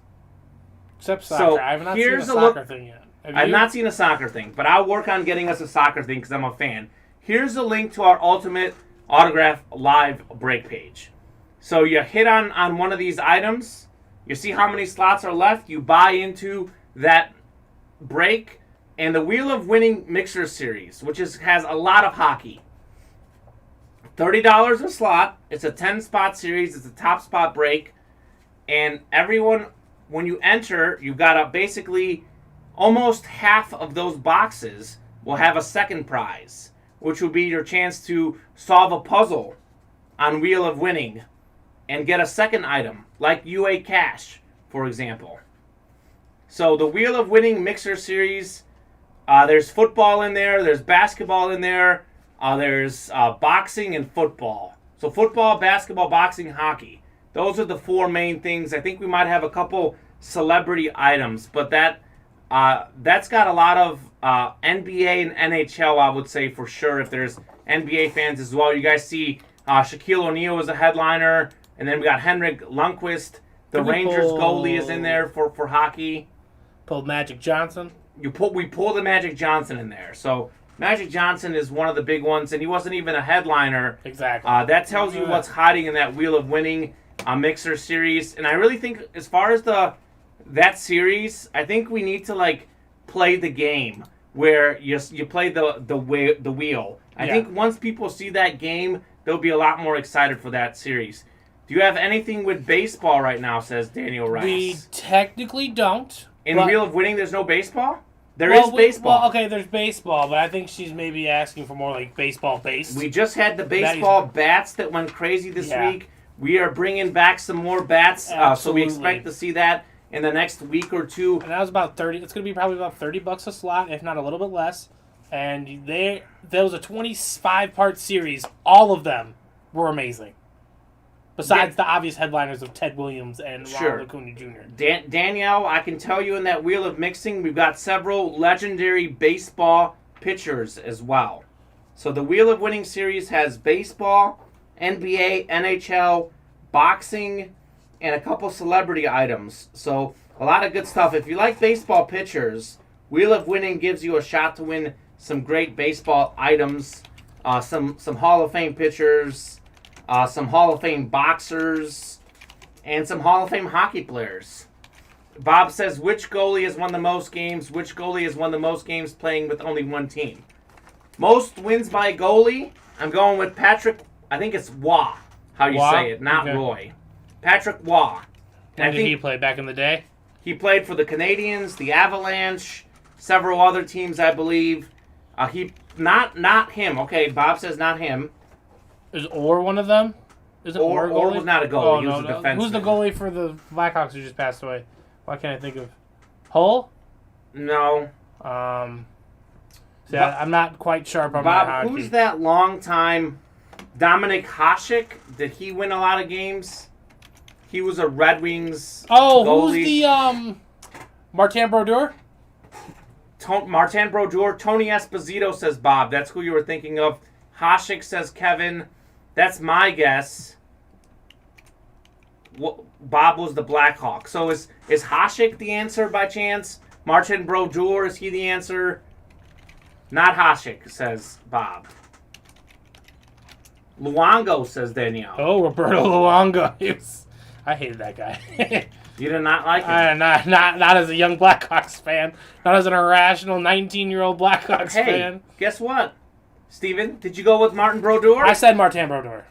Except soccer. So I have not seen a soccer thing yet. I've not seen a soccer thing, but I'll work on getting us a soccer thing because I'm a fan. Here's a link to our Ultimate Autograph live break page. So you hit on one of these items. You see how many slots are left. You buy into that break. And the Wheel of Winning Mixer Series, which has a lot of hockey. $30 a slot. It's a 10-spot series. It's a top spot break. And everyone, when you enter, you've got to basically almost half of those boxes will have a second prize, which will be your chance to solve a puzzle on Wheel of Winning and get a second item, like UA Cash, for example. So the Wheel of Winning Mixer Series, there's football in there, there's basketball in there, there's boxing and football. So football, basketball, boxing, hockey. Those are the 4 main things. I think we might have a couple celebrity items, but that's got a lot of NBA and NHL, I would say, for sure, if there's NBA fans as well. You guys see Shaquille O'Neal is a headliner, and then we got Henrik Lundqvist. The Rangers goalie is in there for hockey. Pulled Magic Johnson. We pulled the Magic Johnson in there. So Magic Johnson is one of the big ones, and he wasn't even a headliner. Exactly. That tells you what's hiding in that Wheel of Winning Mixer series. And I really think, as far as that series, I think we need to play the game where you play the wheel. I think once people see that game, they'll be a lot more excited for that series. Do you have anything with baseball right now, says Daniel Rice? We technically don't. In Wheel of Winning, there's no baseball? There is baseball. Well, okay, there's baseball, but I think she's maybe asking for more baseball based. We just had the baseball bats that went crazy this week. We are bringing back some more bats, so we expect to see that in the next week or two. And that was about 30. It's going to be probably about $30 a slot, if not a little bit less. And there was a 25-part series. All of them were amazing. Besides the obvious headliners of Ted Williams and Ronald Acuna Jr. Danielle, I can tell you in that wheel of mixing, we've got several legendary baseball pitchers as well. So the Wheel of Winning series has baseball, NBA, NHL, boxing, and a couple celebrity items. So a lot of good stuff. If you like baseball pitchers, Wheel of Winning gives you a shot to win some great baseball items, some Hall of Fame pitchers, some Hall of Fame boxers, and some Hall of Fame hockey players. Bob says, which goalie has won the most games? Which goalie has won the most games playing with only one team? Most wins by goalie, I'm going with Patrick, I think it's Waugh, how you say it, not Roy. Patrick Waugh. When did he play, back in the day? He played for the Canadiens, the Avalanche, several other teams, I believe. Not him. Okay, Bob says not him. Is Orr one of them? Is it Orr was not a goalie. He was a defenseman. Who's the goalie for the Blackhawks who just passed away? Why can't I think of Hull? No. I'm not quite sharp on my hockey. Who's that long time Dominic Hasek? Did he win a lot of games? He was a Red Wings goalie. Who's the Martin Brodeur? Martin Brodeur. Tony Esposito, says Bob. That's who you were thinking of. Hasek, says Kevin. That's my guess. Bob was the Blackhawk. So is Hasek the answer by chance? Martin Brodeur, is he the answer? Not Hasek, says Bob. Luongo, says Danielle. Oh, Roberto Luongo. I hated that guy. You did not like him? Not as a young Blackhawks fan. Not as an irrational 19-year-old Blackhawks fan. Guess what? Steven, did you go with Martin Brodeur? I said Martin Brodeur.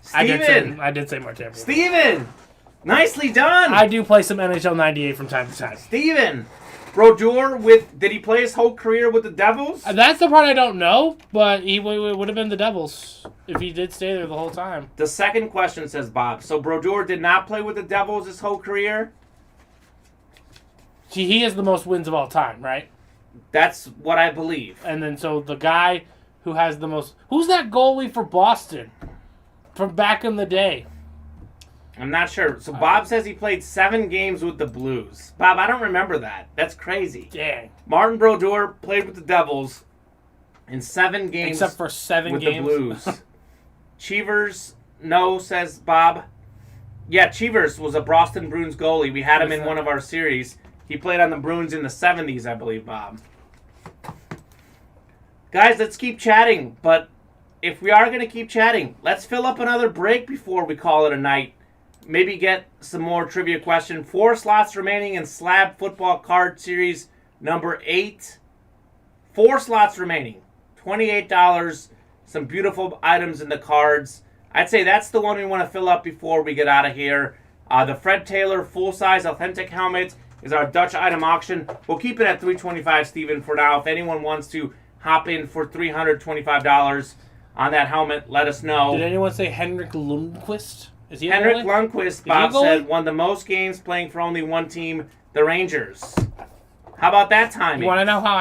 Steven! I did say Martin Brodeur. Steven! Nicely done! I do play some NHL 98 from time to time. Steven! Brodeur, did he play his whole career with the Devils? That's the part I don't know, but he would have been the Devils if he did stay there the whole time. The second question, says Bob. So Brodeur did not play with the Devils his whole career? He has the most wins of all time, right? That's what I believe. And then so the guy who has the most... Who's that goalie for Boston from back in the day? I'm not sure. So Bob says he played 7 games with the Blues. Bob, I don't remember that. That's crazy. Dang. Martin Brodeur played with the Devils in 7 games. Except for 7 with games. The Blues. Cheevers, no, says Bob. Yeah, Cheevers was a Boston Bruins goalie. We had him in one of our series. He played on the Bruins in the 70s, I believe, Bob. Guys, let's keep chatting. But if we are going to keep chatting, let's fill up another break before we call it a night. Maybe get some more trivia question. 4 slots remaining in Slab Football Card Series number 8. 4 slots remaining. $28. Some beautiful items in the cards. I'd say that's the one we want to fill up before we get out of here. The Fred Taylor full-size authentic helmet is our Dutch item auction. We'll keep it at $325, Steven, for now. If anyone wants to hop in for $325 on that helmet, let us know. Did anyone say Henrik Lundqvist? Is he Henrik Lundqvist, Bob said, won the most games playing for only one team, the Rangers. How about that timing? You want to know how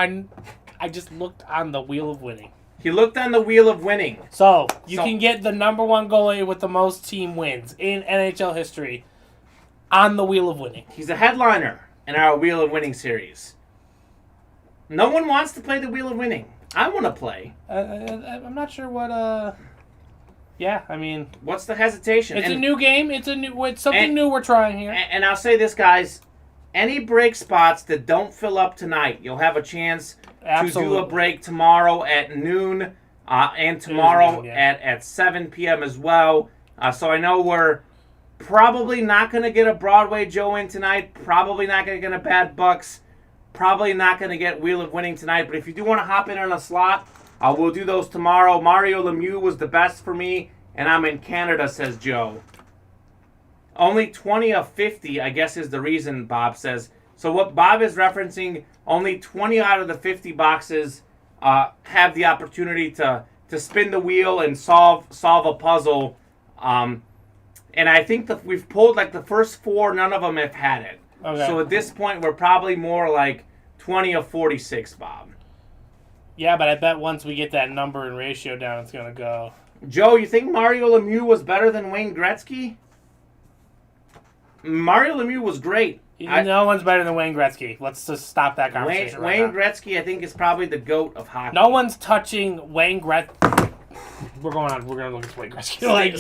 I just looked on the Wheel of Winning? He looked on the Wheel of Winning. So, you can get the number 1 goalie with the most team wins in NHL history on the Wheel of Winning. He's a headliner in our Wheel of Winning series. No one wants to play the Wheel of Winning. I want to play. I'm not sure what... Yeah, I mean... What's the hesitation? It's a new game. It's something new we're trying here. And I'll say this, guys. Any break spots that don't fill up tonight, you'll have a chance to do a break tomorrow at noon and tomorrow at 7 p.m. as well. So I know we're probably not going to get a Broadway Joe in tonight. Probably not going to get a Bad Bucks. Probably not going to get Wheel of Winning tonight. But if you do want to hop in on a slot... we'll do those tomorrow. Mario Lemieux was the best for me, and I'm in Canada, says Joe. Only 20 of 50, I guess, is the reason, Bob says. So what Bob is referencing, only 20 out of the 50 boxes have the opportunity to spin the wheel and solve a puzzle. And I think that we've pulled like the first 4, none of them have had it. Okay. So at this point, we're probably more like 20 of 46, Bob. Yeah, but I bet once we get that number and ratio down, it's going to go. Joe, you think Mario Lemieux was better than Wayne Gretzky? Mario Lemieux was great. No one's better than Wayne Gretzky. Let's just stop that conversation Wayne Gretzky, I think, is probably the GOAT of hockey. No one's touching Wayne Gretzky. We're going to look at Wayne Gretzky. Wayne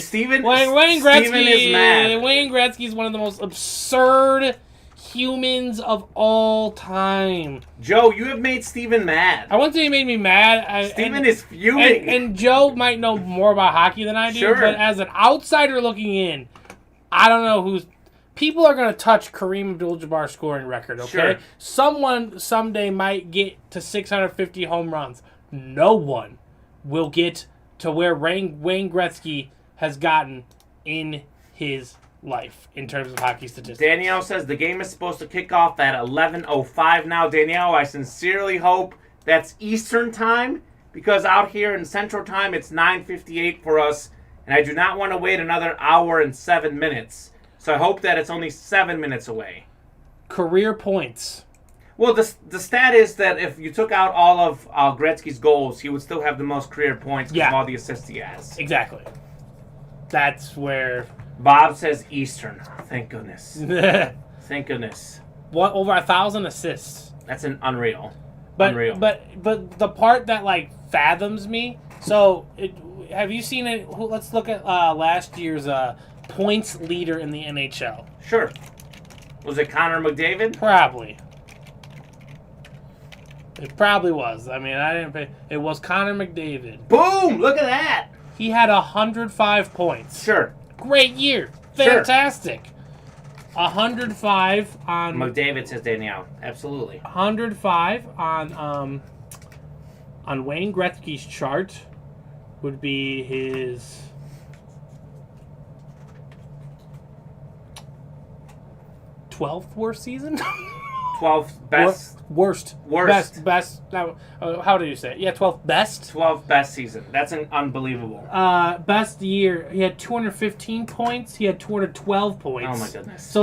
Gretzky is mad. Wayne Gretzky is one of the most absurd humans of all time. Joe, you have made Steven mad. I wouldn't say he made me mad. Steven is fuming. And Joe might know more about hockey than I do, sure. But as an outsider looking in, I don't know who's... People are going to touch Kareem Abdul-Jabbar's scoring record, okay? Sure. Someone someday might get to 650 home runs. No one will get to where Wayne Gretzky has gotten in his life in terms of hockey statistics. Danielle says the game is supposed to kick off at 11:05 now. Danielle, I sincerely hope that's Eastern time, because out here in Central time it's 9:58 for us, and I do not want to wait another hour and 7 minutes. So I hope that it's only 7 minutes away. Career points. Well, the stat is that if you took out all of Gretzky's goals, he would still have the most career points because of all the assists he has. Exactly. That's where... Bob says Eastern. Thank goodness. Thank goodness. What, over 1,000 assists? That's unreal. Unreal. But the part that like fathoms me. So have you seen it? Let's look at last year's points leader in the NHL. Sure. Was it Connor McDavid? Probably. It probably was. I mean, I didn't pay. It was Connor McDavid. Boom! Look at that. He had 105 points. Sure. Great year. Fantastic. 105 on... McDavid, says Danielle. Absolutely. 105 on Wayne Gretzky's chart would be his... 12th worst season? 12th best. Worst. Best. No, how do you say it? Yeah, 12th best. 12th best season. That's unbelievable. Best year. He had 215 points. He had 212 points. Oh my goodness. So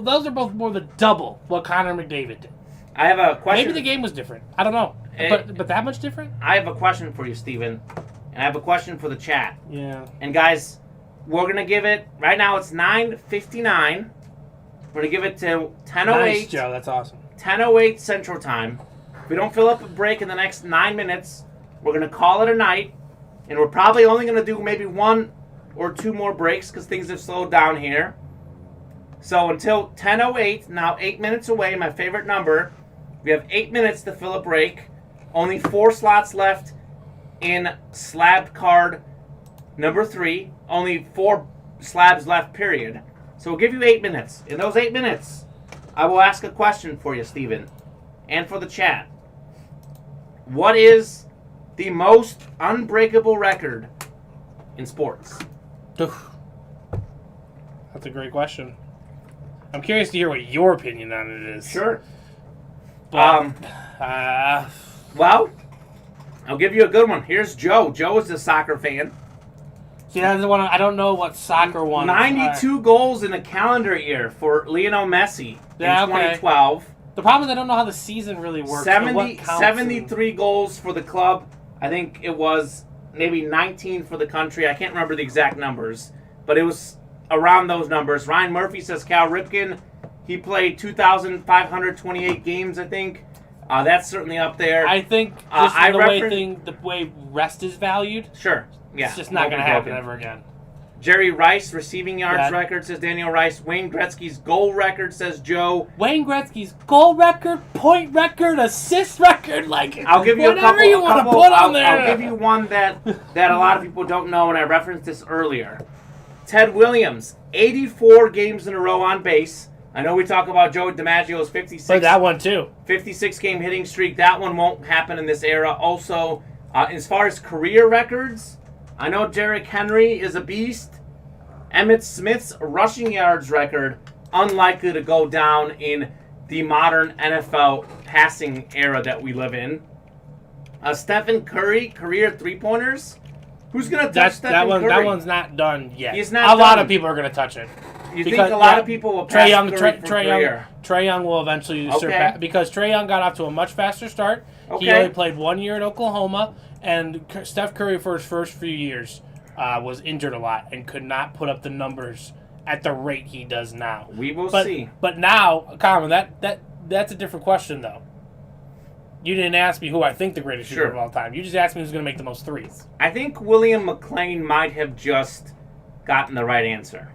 those are both more than double what Connor McDavid did. I have a question. Maybe the game was different. I don't know. But that much different? I have a question for you, Steven. And I have a question for the chat. Yeah. And guys, we're going to give it, right now it's 9:59. We're going to give it to 10:08. Nice, Joe. That's awesome. 10:08 Central Time. If we don't fill up a break in the next 9 minutes, we're going to call it a night. And we're probably only going to do maybe 1 or 2 more breaks because things have slowed down here. So until 10:08, now 8 minutes away, my favorite number, we have 8 minutes to fill a break. Only 4 slots left in slab card number 3. Only 4 slabs left, period. So we'll give you 8 minutes. In those 8 minutes, I will ask a question for you, Steven, and for the chat. What is the most unbreakable record in sports? That's a great question. I'm curious to hear what your opinion on it is. Sure. But, well, I'll give you a good one. Here's Joe. Joe is a soccer fan. See, that's the one. I don't know what soccer one. 92 goals in a calendar year for Lionel Messi in 2012. The problem is I don't know how the season really works. 73 goals for the club. I think it was maybe 19 for the country. I can't remember the exact numbers, but it was around those numbers. Ryan Murphy says Cal Ripken. He played 2,528 games, I think. That's certainly up there. I think just the way rest is valued. Sure. Yeah. It's just not going to happen ever again. Jerry Rice, receiving yards record, says Daniel Rice. Wayne Gretzky's goal record, says Joe. Wayne Gretzky's goal record, point record, assist record, I'll give you whatever you want to put on there. I'll give you one that a lot of people don't know, and I referenced this earlier. Ted Williams, 84 games in a row on base. I know we talk about Joe DiMaggio's 56. But that one too. 56-game hitting streak. That one won't happen in this era. Also, as far as career records, I know Derrick Henry is a beast. Emmitt Smith's rushing yards record, unlikely to go down in the modern NFL passing era that we live in. Stephen Curry, career three-pointers. Who's going to touch Stephen Curry? That one's not done yet. He's not A lot of people are going to touch it. You think a lot of people will pass Trae Young will eventually surpass, because Trae Young got off to a much faster start. Okay. He only played 1 year at Oklahoma, and Steph Curry for his first few years was injured a lot and could not put up the numbers at the rate he does now. We will see. But now, Carmen, that's a different question, though. You didn't ask me who I think the greatest shooter of all time. You just asked me who's going to make the most threes. I think William McLean might have just gotten the right answer.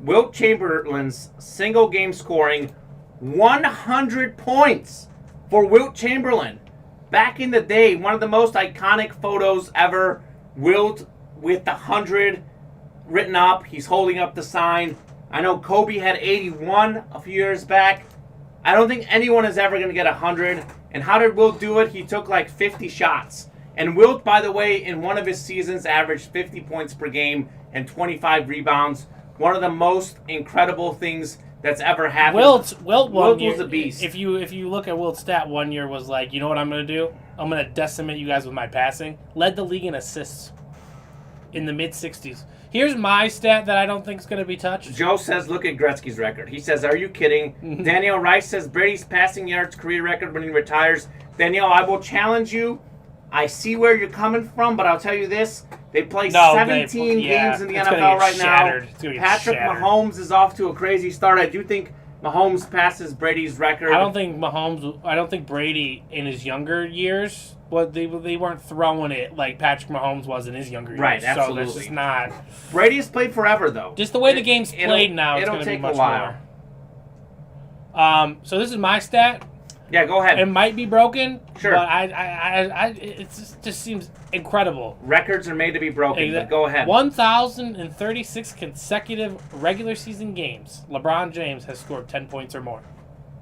Wilt Chamberlain's single game scoring 100 points for Wilt Chamberlain. Back in the day, one of the most iconic photos ever. Wilt with the 100 written up. He's holding up the sign. I know Kobe had 81 a few years back. I don't think anyone is ever going to get 100. And how did Wilt do it? He took like 50 shots. And Wilt, by the way, in one of his seasons averaged 50 points per game and 25 rebounds. One of the most incredible things that's ever happened. Wilt was a beast. If you look at Wilt's stat, 1 year was like, you know what I'm going to do? I'm going to decimate you guys with my passing. Led the league in assists in the mid-60s. Here's my stat that I don't think is going to be touched. Joe says, look at Gretzky's record. He says, are you kidding? Danielle Rice says, Brady's passing yards career record when he retires. Danielle, I will challenge you. I see where you're coming from, but I'll tell you this. They play 17 games in the NFL right now. Patrick Mahomes is off to a crazy start. I do think Mahomes passes Brady's record. I don't think Brady in his younger years, but they weren't throwing it like Patrick Mahomes was in his younger years. Right, absolutely. So that's just not. Brady has played forever, though. Just the way the game's played now, it's going to be much more. So this is my stat. Yeah, go ahead. It might be broken, sure, but it just seems incredible. Records are made to be broken, but go ahead. 1,036 consecutive regular season games. LeBron James has scored 10 points or more.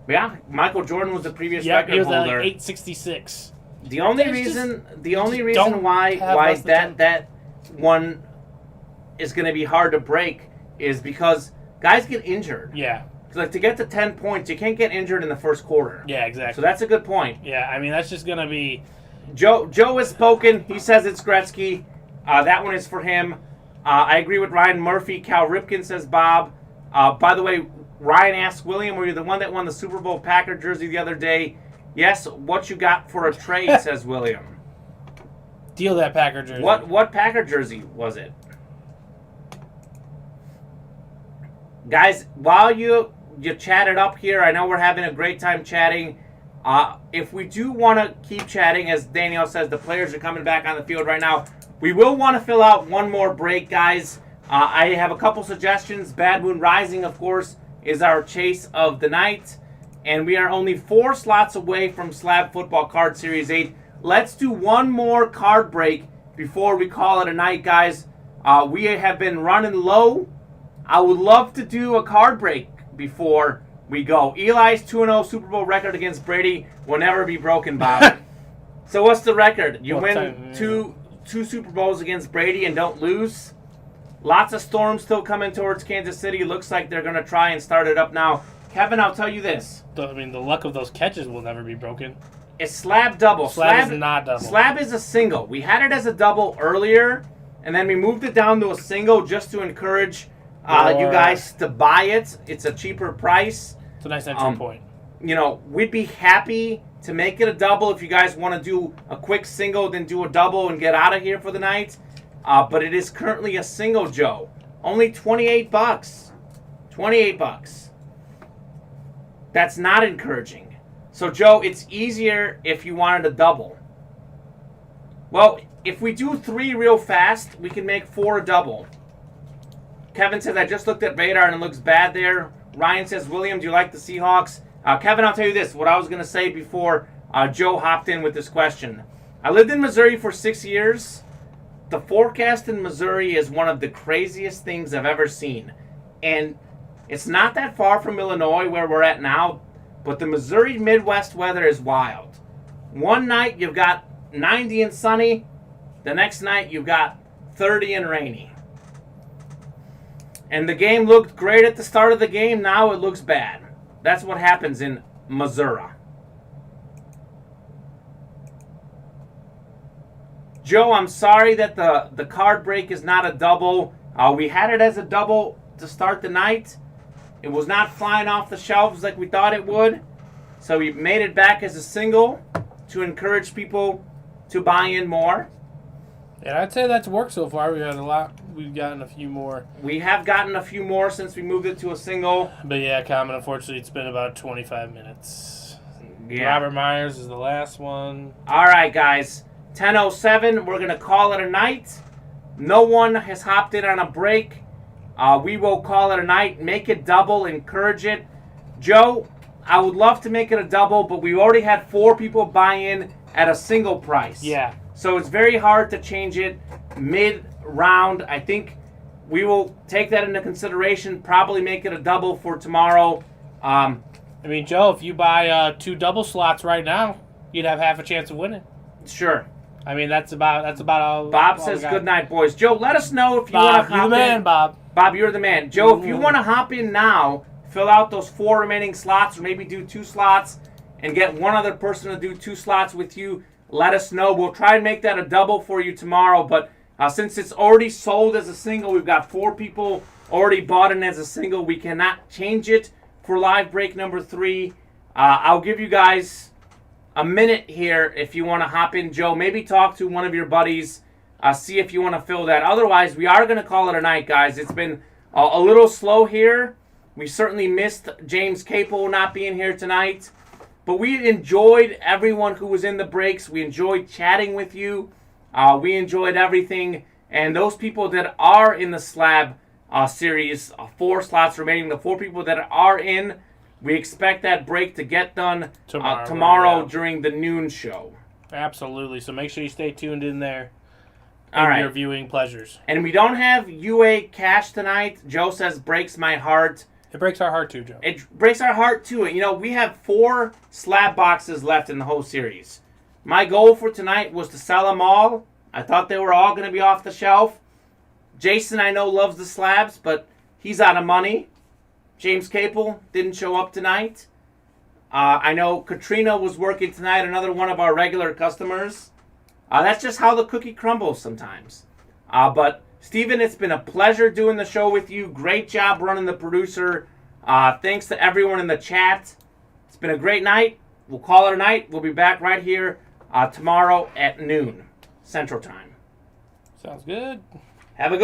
Yeah, Michael Jordan was the previous record holder. He was at 866. The only reason why that one is going to be hard to break is because guys get injured. Yeah. Like, to get to 10 points, you can't get injured in the first quarter. Yeah, exactly. So that's a good point. Yeah, I mean, that's just going to be... Joe has spoken. He says it's Gretzky. That one is for him. I agree with Ryan Murphy. Cal Ripken says Bob. By the way, Ryan asked William, were you the one that won the Super Bowl Packer jersey the other day? Yes, what you got for a trade, says William. Deal that Packer jersey. What Packer jersey was it? Guys, while you chat it up here, I know we're having a great time chatting. If we do want to keep chatting, as Danielle says, the players are coming back on the field right now. We will want to fill out one more break, guys. I have a couple suggestions. Bad Moon Rising, of course, is our chase of the night. And we are only 4 slots away from Slab Football Card Series 8. Let's do one more card break before we call it a night, guys. We have been running low. I would love to do a card break before we go. Eli's 2-0 Super Bowl record against Brady will never be broken, Bob. So what's the record? You win two Super Bowls against Brady and don't lose? Lots of storms still coming towards Kansas City. Looks like they're going to try and start it up now. Kevin, I'll tell you this. I mean, the luck of those catches will never be broken. It's slab double. Slab is not double. Slab is a single. We had it as a double earlier, and then we moved it down to a single just to encourage you guys to buy it. It's a cheaper price. It's a nice entry point. You know, we'd be happy to make it a double if you guys want to do a quick single, then do a double and get out of here for the night. But it is currently a single, Joe. Only $28. $28. That's not encouraging. So, Joe, it's easier if you wanted a double. Well, if we do 3 real fast, we can make 4 a double. Kevin says, I just looked at radar and it looks bad there. Ryan says, William, do you like the Seahawks? Kevin, I'll tell you this, what I was going to say before Joe hopped in with this question. I lived in Missouri for 6 years. The forecast in Missouri is one of the craziest things I've ever seen. And it's not that far from Illinois where we're at now, but the Missouri Midwest weather is wild. One night you've got 90 and sunny. The next night you've got 30 and rainy. And the game looked great at the start of the game. Now it looks bad. That's what happens in Missouri. Joe, I'm sorry that the card break is not a double. We had it as a double to start the night. It was not flying off the shelves like we thought it would. So we made it back as a single to encourage people to buy in more. And I'd say that's worked so far. We've gotten a few more. We have gotten a few more since we moved it to a single. But yeah, Common, unfortunately, it's been about 25 minutes. Yeah. Robert Myers is the last one. All right, guys. 10:07. We're going to call it a night. No one has hopped in on a break. We will call it a night. Make it double. Encourage it. Joe, I would love to make it a double, but we already had 4 people buy in at a single price. Yeah. So it's very hard to change it mid-round. I think we will take that into consideration, probably make it a double for tomorrow. I mean, Joe, if you buy 2 double slots right now, you'd have half a chance of winning. Sure. I mean, that's about all. Bob says good night, boys. Joe, let us know if you want Bob, to you're hop the man, in. Bob. Bob, you're the man. Joe, if you want to hop in now, fill out those 4 remaining slots, or maybe do 2 slots and get one other person to do 2 slots with you, let us know. We'll try and make that a double for you tomorrow, but since it's already sold as a single, we've got 4 people already bought in as a single. We cannot change it for live break number 3. I'll give you guys a minute here if you want to hop in, Joe. Maybe talk to one of your buddies, see if you want to fill that. Otherwise, we are going to call it a night, guys. It's been a little slow here. We certainly missed James Capel not being here tonight. But we enjoyed everyone who was in the breaks. We enjoyed chatting with you. We enjoyed everything. And those people that are in the slab series, 4 slots remaining, the 4 people that are in, we expect that break to get done tomorrow during the noon show. Absolutely. So make sure you stay tuned in there. All right. Your viewing pleasures. And we don't have UA cash tonight. Joe says breaks my heart. It breaks our heart too, Joe. It breaks our heart too. You know, we have 4 slab boxes left in the whole series. My goal for tonight was to sell them all. I thought they were all going to be off the shelf. Jason, I know, loves the slabs, but he's out of money. James Capel didn't show up tonight. I know Katrina was working tonight, another one of our regular customers. That's just how the cookie crumbles sometimes. But Steven, it's been a pleasure doing the show with you. Great job running the producer. Thanks to everyone in the chat. It's been a great night. We'll call it a night. We'll be back right here tomorrow at noon Central Time. Sounds good. Have a good